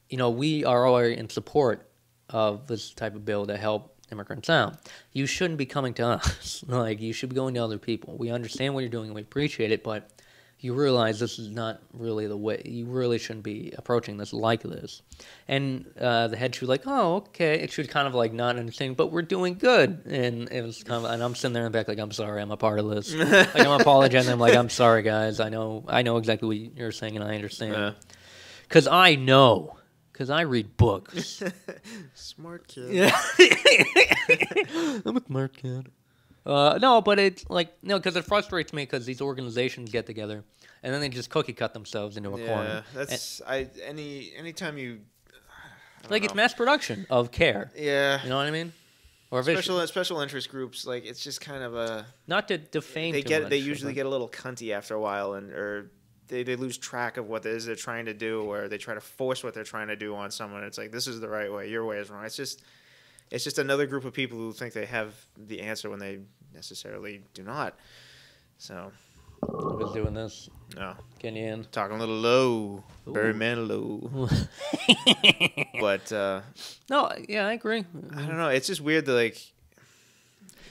we are all in support of this type of bill to help immigrants out. You shouldn't be coming to us. Like, you should be going to other people. We understand what you're doing and we appreciate it, but you realize this is not really the way. You really shouldn't be approaching this like this. And the head should be like, oh, okay. It should kind of like not understand, but we're doing good. And it was kind of, and I'm sitting there in the back like, I'm sorry, I'm a part of this. Like, I'm apologizing. I'm like, I'm sorry, guys. I know exactly what you're saying, and I understand. Because I know. Because I read books. Smart kid. Yeah. I'm a smart kid. No, but it's like, because it frustrates me because these organizations get together and then they just cookie cut themselves into a corner. Yeah, that's, anytime you... Like, it's mass production of care. Yeah. You know what I mean? Or special interest groups, like, it's just kind of a... Not to defame They usually get a little cunty after a while, or they lose track of what it is they're trying to do, or they try to force what they're trying to do on someone. It's like, this is the right way, your way is wrong. It's just another group of people who think they have the answer when they necessarily do not. So, who's doing this? No, Can you in? talking a little low, very man low. But no, yeah, I agree. I don't know. It's just weird that, like,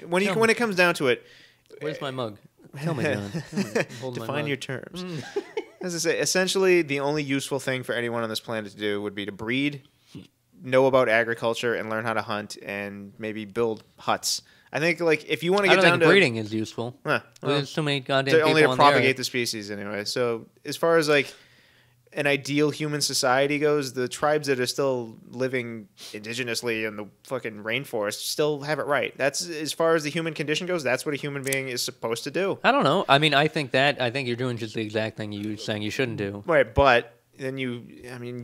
when it comes down to it. Where's my mug? Tell me, John. Define your terms. As I say, essentially, the only useful thing for anyone on this planet to do would be to breed, know about agriculture, and learn how to hunt, and maybe build huts. I think, like, if you want to get down to breeding is useful. There's so many goddamn people only to on propagate the species anyway. So as far as like an ideal human society goes, the tribes that are still living indigenously in the fucking rainforest still have it right. That's, as far as the human condition goes, that's what a human being is supposed to do. I don't know. I mean, I think you're doing just the exact thing you're saying you shouldn't do. Right, but then you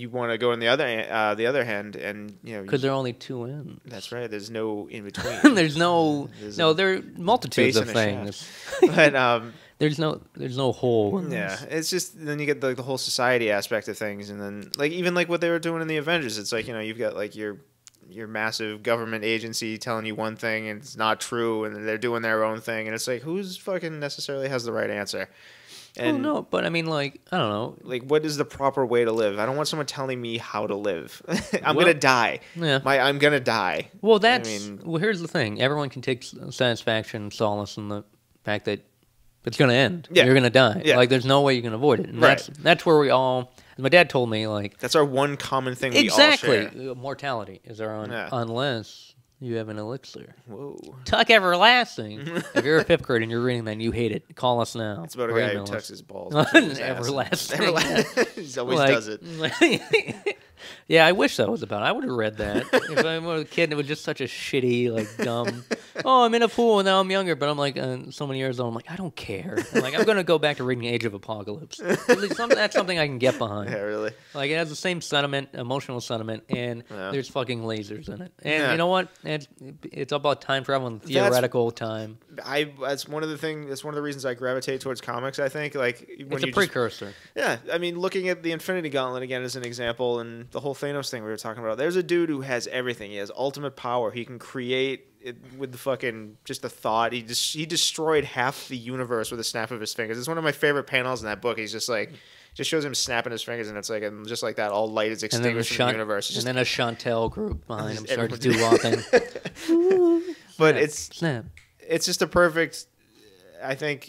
want to go on the other hand, and because there are only two ends. That's right. There's no in between. There are multitudes of things. But there's no hole. Yeah, it's just then you get the whole society aspect of things, and then like even like what they were doing in the Avengers. It's like, you've got like your massive government agency telling you one thing and it's not true, and they're doing their own thing, and it's like, who's fucking necessarily has the right answer? And no, but I mean, like, I don't know. like, what is the proper way to live? I don't want someone telling me how to live. I'm Well, gonna die. Yeah. I'm gonna die. Well, well, here's the thing. Everyone can take satisfaction and solace in the fact that it's going to end. Yeah. You're going to die. Yeah. Like, there's no way you can avoid it. And Right. that's where we all, as my dad told me, like. That's our one common thing Exactly. we all share. Mortality is our own, Yeah. unless you have an elixir. Whoa. Tuck everlasting. If you're a 5th grade and you're reading that and you hate it, call us now. It's about a or guy who email us. tucks his balls. Everlasting. He always does it. Yeah, I wish that was about it. I would have read that. If I was a kid, it was just such a shitty, like, dumb. Oh, I'm in a pool and now I'm younger, but I'm like, so many years old. I'm like, I don't care. I'm like, I'm gonna go back to reading Age of Apocalypse. At least that's something I can get behind. Yeah, really. Like, it has the same sentiment, emotional sentiment, and Yeah. there's fucking lasers in it. And Yeah. you know what? It's about time travel and theoretical time. That's one of the reasons I gravitate towards comics. I think like when It's a precursor. Yeah, I mean, looking at the Infinity Gauntlet again as an example, and the whole Thanos thing we were talking about. There's a dude who has everything. He has ultimate power. He can create it with the fucking just a thought. He destroyed half the universe with a snap of his fingers. It's one of my favorite panels in that book. He's just like. Just shows him snapping his fingers, and it's like, and just like that, all light is extinguished in the universe. And then a Chantel group behind him starts doo-wopping. But Snap. It's just a perfect, I think,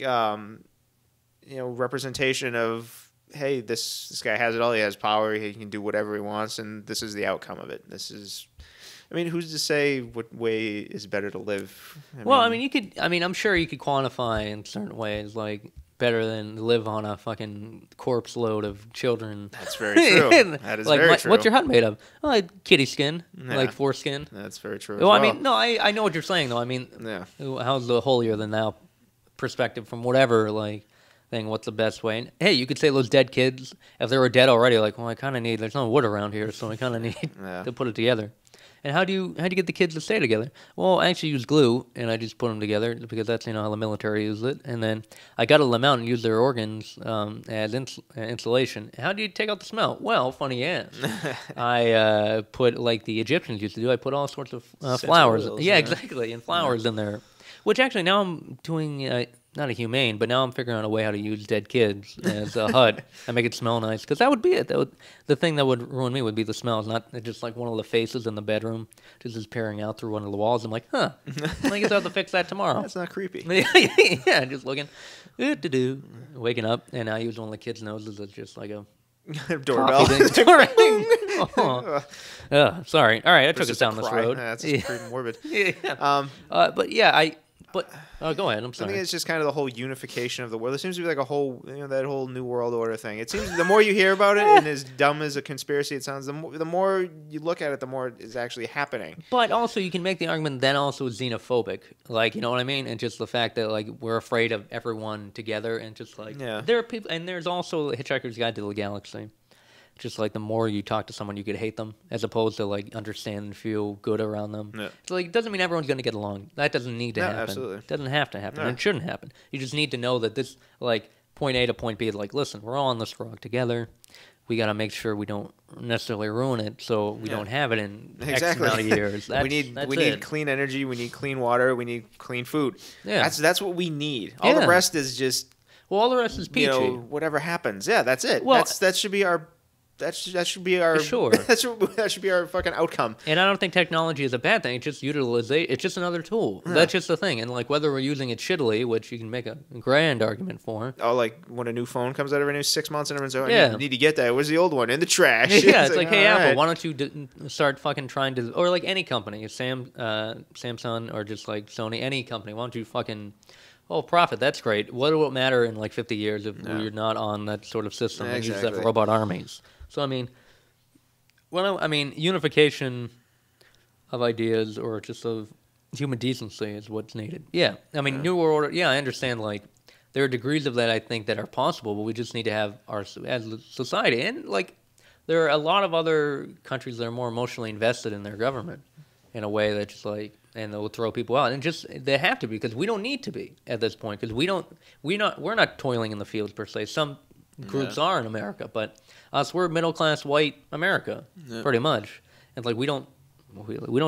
representation of, hey, this guy has it all. He has power. He can do whatever he wants, and this is the outcome of it. This is, I mean, who's to say what way is better to live? I'm sure you could quantify in certain ways, like, better than live on a fucking corpse load of children. That's very true. That is like, very true. What's your hut made of? Oh, kitty skin, like foreskin. That's very true. Well, I mean, no, I know what you're saying, though. I mean, yeah. How's the holier than thou perspective from whatever, like, thing? What's the best way? And, hey, you could say those dead kids, if they were dead already, like, well, I kind of need, there's no wood around here, so I kind of need to put it together. And how do you get the kids to stay together? Well, I actually use glue, and I just put them together because that's how the military uses it. And then I got them out and use their organs as insulation. How do you take out the smell? Well, funny you ask. I put, like the Egyptians used to do, I put all sorts of flowers. Oils, yeah, exactly, and flowers in there. Which actually now I'm doing... not a humane, but now I'm figuring out a way how to use dead kids as a HUD and make it smell nice. Because that would be it. The thing that would ruin me would be the smells, not just like one of the faces in the bedroom just peering out through one of the walls. I'm like, huh, I guess I'll have to fix that tomorrow. That's not creepy. Yeah, just looking, waking up, and I use one of the kids' noses as just like a doorbell. Oh, sorry. All right, I took us down this road. That's pretty morbid. But yeah, go ahead. I'm sorry. I think it's just kind of the whole unification of the world. There seems to be like a whole, that whole New World Order thing. It seems the more you hear about it, and as dumb as a conspiracy it sounds, the more you look at it, the more it's actually happening. But also, you can make the argument then also xenophobic, like, you know what I mean, and just the fact that like we're afraid of everyone together, and just like there are people, and there's also Hitchhiker's Guide to the Galaxy. Just like the more you talk to someone, you could hate them, as opposed to like understand and feel good around them. Yeah. So like, it doesn't mean everyone's going to get along. That doesn't need to happen. Absolutely. It doesn't have to happen. No. It shouldn't happen. You just need to know that this, like, point A to point B is like, listen, we're all on this rock together. We got to make sure we don't necessarily ruin it, so we don't have it in X amount of years. We need clean energy. We need clean water. We need clean food. Yeah. That's what we need. All the rest is just. Well, all the rest is peachy. Whatever happens. Yeah, that's it. Well, that should be our. That should be our that should be our fucking outcome. And I don't think technology is a bad thing. It's just utilization. It's just another tool. Yeah. That's just the thing. And like whether we're using it shittily, which you can make a grand argument for. Oh, like when a new phone comes out every 6 months and everyone's like, I need to get that. Where's the old one? In the trash. Yeah, it's like, hey Apple, why don't you start fucking trying to, or like any company, Samsung or just like Sony, any company, why don't you fucking. Oh, profit, that's great. What will it matter in like 50 years if we're not on that sort of system and use that for robot armies? So, I mean, unification of ideas or just of human decency is what's needed. Yeah, I mean, New World Order, I understand, like, there are degrees of that, I think, that are possible, but we just need to have as a society. And, like, there are a lot of other countries that are more emotionally invested in their government in a way that's just like, and they'll throw people out. And just, they have to be, because we don't need to be at this point, because we're not toiling in the fields, per se. Some groups are in America, but us, we're middle-class white America, pretty much. And, like, we don't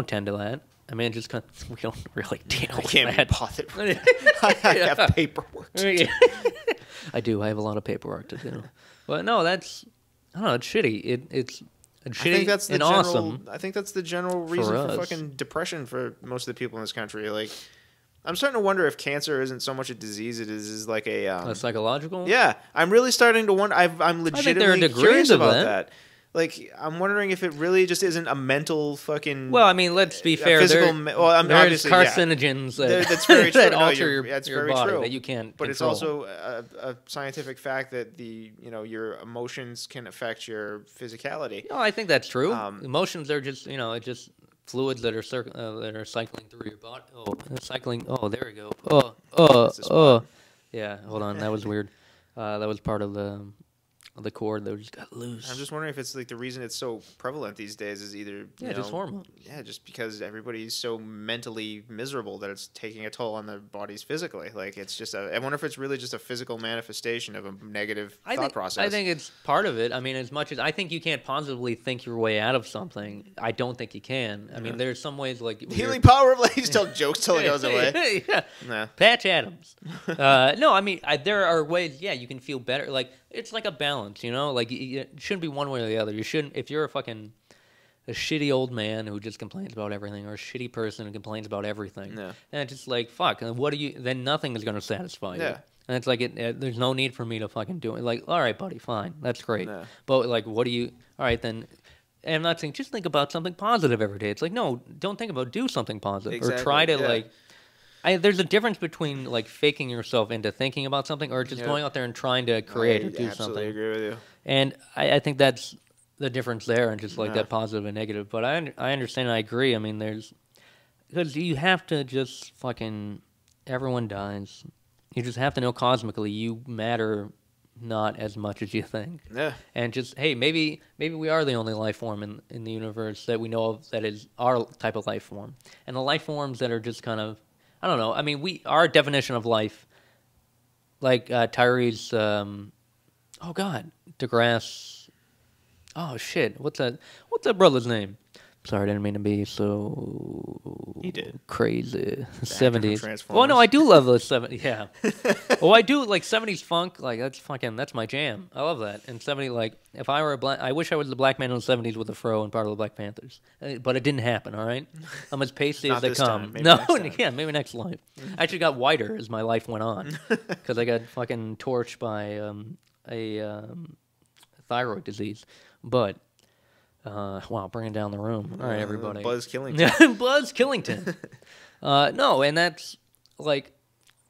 tend to that. I mean, just kind of, we don't really deal with that. I can't be bothered. I have paperwork. I do. I have a lot of paperwork to do. But no, that's I don't know. It's shitty. It's shitty I think that's the and general, awesome. I think that's the general reason for us. fucking depression for most of the people in this country. Like, I'm starting to wonder if cancer isn't so much a disease; it is like a psychological. Yeah, I'm really starting to wonder. I'm legitimately curious about that. Like, I'm wondering if it really just isn't a mental fucking. Well, I mean, let's be fair. Physical. There's carcinogens that's very true. that No, alter your very body true. that you can't. But control. it's also a scientific fact that your emotions can affect your physicality. No, I think that's true. Emotions are just it's just fluids that are cycling through your body. Oh, cycling. Oh, there we go. Oh. Yeah, hold on. That was weird. That was part of the cord that just got loose. I'm just wondering if it's like the reason it's so prevalent these days is either just hormones. Yeah, just because everybody's so mentally miserable that it's taking a toll on their bodies physically. Like it's just I wonder if it's really just a physical manifestation of a negative thought process. I think it's part of it. I mean, as much as I think you can't positively think your way out of something, I don't think you can. I mean, there's some ways like healing power of like you tell jokes till it goes away. Yeah. Nah. Patch Adams. No, I mean there are ways. Yeah, you can feel better. Like it's like a balance. Like it shouldn't be one way or the other. You shouldn't. If you're a shitty old man who just complains about everything, or a shitty person who complains about everything, and it's just like fuck. What do you? Then nothing is going to satisfy you. And it's like there's no need for me to fucking do it. Like, all right, buddy, fine, that's great. But like, what do you? All right, then. And I'm not saying just think about something positive every day. It's like no, don't think about do something positive or try to like. There's a difference between like faking yourself into thinking about something or just going out there and trying to create or do something. I agree with you. And I think that's the difference there, and just like that positive and negative. But I understand. And I agree. I mean, because you have to just fucking everyone dies. You just have to know cosmically you matter not as much as you think. Yeah. And just hey, maybe we are the only life form in the universe that we know of that is our type of life form, and the life forms that are just kind of I don't know. I mean, our definition of life, like Tyree's, DeGrasse. Oh shit! What's that brother's name? Sorry, I didn't mean to be so crazy. 70s. Well, no, I do love those 70s. Yeah. Well, I do like 70s funk. Like that's my jam. I love that. And 70 like if I were I wish I was the black man in the 70s with a fro and part of the Black Panthers. But it didn't happen. All right. I'm as pasty as they come. Maybe next life. I actually got whiter as my life went on because I got fucking torched by a thyroid disease. But. Wow, bringing down the room. All right, everybody. Buzz Killington. Buzz Killington. No, and that's like,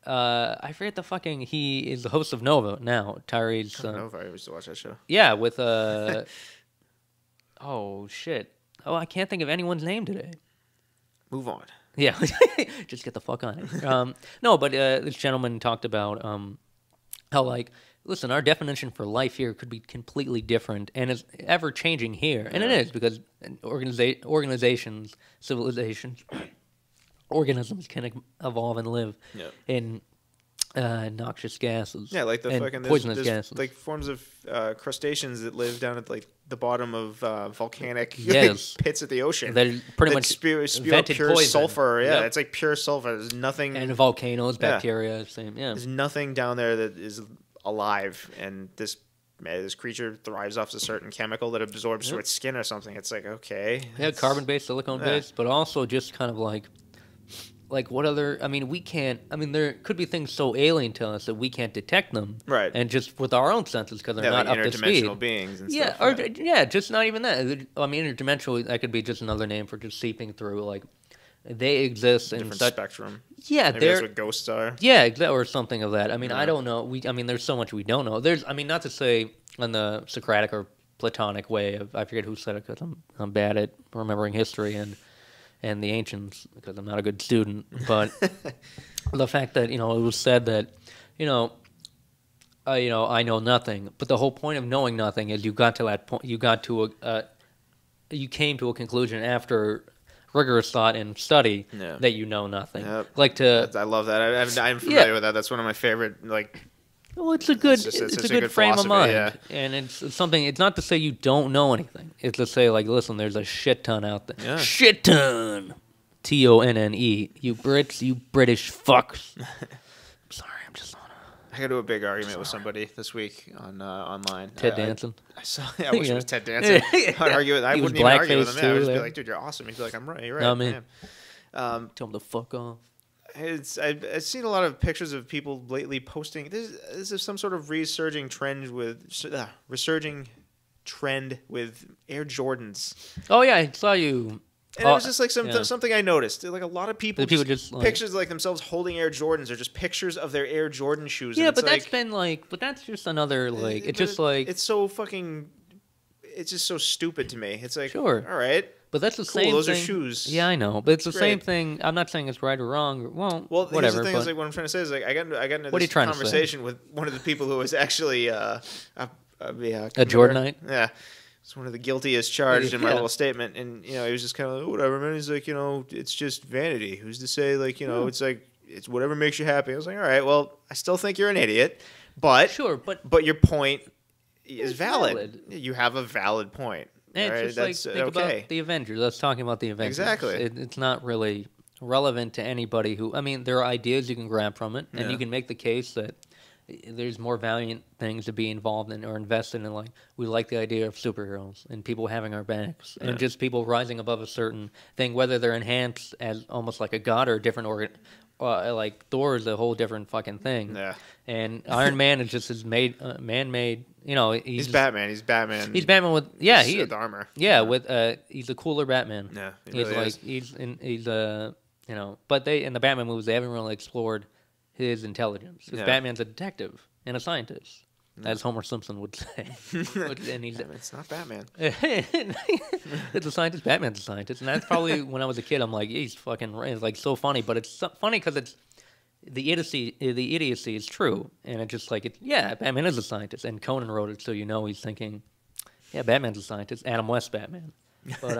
I forget the fucking. He is the host of Nova now. Tyree's. Nova. I used to watch that show. Yeah, with oh shit. Oh, I can't think of anyone's name today. Move on. Yeah, just get the fuck on it. No, but this gentleman talked about how like. Listen, our definition for life here could be completely different, and it's ever changing here, and it is because organizations, civilizations, organisms can evolve and live in noxious gases. Yeah, like the fucking poisonous gases, like forms of crustaceans that live down at like the bottom of volcanic pits at the ocean. That pretty much spew out pure poison. Sulfur. Yeah, it's like pure sulfur. There's nothing. And volcanoes, bacteria, same. Yeah, there's nothing down there that is alive, and this creature thrives off a certain chemical that absorbs through its skin or something. It's like carbon-based, silicone-based, but also just kind of like what other? I mean, we can't. I mean, there could be things so alien to us that we can't detect them, right? And just with our own senses because they're not like up to speed. Interdimensional beings, and stuff. Or just not even that. I mean, interdimensional. That could be just another name for just seeping through like. They exist in different spectrum. Yeah, maybe that's what ghosts are. Yeah, or something of that. I mean, I don't know. There's so much we don't know. Not to say in the Socratic or Platonic way of I forget who said it because I'm bad at remembering history and the ancients because I'm not a good student. But the fact that it was said that I know nothing. But the whole point of knowing nothing is you got to that point. You came to a conclusion after. Rigorous thought and study that you know nothing. Yep. I love that. I'm familiar with that. That's one of my favorite. Well, it's a good frame of mind, and it's something. It's not to say you don't know anything. It's to say listen, there's a shit ton out there. Yeah. Shit ton. TONNE. You Brits, you British fucks. I'm sorry, I'm just on I got to a big argument with somebody this week on online. Ted Danson. I wish it was Ted Danson. I'd argue with. I wouldn't even argue with him. I would just be like, dude, you're awesome. He'd be like, I'm right. You're right. Not me. Tell him to fuck off. I've seen a lot of pictures of people lately posting. This is some sort of resurging trend with Air Jordans. Oh yeah, I saw you. And it was just like something I noticed. Like a lot of people just pictures like themselves holding Air Jordans, or just pictures of their Air Jordan shoes. Yeah, but that's just another it's so fucking, it's just so stupid to me. It's like, sure, all right. But that's the same those thing. Are shoes. Yeah, I know. But it's the same thing. I'm not saying it's right or wrong. Well, whatever. Here's the thing. Is like what I'm trying to say is like I got into this conversation with one of the people who was actually a Jordanite. Yeah. It's one of the guiltiest charged in my little statement, and he was just kind of like, whatever, man. He's like, it's just vanity. Who's to say, like, it's like it's whatever makes you happy. I was like, all right, well, I still think you're an idiot, but sure, but your point is valid. You have a valid point. And right? It's that's like, think about the Avengers. Let's talking about the Avengers. Exactly. It's not really relevant to anybody who. I mean, there are ideas you can grab from it, and you can make the case that there's more valiant things to be involved in or invested in. Like, we like the idea of superheroes and people having our backs and just people rising above a certain thing, whether they're enhanced as almost like a god or a different organ. Like Thor is a whole different fucking thing. Yeah. And Iron Man is just his man-made. He's Batman. He's Batman. He's Batman with with armor. Yeah, with he's a cooler Batman. Yeah, he's But they in the Batman movies they haven't really explored his intelligence. Because Batman's a detective and a scientist, as Homer Simpson would say. And it's not Batman. It's a scientist. Batman's a scientist, and that's probably when I was a kid. I'm like, he's fucking right. It's like so funny, but it's funny because it's the idiocy is true, and it's just like Batman is a scientist, and Conan wrote it, so he's thinking, Batman's a scientist. Adam West Batman, but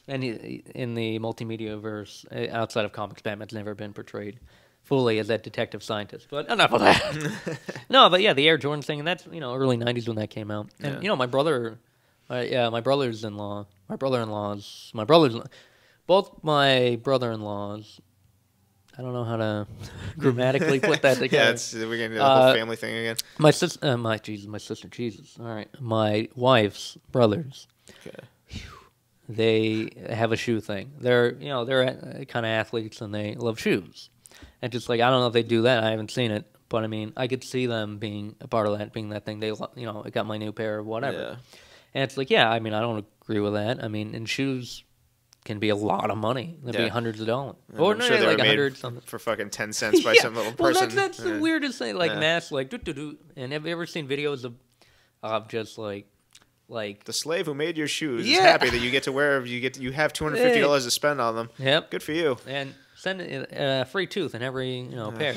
and in the multimedia verse outside of comics, Batman's never been portrayed fully as that detective scientist, but enough of that. No, but the Air Jordan thing, and that's early '90s when that came out, and my brother, both my brother-in-laws. I don't know how to grammatically put that together. We're getting to the whole family thing again. My sister, Jesus. All right, my wife's brothers. Okay. They have a shoe thing. They're kind of athletes and they love shoes. And just like, I don't know if they do that. I haven't seen it, but I mean, I could see them being a part of that, being that thing. They, I got my new pair or whatever. Yeah. And it's like, I mean, I don't agree with that. I mean, and shoes can be a lot of money. They'd be hundreds of dollars. Or no, sure like 100 something for fucking 10 cents by some little person. Well, that's the weirdest thing. Like mass, like do. And have you ever seen videos of just like the slave who made your shoes is happy that you get to wear. You have $250 to spend on them. Yep. Good for you. And send a free tooth in every pair.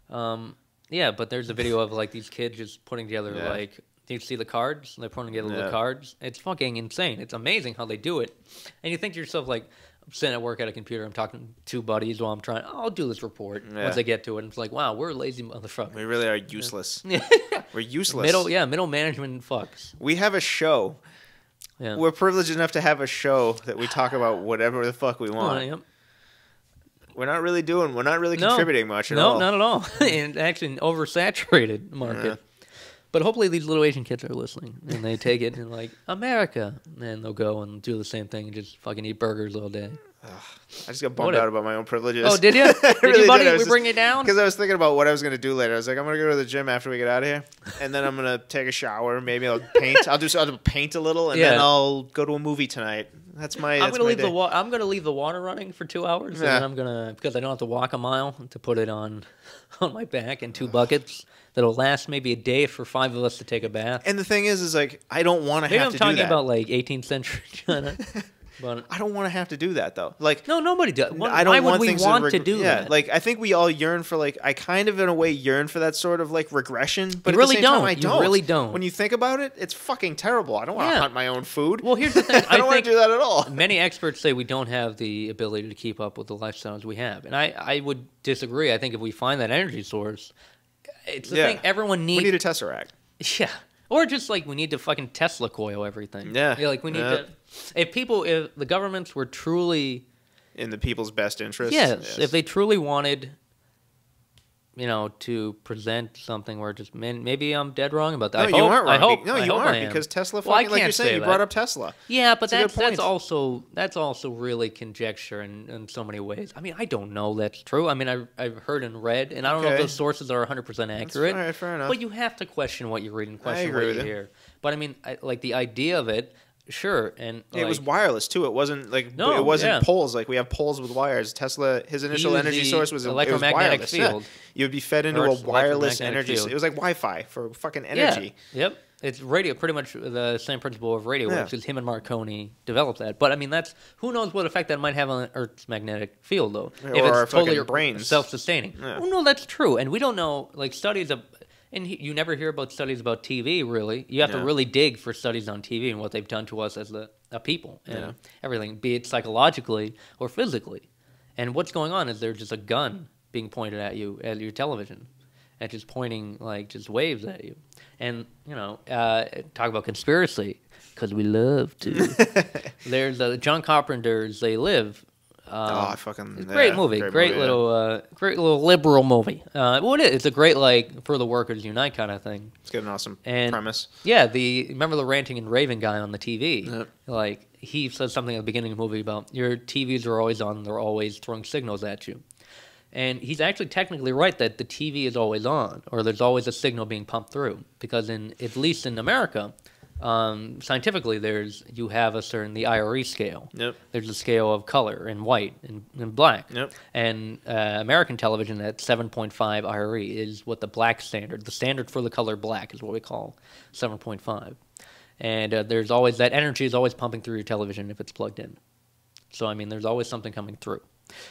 But there's a video of like these kids just putting together like. Do you see the cards? They're putting together the cards. It's fucking insane. It's amazing how they do it. And you think to yourself, like, I'm sitting at work at a computer. I'm talking to two buddies while I'm trying. I'll do this report once I get to it. And it's like, wow, we're lazy motherfuckers. We really are useless. We're useless. Middle management fucks. We have a show. Yeah. We're privileged enough to have a show that we talk about whatever the fuck we want. We're not really contributing much at all. No, not at all. And actually an oversaturated market. Yeah. But hopefully these little Asian kids are listening, and they take it and like, America, and they'll go and do the same thing and just fucking eat burgers all day. I just got bummed out about my own privileges. Oh, did you? Did you, buddy? We bring it down? Because I was thinking about what I was going to do later. I was like, I'm going to go to the gym after we get out of here, and then I'm going to take a shower. Maybe I'll paint. I'll paint a little, and then I'll go to a movie tonight. I'm going to leave the water running for 2 hours, and then I'm going to, because I don't have to walk a mile, to put it on my back in 2 buckets. That'll last maybe a day for 5 of us to take a bath. And the thing is like, I don't want to have to do that. Maybe I'm talking about like 18th century China. But I don't want to have to do that though. Like, no, nobody does. Why would we want to do that? Like, I think we all yearn for I kind of in a way yearn for that sort of like regression. But you really at the same don't. Time, I don't. You really don't. When you think about it, it's fucking terrible. I don't want to hunt my own food. Well, here's the thing. I don't want to do that at all. Many experts say we don't have the ability to keep up with the lifestyles we have, and I would disagree. I think if we find that energy source. It's the thing everyone needs. We need a Tesseract. Yeah. Or just like we need to fucking Tesla coil everything. Yeah. Like we need to. If the governments were truly. In the people's best interest. Yes. If they truly wanted to present something where just maybe I'm dead wrong about that. No, you aren't wrong. I hope, no, you aren't because Tesla. Fucking, like you're saying, you brought up Tesla. Yeah, but that's also really conjecture in so many ways. I mean, I don't know that's true. I mean, I've heard and read, and I don't know if those sources are 100% accurate. All right, fair enough. But you have to question what you read and question what you hear. But I mean, like the idea of it. Sure, and it was wireless too. It wasn't like it wasn't poles. Like we have poles with wires. Tesla, his initial energy source was electromagnetic field. Yeah. You would be fed into a wireless energy. It was like Wi-Fi for fucking energy. Yeah. Yep, it's radio. Pretty much the same principle of radio, which is him and Marconi developed that. But I mean, who knows what effect that might have on Earth's magnetic field, though. If it's totally brains self-sustaining. Yeah. Well, no, that's true, and we don't know. Like studies of. And you never hear about studies about TV, really. You have to really dig for studies on TV and what they've done to us as a people and everything, be it psychologically or physically. And what's going on is there's just a gun being pointed at you at your television and just pointing, like, just waves at you. And, talk about conspiracy, because we love to. There's John Carpenter's They Live. Great movie, great little liberal movie. It's a great for the workers unite kind of thing. It's got an awesome premise. Yeah, remember the ranting and raving guy on the TV? Yep. Like he says something at the beginning of the movie about your TVs are always on, they're always throwing signals at you, and he's actually technically right that the TV is always on, or there's always a signal being pumped through, because at least in America. Scientifically, you have the IRE scale. Yep. There's a scale of color and white and black. Yep. And American television at 7.5 IRE is what the black standard. The standard for the color black is what we call 7.5. And there's always that energy is always pumping through your television if it's plugged in. So I mean, there's always something coming through.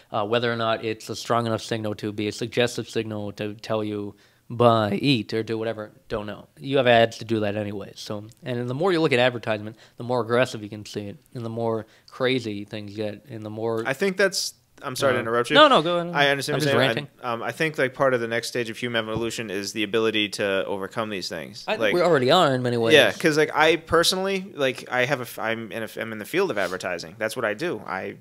Whether or not it's a strong enough signal to be a suggestive signal to tell you. Buy, eat, or do whatever, don't know. You have ads to do that anyway. So, and the more you look at advertisement, the more aggressive you can see it, and the more crazy things get, and the more... I think that's... I'm sorry to interrupt you. No, go ahead. I understand what you're saying. Ranting. I think like part of the next stage of human evolution is the ability to overcome these things. I think we already are in many ways. Yeah, because like I personally, I'm in the field of advertising. That's what I do. In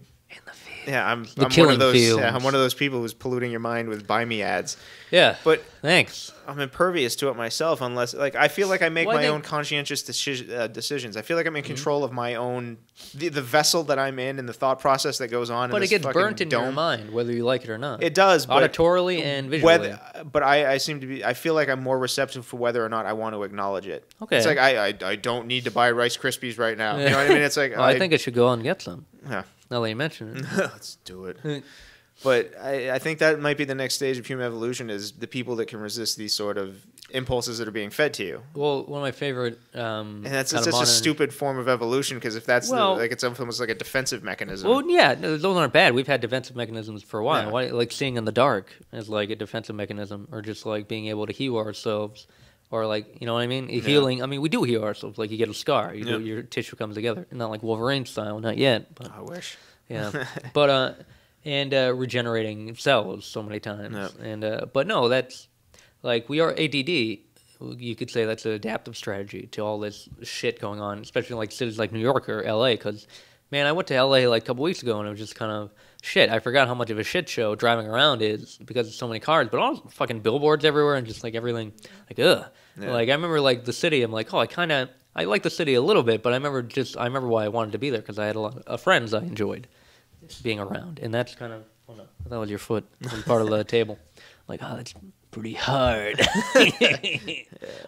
the field. Yeah, I'm one of those. Yeah, I'm one of those people who's polluting your mind with buy me ads. Yeah, but thanks. I'm impervious to it myself, unless I feel like I make my own conscientious decisions. I feel like I'm in control of my own the vessel that I'm in and the thought process that goes on. But it gets burnt in your mind, whether you like it or not. It does, auditorily and visually. But I seem to be. I feel like I'm more receptive for whether or not I want to acknowledge it. Okay, it's like I don't need to buy Rice Krispies right now. You know what I mean? It's like I think I should go out and get some. Yeah. Now that you mention it. Let's do it. But I think that might be the next stage of human evolution is the people that can resist these sort of impulses that are being fed to you. Well, one of my favorite... and that's such a stupid form of evolution because if that's it's almost like a defensive mechanism. Well, yeah, those aren't bad. We've had defensive mechanisms for a while. Yeah. Like seeing in the dark is like a defensive mechanism, or just like being able to heal ourselves. Or like, you know what I mean? Healing. I mean, we do heal ourselves. Like you get a scar, your tissue comes together. Not like Wolverine style, not yet. But, I wish. Yeah, but and regenerating cells so many times. Yep. And but no, that's like we are ADD. You could say that's an adaptive strategy to all this shit going on, especially in like cities like New York or LA. Because man, I went to LA like a couple weeks ago and it was just kind of shit. I forgot how much of a shit show driving around is because of so many cars, but all fucking billboards everywhere and just like everything. Like ugh. Yeah. Like I remember like the city. I'm like, oh, I like the city a little bit, but I remember why I wanted to be there because I had a lot of friends I enjoyed being around, and that's kind of. Oh no, that was your foot on part of the table. Like, oh, that's pretty hard.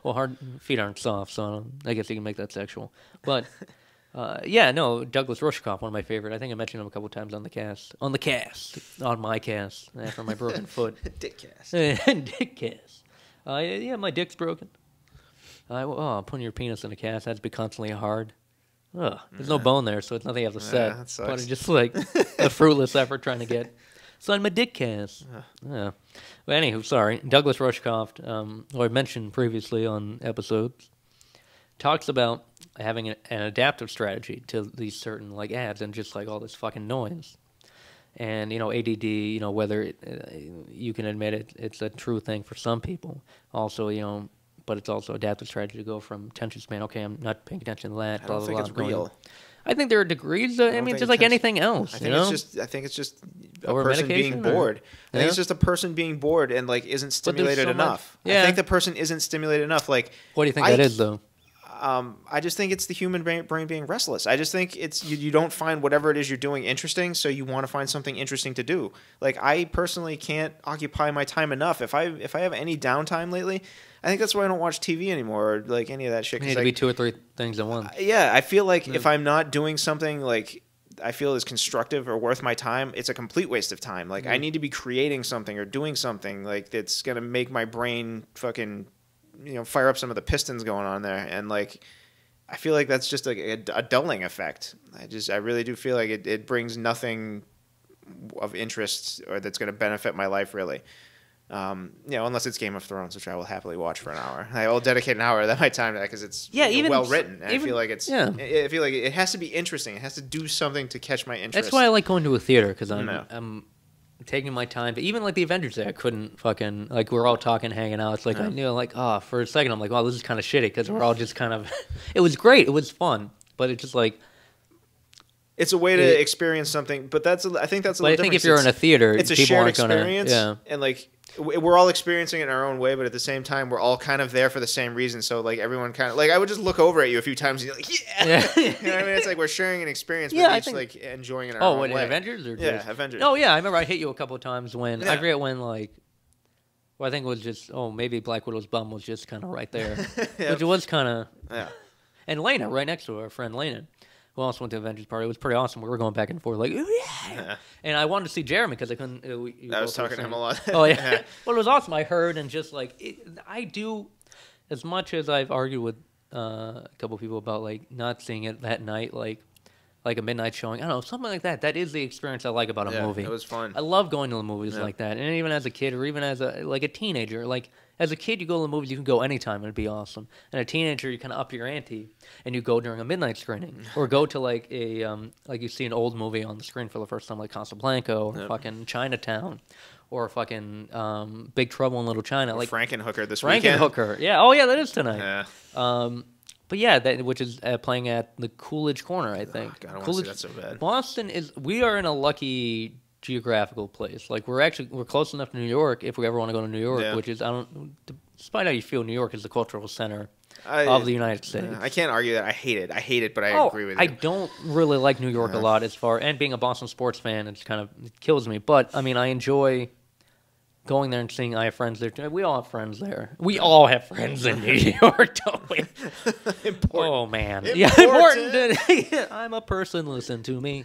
Well, hard feet aren't soft, so I guess you can make that sexual. But yeah, no, Douglas Rushkoff, one of my favorite. I think I mentioned him a couple times on my cast, after my broken foot. Dick cast. Dick cast. Yeah, my dick's broken. Putting your penis in a cast, that'd be constantly hard. Ugh, there's no bone there, so it's nothing you have to set. That sucks. But it's just like a fruitless effort trying to get. Sign my dick cast. Yeah. Well, anywho, sorry. Douglas Rushkoff, who I mentioned previously on episodes, talks about having an adaptive strategy to these certain like ads and just like all this fucking noise. And, ADD, whether you can admit it's a true thing for some people. Also, but it's also adaptive strategy to go from attention span. Okay, I'm not paying attention to that. I don't think it's real. I think there are degrees. I mean, just like anything else. I think it's just a person being bored. I think it's just a person being bored and like isn't stimulated enough. I think the person isn't stimulated enough. Like, what do you think that is though? I just think it's the human brain being restless. I just think it's you don't find whatever it is you're doing interesting, so you want to find something interesting to do. Like, I personally can't occupy my time enough. If I have any downtime lately, I think that's why I don't watch TV anymore or like any of that shit. You need to be 2 or 3 things at once. Yeah, I feel like if I'm not doing something like I feel is constructive or worth my time, it's a complete waste of time. Like, I need to be creating something or doing something like that's gonna make my brain fucking, fire up some of the pistons going on there. And like, I feel like that's just a dulling effect. I really do feel like it brings nothing of interest or that's going to benefit my life really. Unless it's Game of Thrones, which I will happily watch for an hour. I will dedicate an hour of my time to that because it's well written. I feel like I feel like it has to be interesting. It has to do something to catch my interest. That's why I like going to a theater, because I'm taking my time. But even like the Avengers Day, I couldn't fucking, like, we're all talking, hanging out. It's like, I knew, like, for a second, I'm like, wow, this is kind of shitty, because we're all just kind of, it was great. It was fun. But it's just like, it's a way to experience something. But I think that's a little different. I think if you're in a theater, it's a shared experience. And like, we're all experiencing it in our own way, but at the same time, we're all kind of there for the same reason. So like, everyone kind of, like, I would just look over at you a few times and you're like, yeah. You know what I mean? It's like we're sharing an experience, but each like enjoying it in our own way. Avengers? Or Avengers. Oh, yeah. I remember I hit you a couple of times when, I forget when, like, well, I think it was just, maybe Black Widow's bum was just kind of right there. Which was kind of, and Lena, right next to her friend Lena, who also went to Avengers party. It was pretty awesome. We were going back and forth like, and I wanted to see Jeremy because I couldn't. I was talking to him a lot. Oh yeah. Well, it was awesome. I heard and just like I do, as much as I've argued with a couple people about like not seeing it that night, like a midnight showing. I don't know, something like that. That is the experience I like about a movie. It was fun. I love going to the movies like that, and even as a kid or even as a teenager, like. As a kid, you go to the movies, you can go anytime, and it'd be awesome. And a teenager, you kind of up your ante, and you go during a midnight screening. Or go to, like, like you see an old movie on the screen for the first time, like Casablanca, or fucking Chinatown, or fucking Big Trouble in Little China. Or like Frankenhooker this weekend. Frankenhooker, yeah. Oh, yeah, that is tonight. Yeah. But yeah, which is playing at the Coolidge Corner, I think. Oh, God, I want to see that so bad. Boston we are in a lucky geographical place. Like, we're close enough to New York if we ever want to go to New York, which is, despite how you feel, New York is the cultural center of the United States. I can't argue that. I hate it, but I agree with you. I don't really like New York a lot and being a Boston sports fan, it kills me. But, I mean, I enjoy going there and seeing I have friends there. We all have friends there. We all have friends in New York, don't we? Important. Oh, man. Important. I'm a person, listen to me.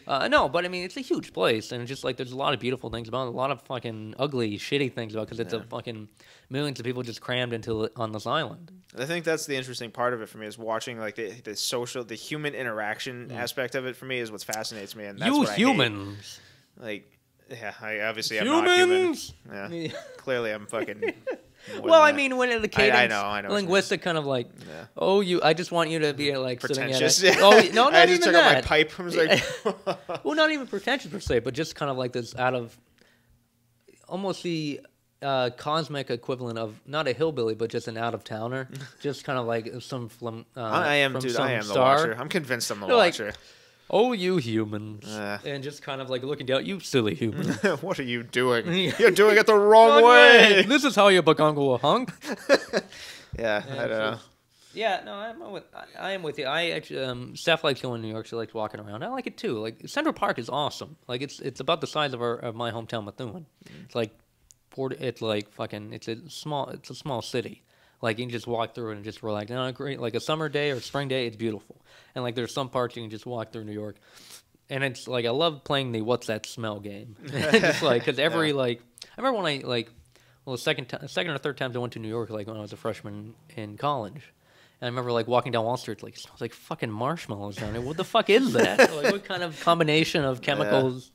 No, but I mean, it's a huge place, and it's just like there's a lot of beautiful things about it, a lot of fucking ugly, shitty things about it, because it's a fucking millions of people just crammed on this island. I think that's the interesting part of it for me, is watching like the human interaction aspect of it. For me, is what fascinates me, and that's what humans. I hate. Like, I'm not human. Yeah, clearly I'm fucking. Well, I mean, when the cadence, I know linguistic kind of like, I just want you to be like pretentious. Sitting at it. No, not I even just took that. out my pipe. I was like, well, not even pretentious per se, but just kind of like this out of almost the cosmic equivalent of not a hillbilly, but just an out of towner, just kind of like some I am the watcher. I'm convinced I'm the watcher. Like, oh, you humans. And just kind of like looking down, you silly human. What are you doing? You're doing it the wrong way. This is how you become a hunk. Yeah, I don't know. Yeah, no, I am with you. I actually, Steph likes going to New York. She likes walking around. I like it too. Like, Central Park is awesome. Like, it's about the size of my hometown, Methuen. It's like, it's a small city. Like, you can just walk through it and just relax. And great, like a summer day or spring day, it's beautiful. And like, there's some parts you can just walk through New York, and it's like I love playing the "What's That Smell" game. Just like because every like I remember when the second or third times I went to New York, like when I was a freshman in college. And I remember like walking down Wall Street, like it smells like fucking marshmallows down there. What the fuck is that? Like, what kind of combination of chemicals?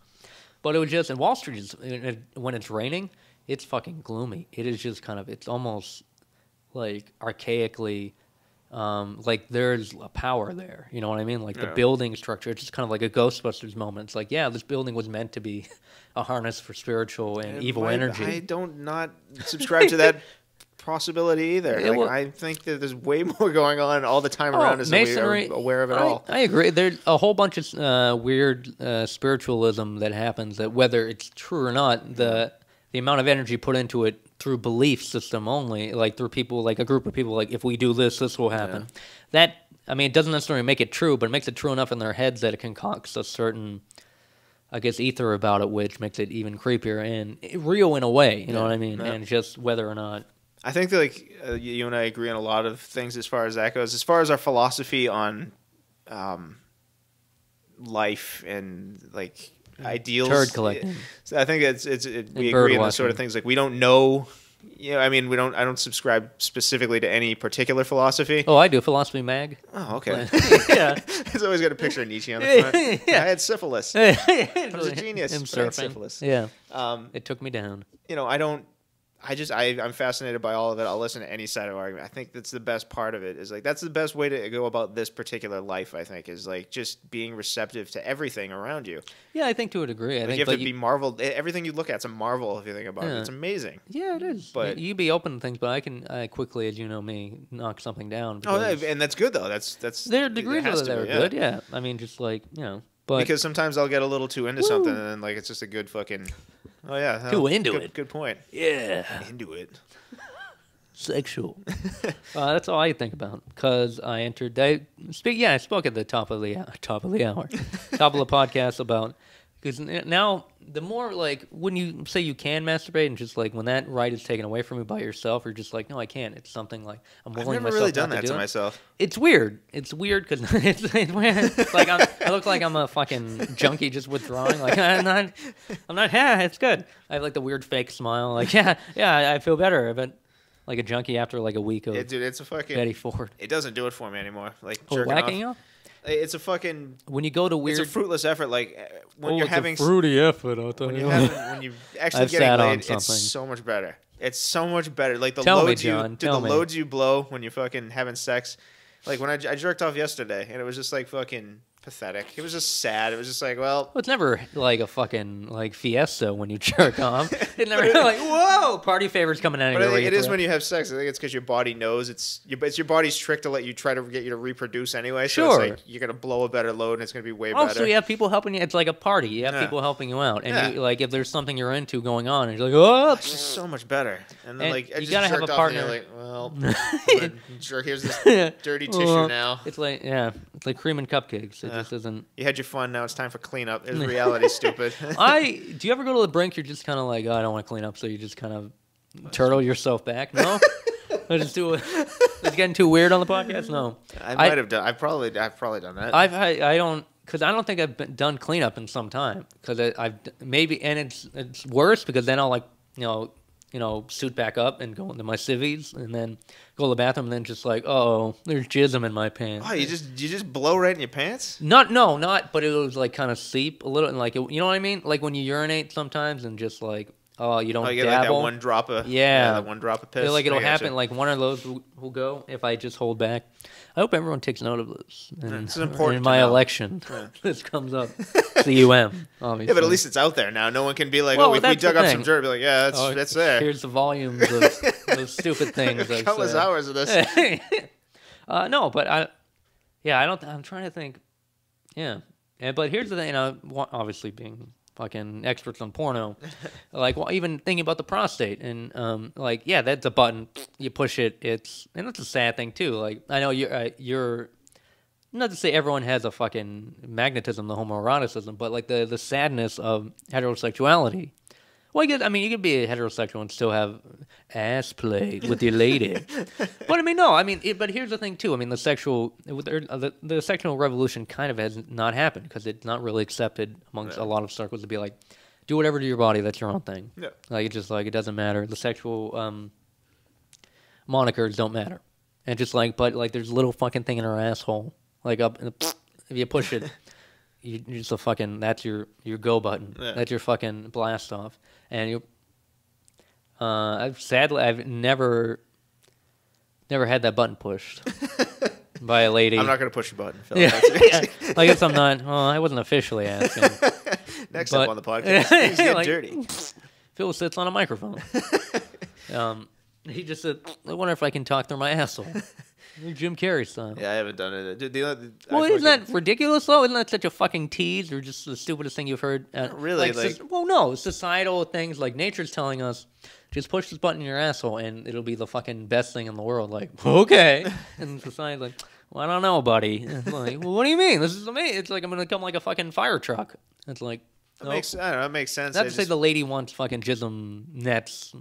But it was just, and Wall Street is, when it's raining, it's fucking gloomy. It is just kind of, it's almost like archaically, like there's a power there. You know what I mean? Like the building structure, it's just kind of like a Ghostbusters moment. It's like, yeah, this building was meant to be a harness for spiritual and evil energy. I don't not subscribe to that possibility either. Yeah, well, I think that there's way more going on all the time around us than we are aware of it all. I agree. There's a whole bunch of weird spiritualism that happens that whether it's true or not, the amount of energy put into it through belief system only, like through people, like a group of people, like if we do this, this will happen. Yeah. That, I mean, it doesn't necessarily make it true, but it makes it true enough in their heads that it concocts a certain, I guess, ether about it, which makes it even creepier and real in a way, you know what I mean? Yeah. And just whether or not. I think that, like, you and I agree on a lot of things as far as that goes. As far as our philosophy on life and, like, ideals. Turd collecting. So I think we agree on those sort of things. Like, we don't know. I mean, I don't subscribe specifically to any particular philosophy. Oh, I do. Philosophy Mag. Oh, okay. Yeah. It's always got a picture of Nietzsche on the front. Yeah. I had syphilis. I was a genius. I'm surfing. Syphilis. Yeah. It took me down. I'm fascinated by all of it. I'll listen to any side of argument. I think that's the best part of it. Is like that's the best way to go about this particular life. I think is like just being receptive to everything around you. Yeah, I think to a degree. I think you have to be marveled. Everything you look at's a marvel if you think about it. It's amazing. Yeah, it is. But you be open to things, but I quickly, as you know me, knock something down. And that's good though. That's there are degrees of that are good. Yeah, I mean, just like but because sometimes I'll get a little too into something, and then like it's just a good fucking. Oh yeah, too into it. Good point. Yeah, into it. Sexual. That's all I think about because I entered. I spoke at the top of the hour, top of the podcast about because now the more like when you say you can masturbate and just like when that right is taken away from you by yourself, you're just like no, I can't. It's something like I'm willing. I've never really done that to myself. It's weird. It's weird because it's like I look like I'm a fucking junkie just withdrawing. Like I'm not. Yeah, it's good. I have like the weird fake smile. Like yeah, I feel better. But like a junkie after like a week of dude, it's a fucking Betty Ford. It doesn't do it for me anymore. Like whacking off. It's a fucking when you go to weird. It's a fruitless effort. Like when you're having a fruity effort. I'll tell you. When you actually getting laid, it's so much better. It's so much better. Like the loads you blow when you're fucking having sex. Like when I jerked off yesterday, and it was just like fucking pathetic. It was just sad. It was just like, well, it's never like a fucking like fiesta when you jerk off. It never like whoa, party favors coming out of your. It is when you have sex. I think it's because your body knows it's your body's trick to let you try to get you to reproduce anyway. So it's like you're gonna blow a better load and it's gonna be way better. So you have people helping you. It's like a party. You have people helping you out, and you, like if there's something you're into going on, and you're like, oh, it's just so much better. And then like you gotta have a partner. And you're like, well, here's this dirty tissue now. It's like it's like cream and cupcakes. It just isn't. You had your fun. Now it's time for cleanup. It's reality, stupid. Do you ever go to the brink? You're just kind of like, oh, I don't want to clean up, so you just kind of turtle yourself back. No, I just do it. It's getting too weird on the podcast. No, I might have done. I've probably done that. I don't because I don't think I've done cleanup in some time because I've maybe and it's worse because then I'll like suit back up and go into my civvies and then go to the bathroom and then just like, oh, there's jism in my pants. Oh, you just blow right in your pants? Not, but it was like kind of seep a little and like, you know what I mean? Like when you urinate sometimes and just like, oh, you don't get dabble. Like that one drop of, that one drop of piss. Like it'll happen, like one of those will go if I just hold back. I hope everyone takes note of this. It's important in my election. This comes up. The UM, obviously. Yeah, but at least it's out there now. No one can be like, if we dug up some dirt, be like, yeah, that's there. Here's the volumes of those stupid things. Countless hours of this. No, but I'm trying to think. Yeah. But here's the thing, obviously being fucking experts on porno, like even thinking about the prostate and that's a button, you push it, and that's a sad thing too. Like I know you're not to say everyone has a fucking magnetism, the homoeroticism, but like the sadness of heterosexuality. Well, you could be a heterosexual and still have ass play with your lady. But but here's the thing too. I mean, the sexual revolution kind of has not happened because it's not really accepted amongst a lot of circles to be like, do whatever to your body, that's your own thing. Yeah. Like it's just like it doesn't matter. The sexual monikers don't matter, and just like there's a little fucking thing in her asshole, like up, if you push it. You're just a fucking. That's your go button. Yeah. That's your fucking blast off. And I've never had that button pushed by a lady. I'm not gonna push a button, Phil. Yeah. I guess I'm not. Well, I wasn't officially asking. Next up on the podcast, things get dirty. Phil sits on a microphone. He just said, I wonder if I can talk through my asshole. Jim Carrey style. Yeah, I haven't done it. Well, isn't that ridiculous, though? Isn't that such a fucking tease or just the stupidest thing you've heard? Really? Well, no. Societal things like nature's telling us, just push this button in your asshole and it'll be the fucking best thing in the world. Like, okay. And society's like, well, I don't know, buddy. It's like, well, what do you mean? This is amazing. It's like I'm going to come like a fucking fire truck. It's like, I don't know, that makes sense. Not to say the lady wants fucking jism nets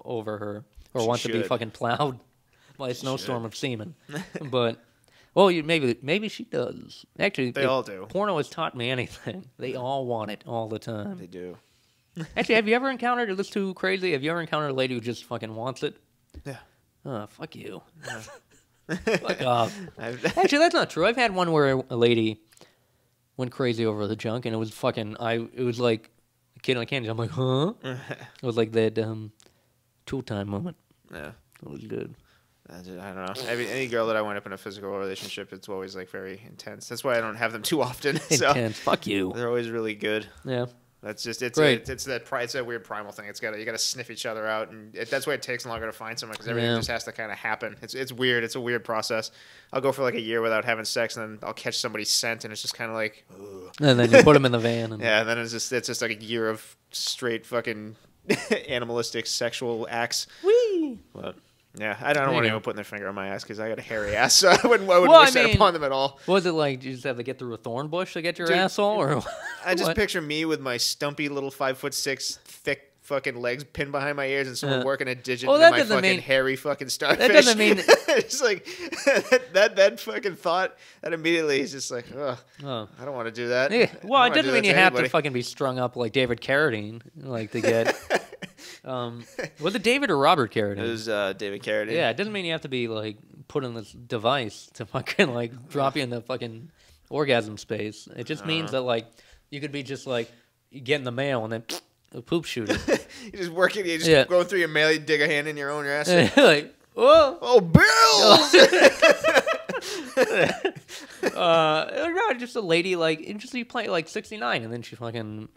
over her or wants to be fucking plowed by a snowstorm of semen. But, well, maybe she does. Actually, they all do. Porno has taught me anything. They all want it all the time. They do. Actually, have you ever encountered, is this too crazy? Have you ever encountered a lady who just fucking wants it? Yeah. Oh, fuck you. Fuck off. Actually, that's not true. I've had one where a lady went crazy over the junk, and it was fucking, it was like a kid on candy. I'm like, huh? It was like that tool time moment. Yeah. It was good. I don't know. Any girl that I wind up in a physical relationship, it's always like very intense. That's why I don't have them too often. Intense. Fuck you. They're always really good. Yeah. It's that weird primal thing. You gotta sniff each other out, and that's why it takes longer to find someone because everything just has to kind of happen. It's weird. It's a weird process. I'll go for like a year without having sex, and then I'll catch somebody's scent, and it's just kind of like, ugh. And then you put them in the van. And yeah, and then it's just like a year of straight fucking animalistic sexual acts. Whee! But yeah, I don't want anyone putting their finger on my ass because I got a hairy ass, so I wouldn't wish that upon them at all. Was it like, did you just have to get through a thorn bush to get your asshole? Or I just picture me with my stumpy little 5'6" thick fucking legs pinned behind my ears and someone working a digit into my fucking hairy fucking starfish. That doesn't mean... It's like, that fucking thought, that immediately is just like, ugh, I don't want to do that. Yeah. Well, it doesn't mean you have to fucking be strung up like David Carradine, like to get... was it David or Robert Carradine? It was David Carradine. Yeah, it doesn't mean you have to be like put in this device to fucking like drop you in the fucking orgasm space. It just means that like you could be just like you get in the mail and then a poop shooter. You're just working. You're just going through your mail. You dig a hand in your own ass. Like, whoa, oh, Bill! No, just a lady like just you play like 69 and then she fucking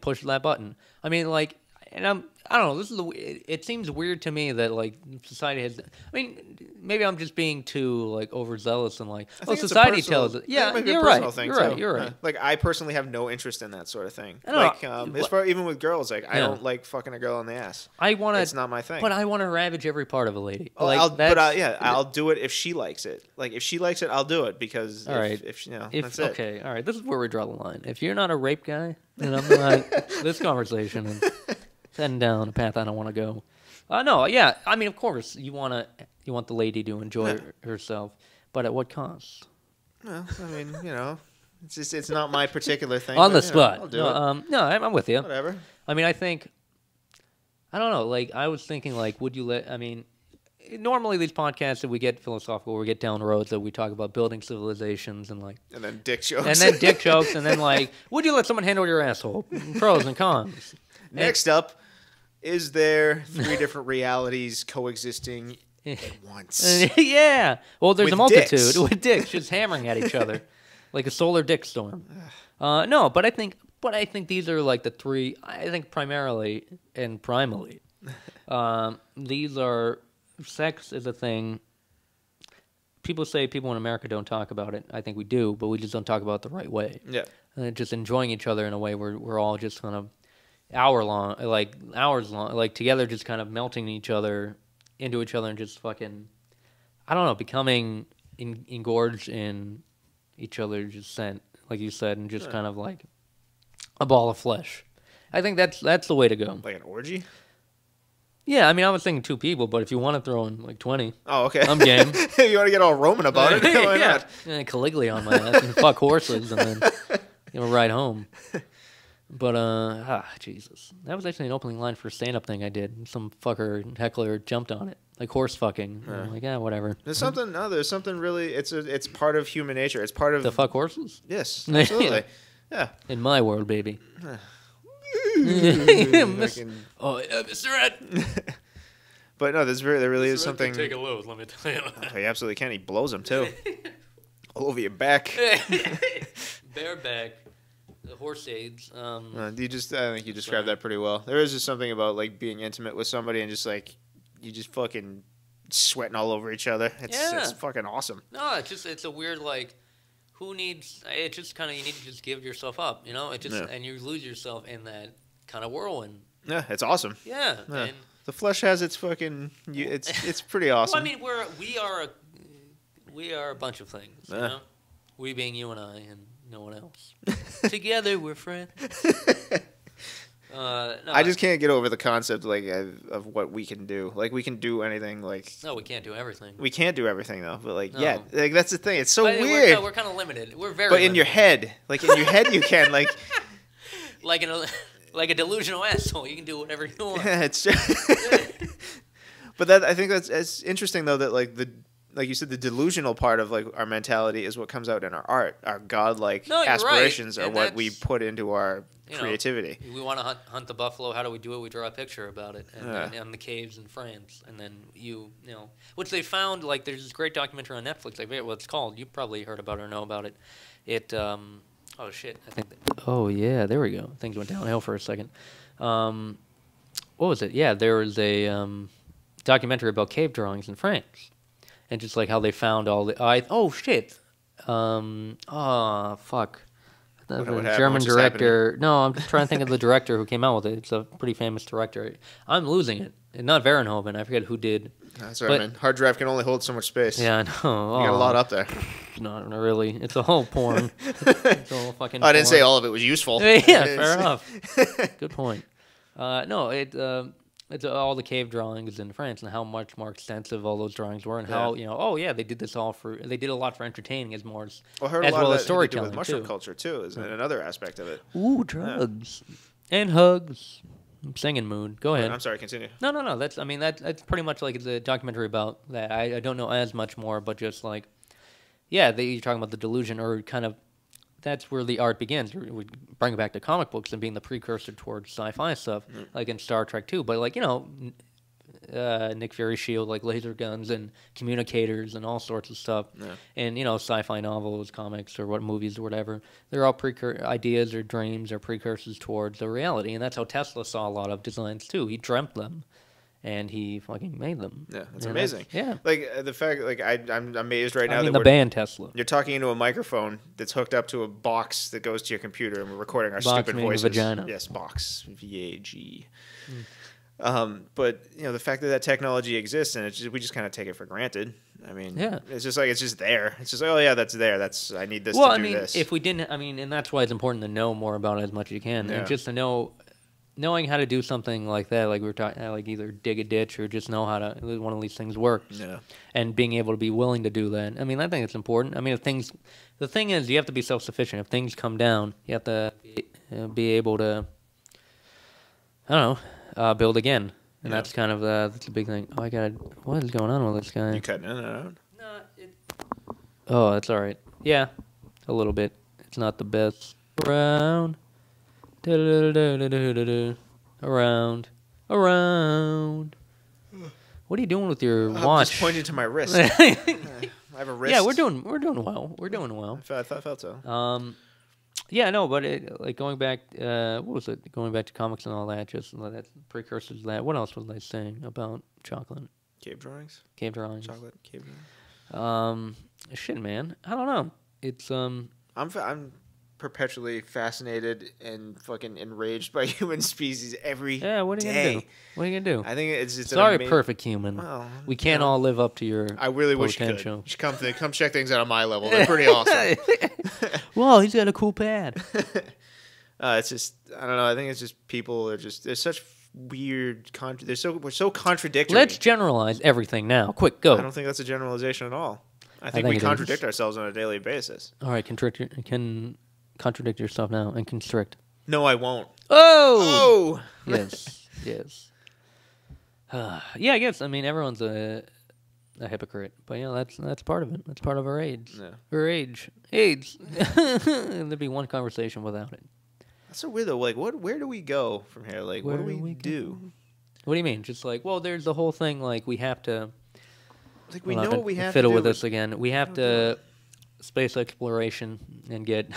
pushed that button. I mean, like. And I don't know. This is it seems weird to me that like society has. I mean, maybe I'm just being too like overzealous and like. Well, society tells it. Yeah, you're right. You're right. Like I personally have no interest in that sort of thing. Even with girls, like I don't like fucking a girl in the ass. It's not my thing. But I want to ravage every part of a lady. Oh, like, I'll do it if she likes it. Like if she likes it, I'll do it because that's it. Okay, all right. This is where we draw the line. If you're not a rape guy, then I'm not this conversation. And, heading down a path I don't want to go. No, yeah. I mean, of course, you want the lady to enjoy herself, but at what cost? Well, I mean, it's not my particular thing. On the spot. I'll do it. No, I'm with you. Whatever. I mean, I don't know. Like, I was thinking, like, normally these podcasts that we get philosophical, we get down roads that we talk about building civilizations and like... And then dick jokes. And then like, would you let someone handle your asshole? Pros and cons. Next up, is there 3 different realities coexisting at once? Yeah. Well, there's a multitude dicks. with dicks just hammering at each other like a solar dick storm. No, but I think these are like the 3. I think primarily and primally, these are sex is a thing. People say people in America don't talk about it. I think we do, but we just don't talk about it the right way. Yeah. Just enjoying each other in a way where we're all just kind of hours long, like together, just kind of melting into each other, and just fucking, I don't know, becoming engorged in each other's just scent, like you said, and just kind of like a ball of flesh. I think that's the way to go. Like an orgy? Yeah, I mean, I was thinking 2 people, but if you want to throw in like 20, oh, okay, I'm game. You want to get all Roman about it? Why not? And Caligula on my ass and fuck horses, and then ride home. But, Jesus. That was actually an opening line for a stand-up thing I did. Some fucker heckler jumped on it. Like horse fucking. I'm like, whatever. There's something really, it's part of human nature. It's part of... The fuck horses? Yes, absolutely. Yeah. In my world, baby. Mr. Ed. But no, there really is something... Take a load, let me tell you. Oh, he absolutely can. He blows them, too. All over your back. Bareback. The horse aids. I think you described that pretty well. There is just something about like being intimate with somebody and just like you just fucking sweating all over each other. It's fucking awesome. No, it's a weird like. Who needs? It just kind of you need to just give yourself up, you know. It just and you lose yourself in that kind of whirlwind. Yeah, it's awesome. Yeah, and the flesh has its fucking. It's pretty awesome. Well, I mean, we are a bunch of things, you know. We being you and I and no one else. Together we're friends. No, I just can't get over the concept like of what we can do. Like we can do anything. Like no, we can't do everything. We can't do everything though. But like like that's the thing. It's so weird. We're kind of limited. We're very. But limited. In your head, you can like. Like a delusional asshole, you can do whatever you want. Yeah, it's. But I think that's interesting though that like you said, the delusional part of like our mentality is what comes out in our art. Our godlike aspirations are what we put into our creativity. We want to hunt the buffalo. How do we do it? We draw a picture about it, and the caves in France, and then you know, which they found. Like, there's this great documentary on Netflix. I forget what it's called. You probably heard about it or know about it. Oh shit! I think. Oh yeah, there we go. Things went downhill for a second. What was it? Yeah, there was a documentary about cave drawings in France. And just like how they found all the shit, fuck, the German director. No, I'm just trying to think of the director who came out with it. It's a pretty famous director. I'm losing it. Not Verhoeven. I forget who did. That's all right, man. Hard drive can only hold so much space. Yeah, I know. You got a lot up there. Not really. It's a whole porn. It's a whole fucking. I didn't say all of it was useful. Yeah, fair enough. Good point. No, it's all the cave drawings in France and how much more extensive all those drawings were and how, you know, they did this all they did a lot for entertaining as more as storytelling with mushroom culture too is another aspect of it. Ooh, drugs and hugs. Singing mood. Go ahead. I'm sorry, continue. No. That's pretty much like the documentary about that. I don't know as much more, but just like, you're talking about the delusion or kind of. That's where the art begins. We bring it back to comic books and being the precursor towards sci-fi stuff, like in Star Trek too. But like, you know, Nick Fury's shield, like laser guns and communicators and all sorts of stuff. Yeah. And, you know, sci-fi novels, comics, or movies or whatever. They're all ideas or dreams or precursors towards the reality. And that's how Tesla saw a lot of designs too. He dreamt them. And he fucking made them. Yeah, that's amazing. Like the fact, like I'm amazed right now that the band Tesla. You're talking into a microphone that's hooked up to a box that goes to your computer, and we're recording our stupid voices. Vagina. Yes, box VAG. But you know the fact that technology exists, and we just kind of take it for granted. I mean, it's just there. It's just like, that's there. I need this to do this. If we didn't, and that's why it's important to know more about it as much as you can, and just to know. Knowing how to do something like that, like we were talking, like either dig a ditch or just know how to one of these things works, and being able to be willing to do that. I mean, I think it's important. I mean, the thing is, you have to be self-sufficient. If things come down, you have to be able to, I don't know, build again, and that's kind of that's a big thing. Oh, what is going on with this guy? You cutting in and out? No, oh, that's all right. Yeah, a little bit. It's not the best. Around. Around. What are you doing with your watch? I'm just pointing to my wrist. I have a wrist. Yeah, we're doing well. We're doing well. I felt so. Yeah, no, but like going back, what was it? Going back to comics and all that, just that precursors to that. What else was I saying about chocolate? Cave drawings. Chocolate. Cave drawings. Shit, man. I don't know. It's I'm perpetually fascinated and fucking enraged by human species every day. Yeah, what are you gonna do? What are you gonna do? I think it's sorry, perfect human. Well, we can't all live up to your. I really potential. Wish you could. You should come check things out on my level. They're pretty awesome. Whoa, he's got a cool pad. It's just I don't know. I think it's just people are just there's such weird. We're so contradictory. Let's generalize everything now. Quick, go. I don't think that's a generalization at all. I think we contradict ourselves on a daily basis. All right, contradict yourself now and constrict. No, I won't. Oh! Yes. Yeah, I guess. I mean, everyone's a hypocrite. But, you know, that's part of it. That's part of our age. Yeah. Our age. AIDS. There'd be one conversation without it. That's so weird, though. Like, where do we go from here? Like, what do we do? What do you mean? Just like, well, there's the whole thing, like, we have to... Like, we know what we have to do. Fiddle with this again. We have to... Space exploration and get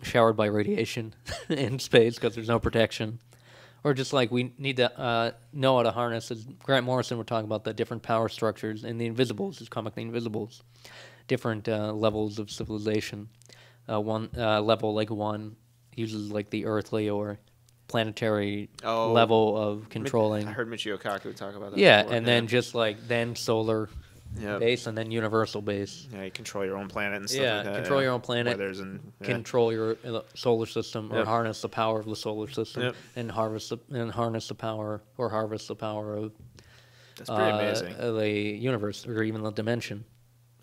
showered by radiation in space because there's no protection, or just like we need to know how to harness. As Grant Morrison would talk about the different power structures and the Invisibles, his comic The Invisibles, different levels of civilization. One level, like one, uses like the earthly or planetary level of controlling. I heard Michio Kaku talk about that. Yeah, before. and then just like then solar base and then universal base. Yeah, you control your own planet and stuff like that. Control your own planet. Control your solar system or harness the power of the solar system and harness the power of that's pretty amazing. The universe or even the dimension.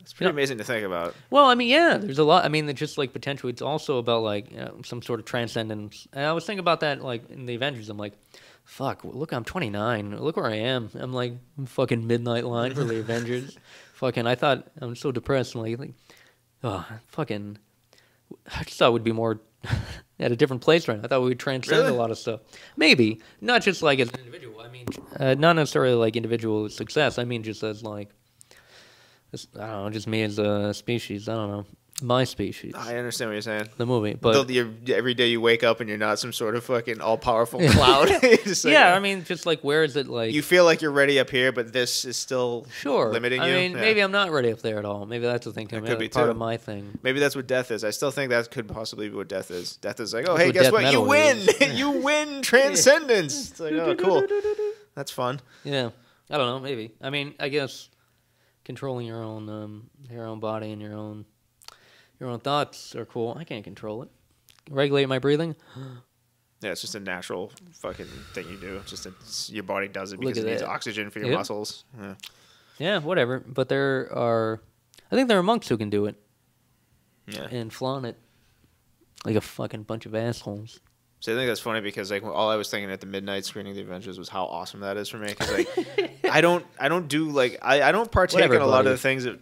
It's pretty amazing to think about. Well, I mean, yeah, there's a lot. I mean, it's just like potential. It's also about like some sort of transcendence. And I was thinking about that like in the Avengers. I'm like, fuck, look, I'm 29. Look where I am. I'm like fucking midnight line for the Avengers. Fucking, I thought I'm so depressed. I'm like, oh, fucking. I just thought we'd be more at a different place right now. I thought we would transcend a lot of stuff. Maybe not just like as an individual. I mean, not necessarily like individual success. I mean, just as like. I don't know, just me as a species. I don't know. My species. I understand what you're saying. The movie. But every day you wake up and you're not some sort of fucking all-powerful cloud. Like, I mean, just like, where is it like... You feel like you're ready up here, but this is still limiting you. I mean, maybe I'm not ready up there at all. Maybe that's the thing. That could be part of my thing. Maybe that's what death is. I still think that could possibly be what death is. Death is like, oh, hey, guess what? You win! You win transcendence! It's like, oh, cool. That's fun. Yeah. I don't know, maybe. I mean, I guess... Controlling your own body and your own thoughts are cool. I can't control it. Regulate my breathing. Yeah, it's just a natural fucking thing you do. Your body does it because it needs oxygen for your muscles. Yeah, whatever. But I think there are monks who can do it. Yeah. And flaunt it like a fucking bunch of assholes. So I think that's funny because like all I was thinking at the midnight screening of the Avengers was how awesome that is for me. Because like I don't partake in a lot of the things that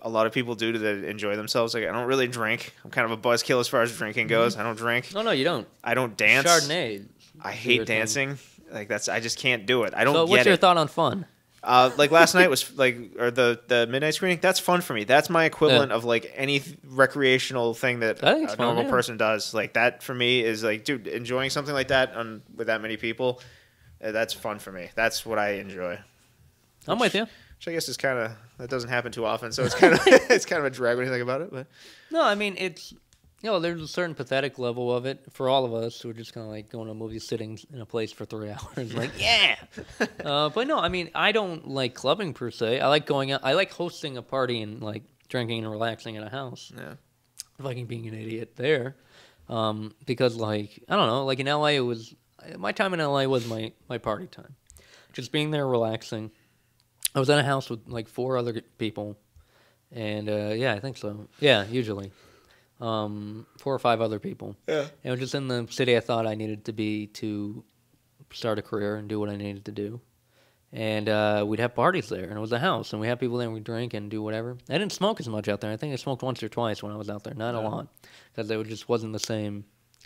a lot of people do to enjoy themselves. Like I don't really drink. I'm kind of a buzzkill as far as drinking goes. I don't drink. No, you don't. I don't dance. Chardonnay. I hate dancing. Like I just can't do it. I don't. So what's your thought on fun? Like last night was or the midnight screening. That's fun for me. That's my equivalent of like any recreational thing that a normal person does. Like that for me is like, dude, enjoying something like that with that many people. That's fun for me. That's what I enjoy. I'm with you. Which I guess is kind of that doesn't happen too often. So it's kind of it's kind of a drag when you think about it. But no, I mean it's. There's a certain pathetic level of it for all of us who are just kind of like going to a movie, sitting in a place for 3 hours, like but no, I mean I don't like clubbing per se. I like going out. I like hosting a party and like drinking and relaxing in a house. Yeah, fucking being an idiot there, because like I don't know, like in LA my time in LA was my party time, just being there relaxing. I was in a house with like 4 other people, and I think so. Yeah, usually. 4 or 5 other people. Yeah. And it was just in the city I thought I needed to be to start a career and do what I needed to do. And we'd have parties there, and it was a house, and we had people there, and we'd drink and do whatever. I didn't smoke as much out there. I think I smoked once or twice when I was out there, not a lot, because it just wasn't the same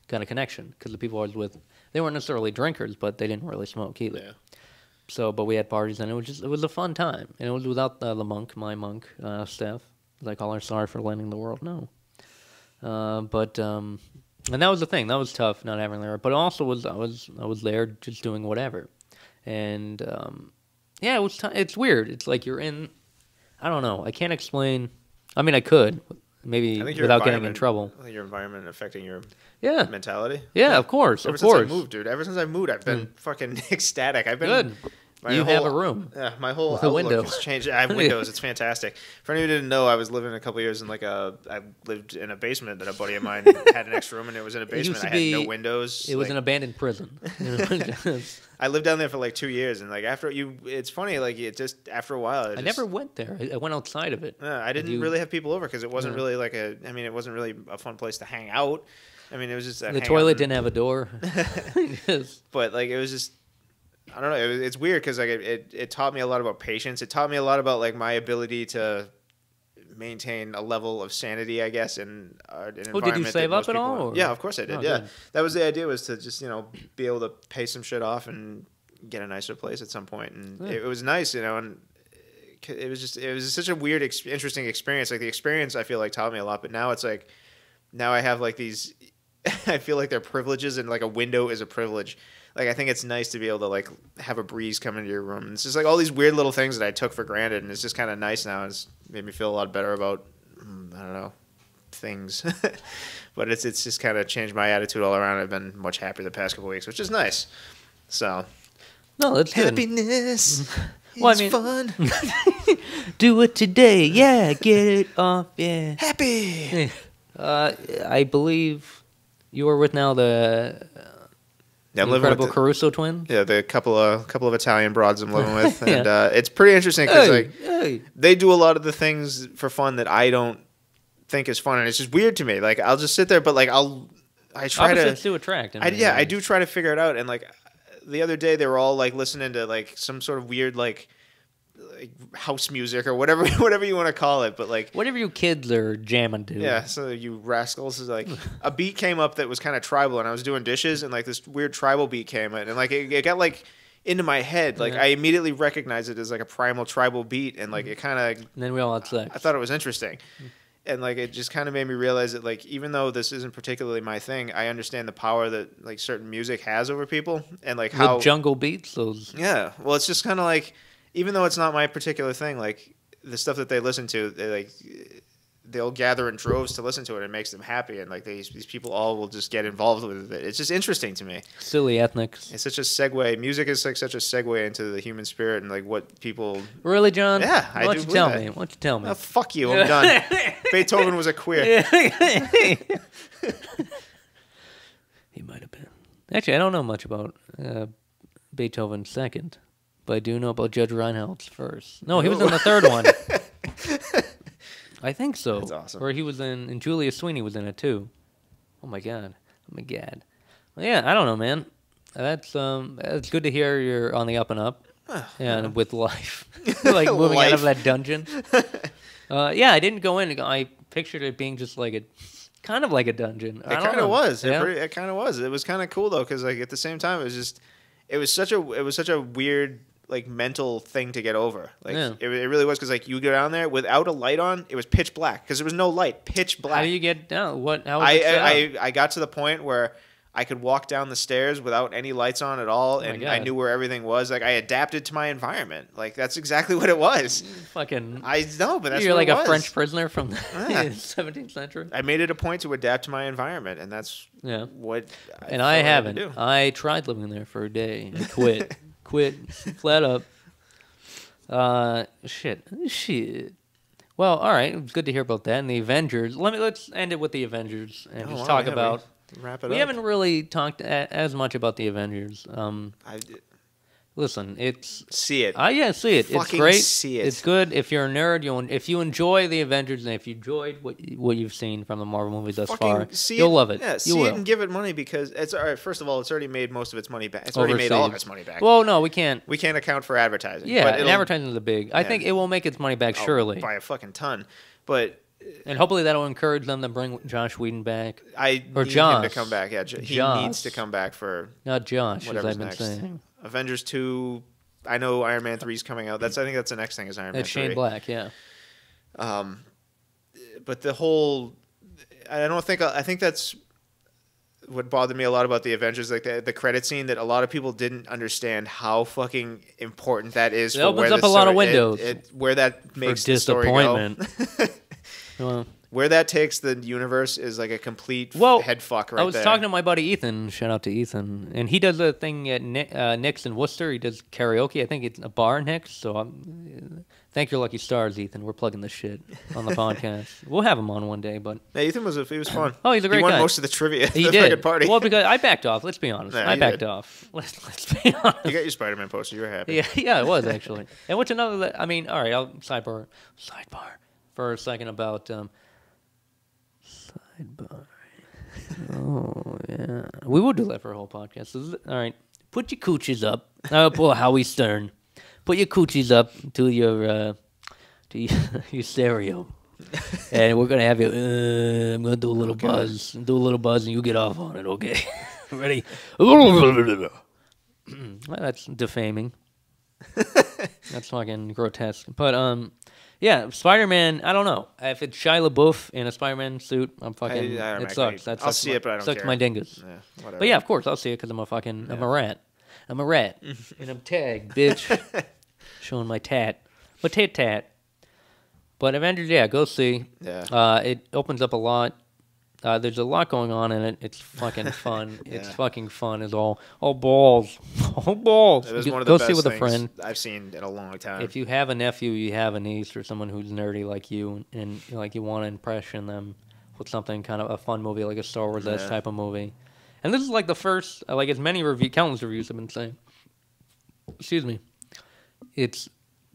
kind of connection, because the people I was with, they weren't necessarily drinkers, but they didn't really smoke either. Yeah. So, but we had parties, and it was a fun time. And it was without my monk, Steph. Like, all our sorry for lending the world, no. And that was the thing. That was tough not having there. But also I was there just doing whatever, and it was. It's weird. It's like you're in. I don't know. I can't explain. I mean, I could maybe without getting in trouble. I think your environment affecting your mentality. Yeah, of course. Ever since I moved, dude. Ever since I moved, I've been fucking ecstatic. I've been good. You have a room. Yeah, my whole outlook has changed. I have windows. It's fantastic. For anyone who didn't know, I was living a couple of years in I lived in a basement that a buddy of mine had an extra room, and it was in a basement. I had no windows. It was an abandoned prison. I lived down there for like 2 years, and like it's funny. Like it just after a while. I never went there. I went outside of it. I didn't really have people over because it wasn't really like it wasn't really a fun place to hang out. I mean, it was just the toilet didn't have a door. But like it was just. I don't know. It's weird because like it taught me a lot about patience. It taught me a lot about like my ability to maintain a level of sanity, I guess, in an environment. Did you save up at all? Yeah, of course I did. Yeah, that was the idea, was to just be able to pay some shit off and get a nicer place at some point. And it was nice, and it was such a weird, interesting experience. Like the experience, I feel like taught me a lot. But now it's like I have like these I feel like they're privileges, and like a window is a privilege. Like I think it's nice to be able to like have a breeze come into your room. It's just like all these weird little things that I took for granted, and it's just kind of nice now. It's made me feel a lot better about I don't know things, but it's just kind of changed my attitude all around. I've been much happier the past couple of weeks, which is nice. So no, that's good. Happiness. Well, it's fun. Do it today. Yeah, get it off. Yeah. Happy. I believe you are with now the incredible Caruso twins. Yeah, the couple of Italian broads I'm living with, and it's pretty interesting because they do a lot of the things for fun that I don't think is fun, and it's just weird to me. Like I'll just sit there, but like I try to attract. I do try to figure it out, and like the other day they were all like listening to like some sort of weird like house music or whatever you want to call it, but like whatever you kids are jamming to. Yeah, so you rascals is like a beat came up that was kind of tribal, and I was doing dishes, and like this weird tribal beat came in, and like it got like into my head. Like I immediately recognized it as like a primal tribal beat, and like it kind of. And then we all had sex. I thought it was interesting. And like it just kind of made me realize that like even though this isn't particularly my thing, I understand the power that like certain music has over people, and like how jungle beats those. Yeah, well, it's just kind of like even though it's not my particular thing, like the stuff that they listen to, they'll gather in droves to listen to it. It makes them happy, and like these people all will just get involved with it. It's just interesting to me. Silly ethnics. It's such a segue. Music is like such a segue into the human spirit and like what people. Really, John? Yeah, Why don't you tell me? Why don't you tell me? Oh, fuck you! I'm done. Beethoven was a queer. He might have been. Actually, I don't know much about Beethoven's second. But I do know about Judge Reinhold's first. No, he was in the third one. I think so. That's awesome. Or he was in, and Julia Sweeney was in it too. Oh my god. Oh my god. Well, yeah, I don't know, man. That's good to hear you're on the up and up. And with life. Like moving out of that dungeon. Yeah, I didn't go in. I pictured it being just like kind of like a dungeon. It kind of was. Yeah? It kind of was. It was kind of cool though, because like at the same time, it was such a weird like mental thing to get over. Like it really was, because like you go down there without a light on, it was pitch black because there was no light, pitch black. How do you get down? I got to the point where I could walk down the stairs without any lights on at all, and I knew where everything was. Like I adapted to my environment. Like that's exactly what it was. Fucking. I know, but that's you're what like it a was. French prisoner from the 17th century. I made it a point to adapt to my environment, and that's what. I haven't. I tried living there for a day and quit. Flat up. Shit. Well, all right. It was good to hear about that. And the Avengers. Let's end it with the Avengers and just talk about. Wrap it up. We haven't really talked as much about the Avengers. Listen, it's see it. See it. Fucking it's great. See it. It's good. If you're a nerd, if you enjoy the Avengers and if you enjoyed what you've seen from the Marvel movies thus far, you'll love it. Yeah, see it and give it money, because it's all right. First of all, it's already made most of its money back. It's already made all of its money back. Well, no, we can't. We can't account for advertising. Yeah, and advertising is a big. I think it will make its money back surely by a fucking ton, but. And hopefully that'll encourage them to bring Josh Whedon back. I need him to come back. Yeah, he needs to come back for not Josh, as I've been next. saying. Avengers 2. I know Iron Man 3 is coming out. I think that's the next thing is Iron Man 3. That's Shane Black, yeah. But the whole, I think that's what bothered me a lot about the Avengers, like the credit scene, that a lot of people didn't understand how fucking important that is. It opens up a lot of windows. Where that makes the story go. Well, where that takes the universe is like a complete head fuck right there. I was talking to my buddy Ethan. Shout out to Ethan. And he does a thing at Nick's in Worcester. He does karaoke. I think it's a bar in Nick's. So thank your lucky stars, Ethan. We're plugging this shit on the podcast. We'll have him on one day. But yeah, Ethan was fun. Oh, he's a great guy. He won most of the trivia at the fucking party. Well, because I backed off. Let's be honest. I backed off. Let's be honest. You got your Spider-Man poster. You were happy. Yeah, it was actually. And what's another? I mean, all right. I'll sidebar for a second about. Oh, yeah. We will do that for a whole podcast. All right. Put your coochies up. Pull Howie Stern. Put your coochies up to your stereo. And we're going to have you. I'm going to do a little buzz. Do a little buzz and you get off on it, okay? Ready? Well, that's defaming. That's fucking grotesque. But, Yeah, Spider-Man, I don't know. If it's Shia LaBeouf in a Spider-Man suit, I'm fucking... it sucks. I'll see it, but I don't care. Sucks my dingus. Yeah, whatever. But yeah, of course, I'll see it because I'm a fucking... I'm a rat. I'm a rat. And I'm tagged, bitch. Showing my tat. My tat. But Avengers, yeah, go see. Yeah. It opens up a lot. There's a lot going on in it. It's fucking fun. Yeah. It's fucking fun. It's all balls. All balls. It was one of the go best see with a things friend. I've seen in a long time. If you have a nephew, you have a niece, or someone who's nerdy like you, and like you want to impression them with something kind of a fun movie, like a Star Wars-esque type of movie. And this is like the first, like as many countless reviews have been saying. Excuse me. It's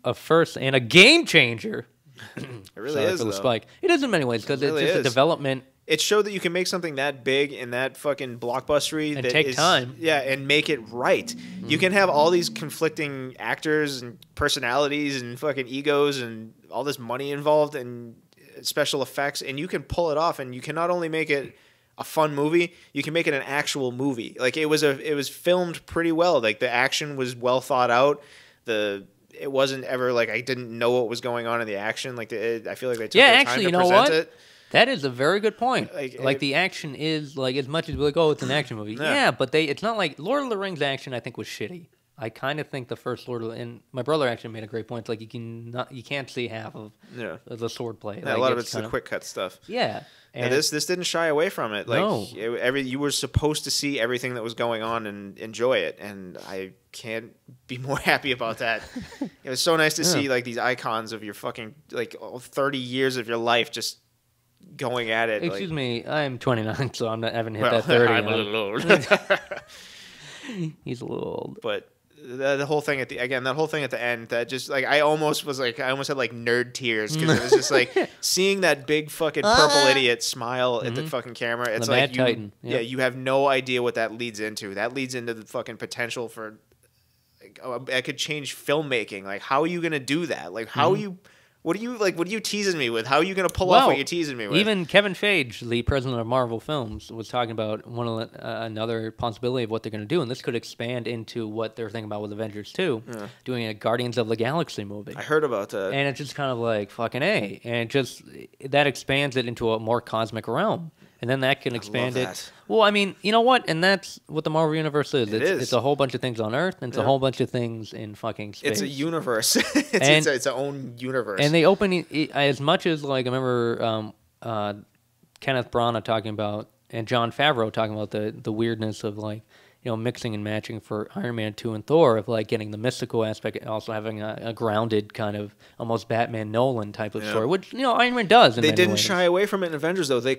a first and a game changer. It really is, for the though. spike. It is in many ways because really it's just a development. It showed that you can make something that big and that fucking blockbustery And that take time. Yeah, and make it right. You can have all these conflicting actors and personalities and fucking egos and all this money involved and special effects, and you can pull it off. And you can not only make it a fun movie, you can make it an actual movie. Like it was filmed pretty well. Like the action was well thought out. It wasn't ever like I didn't know what was going on in the action. Like I feel like they took their time to present it. That is a very good point. Like the action is like as much as we're like, oh, it's an action movie. Yeah, but it's not like Lord of the Rings action. I think was shitty. I kind of think the first Lord of the and my brother actually made a great point. It's like you can't see half of the sword play. Yeah, like, a lot of it's the quick cut stuff. Yeah, and this didn't shy away from it. Like no. You were supposed to see everything that was going on and enjoy it, and I can't be more happy about that. It was so nice to see like these icons of your fucking like 30 years of your life just going at it. Excuse me, I'm 29, so I haven't hit that 30. I'm a little old. He's a little old. But the whole thing at the end, that just like I almost had like nerd tears because it was just like seeing that big fucking purple idiot smile at the fucking camera. It's the like Mad Titan. Yeah, you have no idea what that leads into. That leads into the fucking potential for like, that could change filmmaking. Like, how are you gonna do that? Like, how are you? What are you teasing me with? How are you going to pull off what you're teasing me with? Even Kevin Feige, the president of Marvel Films, was talking about another possibility of what they're going to do, and this could expand into what they're thinking about with Avengers 2, doing a Guardians of the Galaxy movie. I heard about that. And it's just kind of like, fucking A. And that expands it into a more cosmic realm. And then that can expand it. Well, I mean, you know what? And that's what the Marvel Universe is. It's a whole bunch of things on Earth, and it's a whole bunch of things in fucking space. It's a universe. It's its own universe. And they open it, as much as, like, I remember Kenneth Branagh talking about, and Jon Favreau talking about the weirdness of, like, you know, mixing and matching for Iron Man 2 and Thor, of like getting the mystical aspect and also having a grounded kind of almost Batman Nolan type of story, which, you know, Iron Man does. They didn't shy away from it in Avengers, though. They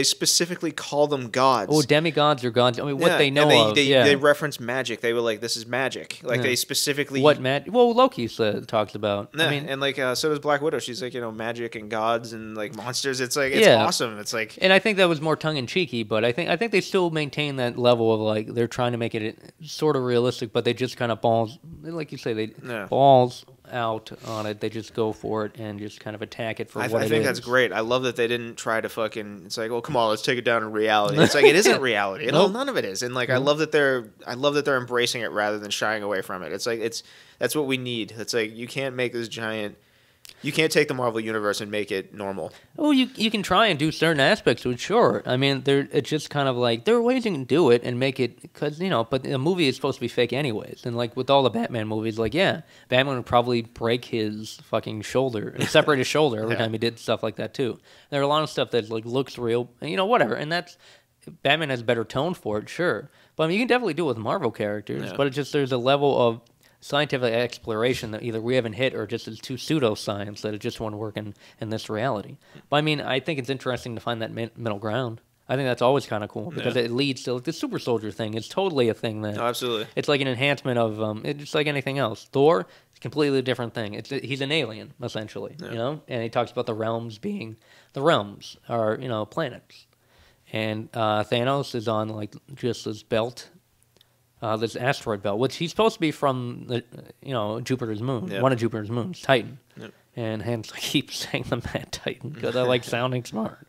specifically call them gods. Oh, demigods or gods. I mean, what they know of. They reference magic. They were like, this is magic. Like, they specifically. What magic? Well, Loki talks about. Yeah, I mean, and like, so does Black Widow. She's like, you know, magic and gods and like monsters. It's like, it's awesome. It's like. And I think that was more tongue in cheeky, but I think they still maintain that level of like, they're trying to make it sort of realistic, but they just kind of balls, like you say, balls out on it. They just go for it and just kind of attack it for what it is. I think that's great. I love that they didn't try to fucking. It's like, oh, come on, let's take it down in reality. It's like, it isn't reality. None of it is. And like, I love that they're embracing it rather than shying away from it. It's like that's what we need. It's like, you can't make this giant. You can't take the Marvel Universe and make it normal. Well, you can try and do certain aspects to it, sure. I mean, it's just kind of like, there are ways you can do it and make it, because, you know, but the movie is supposed to be fake anyways. And, like, with all the Batman movies, like, yeah, Batman would probably break his fucking shoulder, separate his shoulder every time he did stuff like that, too. There are a lot of stuff that, like, looks real, and, you know, whatever. And Batman has a better tone for it, sure. But, I mean, you can definitely do it with Marvel characters, but it's just, there's a level of scientific exploration that either we haven't hit or just is too pseudoscience that it just won't work in this reality. But I mean, I think it's interesting to find that middle ground. I think that's always kind of cool because it leads to, like, the super soldier thing. It's totally a thing that absolutely. It's like an enhancement of it's just like anything else. Thor, it's a completely different thing. He's an alien essentially, you know, and he talks about the realms being are, you know, planets, and Thanos is on like just this belt. This asteroid belt, which he's supposed to be from Jupiter's moon, one of Jupiter's moons, Titan, and hence I keep saying the Mad Titan because I like sounding smart.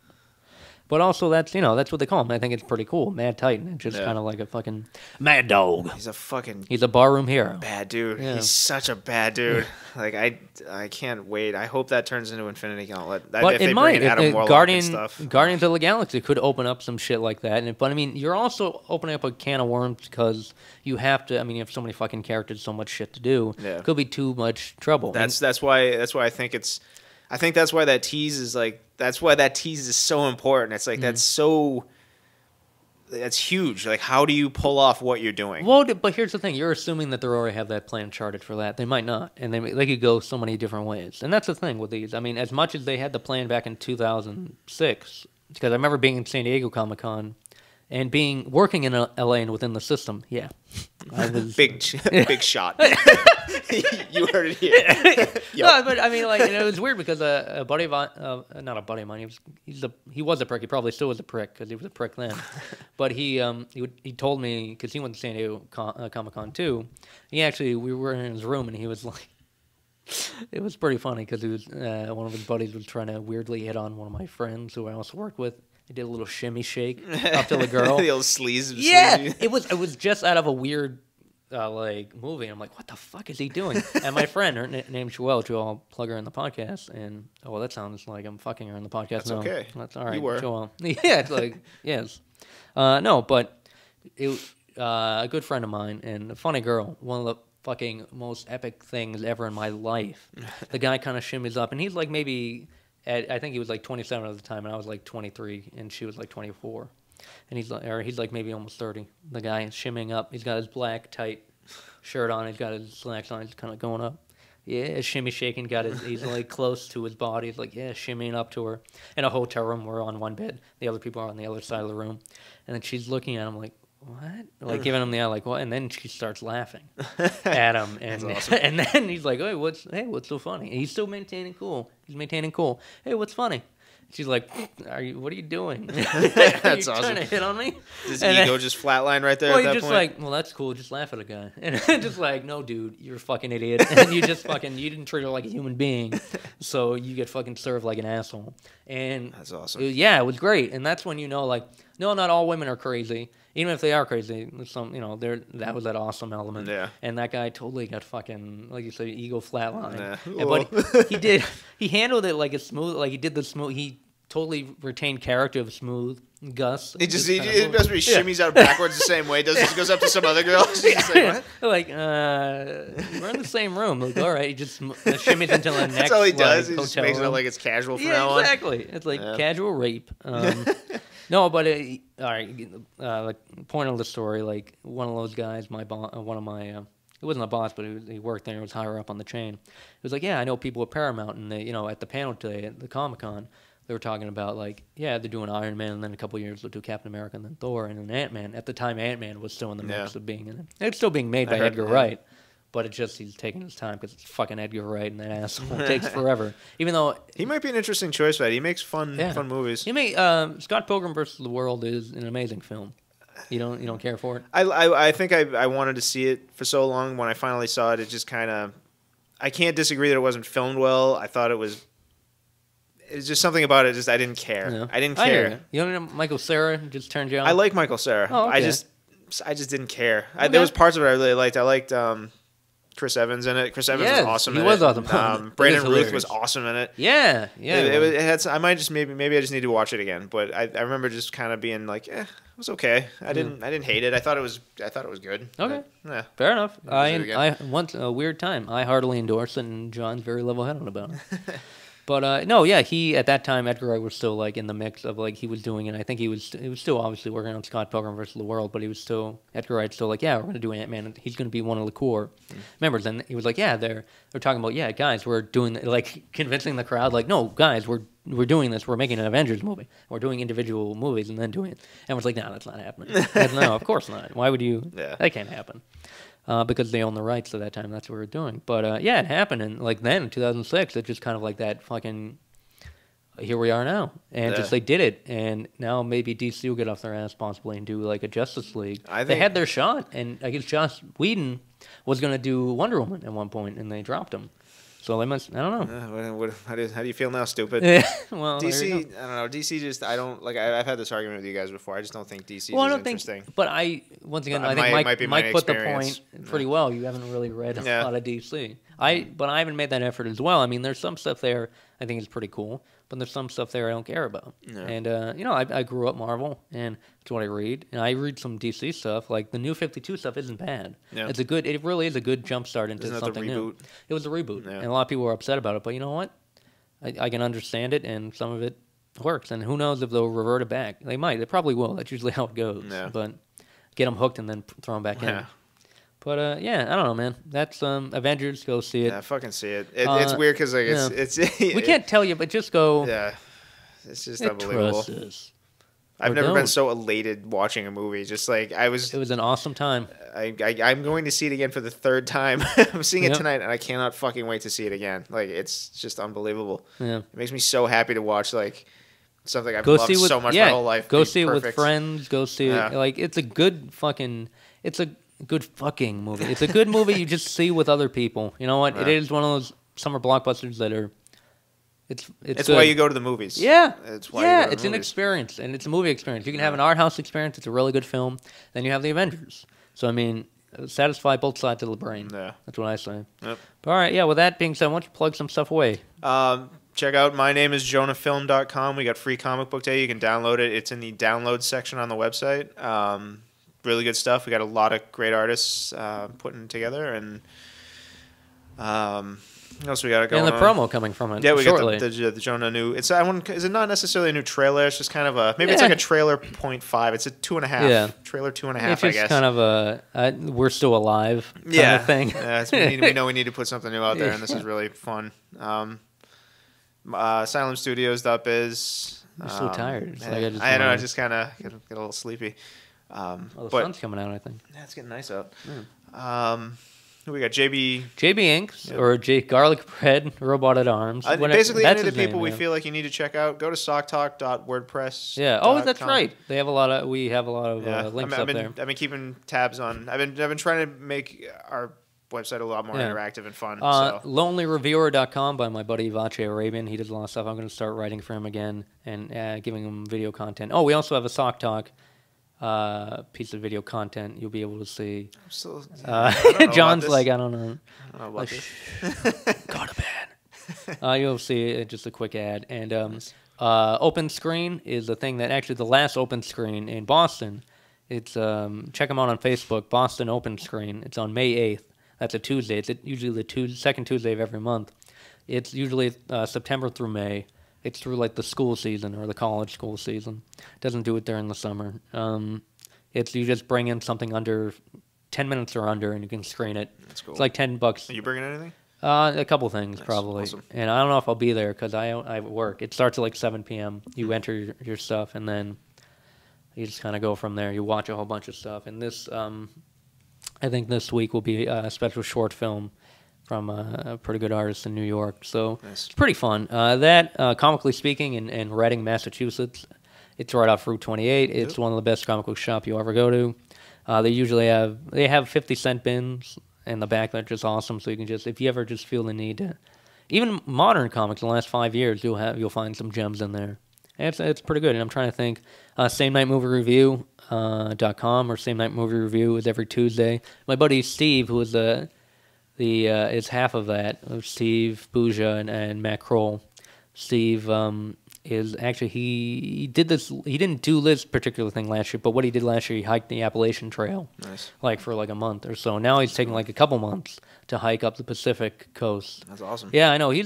But also, that's what they call him. I think it's pretty cool. Mad Titan. It's just kind of like a fucking mad dog. He's a barroom hero. Bad dude. Yeah. He's such a bad dude. Like, I can't wait. I hope that turns into Infinity Gauntlet. But it might. Guardians of the Galaxy could open up some shit like that. But, I mean, you're also opening up a can of worms because you have to, I mean, you have so many fucking characters, so much shit to do. Yeah. It could be too much trouble. That's why I think it's... I think that's why that tease is like. That's why that tease is so important. It's like that's huge. Like, how do you pull off what you're doing? Well, but here's the thing: you're assuming that they already have that plan charted for that. They might not, and they could go so many different ways. And that's the thing with these. I mean, as much as they had the plan back in 2006, because I remember being in San Diego Comic-Con and working in LA and within the system. Yeah, I was big shot. You heard it here. Yep. No, but I mean, like, it was weird because a buddy of mine, not a buddy of mine, he was a prick. He probably still was a prick because he was a prick then. But he told me, because he went to San Diego Comic-Con too. We were in his room and he was like, it was pretty funny because he was one of his buddies was trying to weirdly hit on one of my friends who I also work with. He did a little shimmy shake up to the girl. The old sleaze. Yeah, it was just out of a weird movie. I'm like, what the fuck is he doing? And my friend, her name's Joelle, which I'll plug her in the podcast. And that sounds like I'm fucking her in the podcast. That's okay. That's all right. You were. Joelle. Yeah, it's like yes. No, but a good friend of mine and a funny girl. One of the fucking most epic things ever in my life. The guy kind of shimmies up, and he's like maybe. I think he was like 27 at the time, and I was like 23, and she was like 24. And he's like maybe almost 30. The guy is shimmying up. He's got his black tight shirt on. He's got his slacks on. He's kind of going up. Yeah, shimmy shaking. He's like close to his body. He's like, yeah, shimmying up to her. In a hotel room, we're on one bed. The other people are on the other side of the room. And then she's looking at him like, what? Like giving him the eye, like what? And then she starts laughing at him, and awesome. And then he's like, "Hey, what's so funny?" And he's still maintaining cool. Hey, what's funny? She's like, what are you doing? That's awesome. Trying to hit on me? Does ego just flatline right there at that just point? like, well, that's cool. Just laugh at a guy. And just like, no, dude, you're a fucking idiot. And you didn't treat her like a human being. So you get fucking served like an asshole. And that's awesome. It was great. And that's when you know, like, no, not all women are crazy. Even if they are crazy, that was that awesome element. Yeah. And that guy totally got fucking, like you said, ego flatline. But he handled it like he totally retained character of smooth Gus. He shimmies out backwards the same way. He goes up to some other girl. He's just like, what? Like, we're in the same room. Like, all right, he just shimmies until the next. That's all he does. He just makes it like it's casual from now on. Exactly. It's like casual rape. No, but all right. Like, point of the story, like one of those guys, it wasn't a boss, but he worked there. He was higher up on the chain. He was like, yeah, I know people at Paramount, and they, at the panel today at the Comic-Con, they were talking about like, yeah, they're doing Iron Man, and then a couple of years they'll do Captain America, and then Thor, and then Ant-Man. At the time, Ant-Man was still in the mix of being in it. It's still being made by Edgar Wright. But it's just he's taking his time because it's fucking Edgar Wright and that asshole takes forever. Even though he might be an interesting choice for that. He makes fun movies. Scott Pilgrim vs. the World is an amazing film. You don't care for it? I think I wanted to see it for so long. When I finally saw it, it just kind of. I can't disagree that it wasn't filmed well. I thought it was. It's just something about it. Just I didn't care. Yeah. I didn't care. You don't know Michael Cera just turned you on? I like Michael Cera. Oh, okay. I just didn't care. There was parts of it I really liked. I liked. Chris Evans in it. Chris Evans was awesome. He was awesome. Brandon Routh was awesome in it. Yeah. It had. I might just maybe I just need to watch it again. But I remember just kind of being like, it was okay. I didn't hate it. I thought it was good. Okay. Yeah. Fair enough. I once a weird time. I heartily endorse it, and John's very level-headed about it. But he at that time Edgar Wright was still like in the mix of like he was doing it. I think he was still obviously working on Scott Pilgrim vs. the World, but Edgar Wright's still like, yeah, we're gonna do Ant-Man. He's gonna be one of the core members. And he was like, yeah, they're talking about, yeah, guys, we're doing, like, convincing the crowd, like, no, guys, we're doing this. We're making an Avengers movie. We're doing individual movies and then doing it. And was like, no, that's not happening. No, of course not. Why would you? Yeah. That can't happen. Because they own the rights at that time. That's what we were doing. But, it happened. And, like, then in 2006, it just kind of like that fucking, here we are now. And just they did it. And now maybe DC will get off their ass possibly and do, like, a Justice League. They had their shot. And I guess Joss Whedon was going to do Wonder Woman at one point, and they dropped him. So they must. I don't know. How do you feel now, stupid? Well, DC, I don't know. DC just I don't like. I've had this argument with you guys before. I just don't think DC well, is I don't interesting. Think, but I think Mike put the point pretty well. You haven't really read a lot of DC. But I haven't made that effort as well. I mean, there's some stuff there I think is pretty cool, but there's some stuff there I don't care about. No. And I grew up Marvel, and that's what I read. And I read some DC stuff. Like the New 52 stuff isn't bad. Yeah. It really is a good jump start into something new. It was a reboot, and a lot of people were upset about it. But you know what? I can understand it, and some of it works. And who knows if they'll revert it back? They might. They probably will. That's usually how it goes. Yeah. But get them hooked and then throw them back in. But I don't know, man. That's Avengers. Go see it. Yeah, fucking see it. It's weird because like it's we can't tell you, but just go. Yeah, it's just unbelievable. I've never been so elated watching a movie. Just like it was an awesome time. I'm going to see it again for the third time. I'm seeing it tonight, and I cannot fucking wait to see it again. Like it's just unbelievable. Yeah, it makes me so happy to watch like something I've loved so much my whole life. Go see it with friends. Go see it. Like it's a good fucking movie. It's a good movie you just see with other people. You know what? It is one of those summer blockbusters that are. It's why you go to the movies. Yeah, it's an experience, and it's a movie experience. You can have an art house experience. It's a really good film. Then you have the Avengers. So I mean, satisfy both sides of the brain. Yeah, that's what I say. Yep. But, all right. Yeah. With that being said, why don't you plug some stuff away? Check out mynameisjonahfilm.com. We got free comic book day. You can download it. It's in the download section on the website. Really good stuff. We got a lot of great artists putting together, and what else we got going on? And the promo coming from it. Yeah, we shortly. got the Jonah new. Is it not necessarily a new trailer? It's just kind of a it's like a trailer 0.5. It's a 2.5. Yeah, trailer 2.5. It's just I guess kind of a we're still alive kind of thing. Yeah, we know we need to put something new out there, and this is really fun. Asylumstudios.biz. I'm so tired. I know. I just kind of get a little sleepy. The sun's coming out, I think. Yeah, it's getting nice out. We got JB Inks or Garlic Bread Robot at Arms. Basically, any of the people we feel like you need to check out, go to socktalk.wordpress. Yeah. Oh, that's right. We have a lot of links up there. I've been keeping tabs on. I've been trying to make our website a lot more interactive and fun. LonelyReviewer.com by my buddy Vache Arabian. He does a lot of stuff. I'm going to start writing for him again and giving him video content. Oh, we also have a Sock Talk piece of video content you'll be able to see. John's like, I don't know about this. Go to bed. You'll see just a quick ad. And Open Screen is a thing that actually the last Open Screen in Boston. It's check them out on Facebook. Boston Open Screen. It's on May 8th. That's a Tuesday. It's usually the second Tuesday of every month. It's usually September through May. It's through like the school season or the college school season. It doesn't do it during the summer. You just bring in something under 10 minutes or under, and you can screen it. That's cool. It's like $10. Are you bringing anything? A couple things probably. Awesome. And I don't know if I'll be there because I work. It starts at like 7 p.m. You enter your stuff, and then you just kind of go from there. You watch a whole bunch of stuff. And this, I think this week will be a special short film from a pretty good artist in New York. So It's pretty fun. Comically Speaking, in Reading, Massachusetts, it's right off Route 28. It's one of the best comic book shop you'll ever go to. They usually have 50-cent bins in the back that are just awesome. So you can if you ever just feel the need to, even modern comics in the last 5 years, you'll find some gems in there. And it's pretty good. And I'm trying to think, Same Night Movie Review .com or Same Night Movie Review is every Tuesday. My buddy Steve, who is is half of that, Steve Bouja and Matt Kroll. Steve is actually he didn't do this particular thing last year, but what he did last year, he hiked the Appalachian Trail, for like a month or so. Now he's taking like a couple months to hike up the Pacific coast. That's awesome. Yeah, I know. He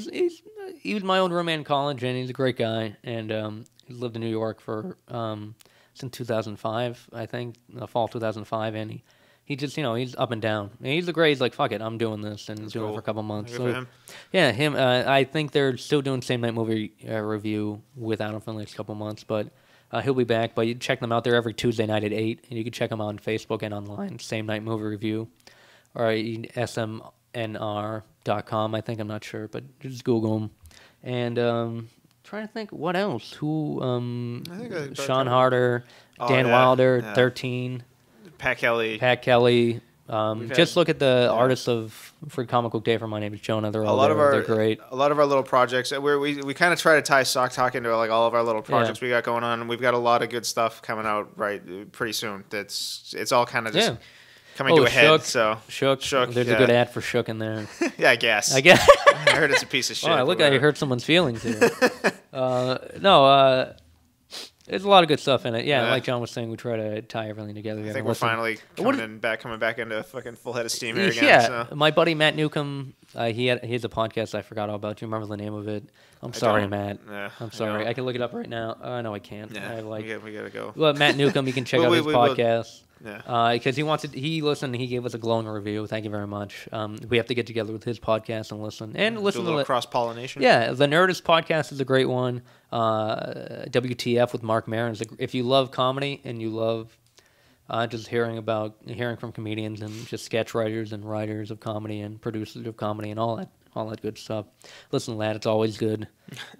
was my old roommate in college, and he's a great guy. And he's lived in New York for since 2005, I think, fall 2005, and he just, he's up and down. And he's he's like, fuck it, I'm doing this, and doing it for a couple months. Good for him. Yeah, him. I think they're still doing Same Night Movie Review without him for the next couple months, but he'll be back. But you check them out. They're every Tuesday night at 8, and you can check them out on Facebook and online, Same Night Movie Review, or smnr.com, I think. I'm not sure, but just Google them. And trying to think what else. Who? Sean Harder, Dan Wilder, 13. Pat Kelly. Just look at the artists for Comic Book Day for My Name Is Jonah. They're all they're great. A lot of our little projects, we kind of try to tie Sock Talk into like all of our little projects we got going on. We've got a lot of good stuff coming out pretty soon. It's all kind of just coming to a head. So Shook. There's a good ad for Shook in there. Yeah, I guess. I heard it's a piece of shit. Oh, look, I hurt someone's feelings here. There's a lot of good stuff in it. Yeah, like John was saying, we try to tie everything together. I think we're finally coming back into a fucking full head of steam here again. Yeah, my buddy Matt Newcomb, he has a podcast I forgot all about. Do you remember the name of it? I'm sorry, Matt. Yeah, I'm sorry. I can look it up right now. No, I can't. Yeah, we gotta go. Well, Matt Newcomb, you can check out his podcast. Yeah. Because he listened, he gave us a glowing review. Thank you very much. We have to get together with his podcast and listen listen to a little cross-pollination. Yeah, the Nerdist podcast is a great one. WTF with Mark Maron. If you love comedy and you love just hearing from comedians and just sketch writers and writers of comedy and producers of comedy and all that good stuff, listen to that. It's always good.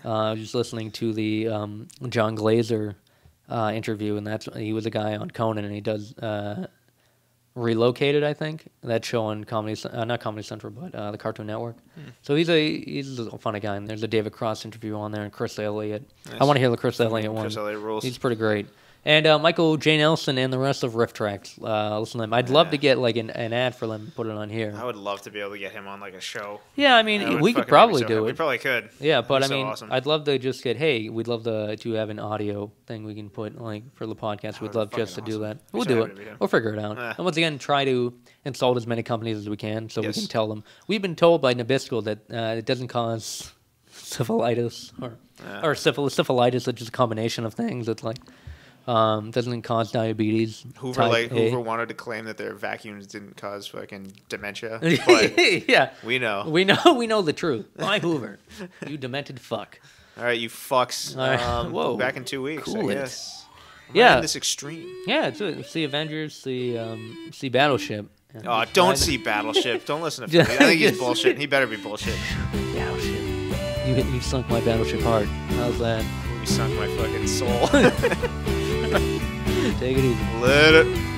Just listening to the John Glazer interview, and he was a guy on Conan, and he does Relocated, I think, that show on not Comedy Central, but the Cartoon Network. So he's a funny guy, and there's a David Cross interview on there, and Chris Elliott. Nice. I want to hear the Chris Elliott one. Chris Elliott rules. He's pretty great. And Michael J. Nelson and the rest of Riff Tracks. Listen to them. I'd love to get like an ad for them and put it on here. I would love to be able to get him on like a show. Yeah, I mean, we could probably do it. We probably could. Yeah, but I mean, awesome. I'd love to just get, we'd love to have an audio thing we can put like for the podcast. We'd love just to do that. We'll do it. We'll figure it out. And once again, try to insult as many companies as we can so we can tell them. We've been told by Nabisco that it doesn't cause syphilitis or syphilitis, it's just a combination of things. It's like doesn't cause diabetes. Hoover wanted to claim that their vacuums didn't cause fucking dementia. But yeah, we know the truth. Bye, Hoover. You demented fuck. All right, you fucks. Whoa. Back in 2 weeks. Cool I guess. Yeah. This extreme. Yeah, see Avengers, see Battleship. Oh, don't see Battleship. Don't listen to Philly. I think he's bullshit. He better be bullshit. Battleship. You sunk my Battleship heart. How's that? You sunk my fucking soul. Take it easy. Let it.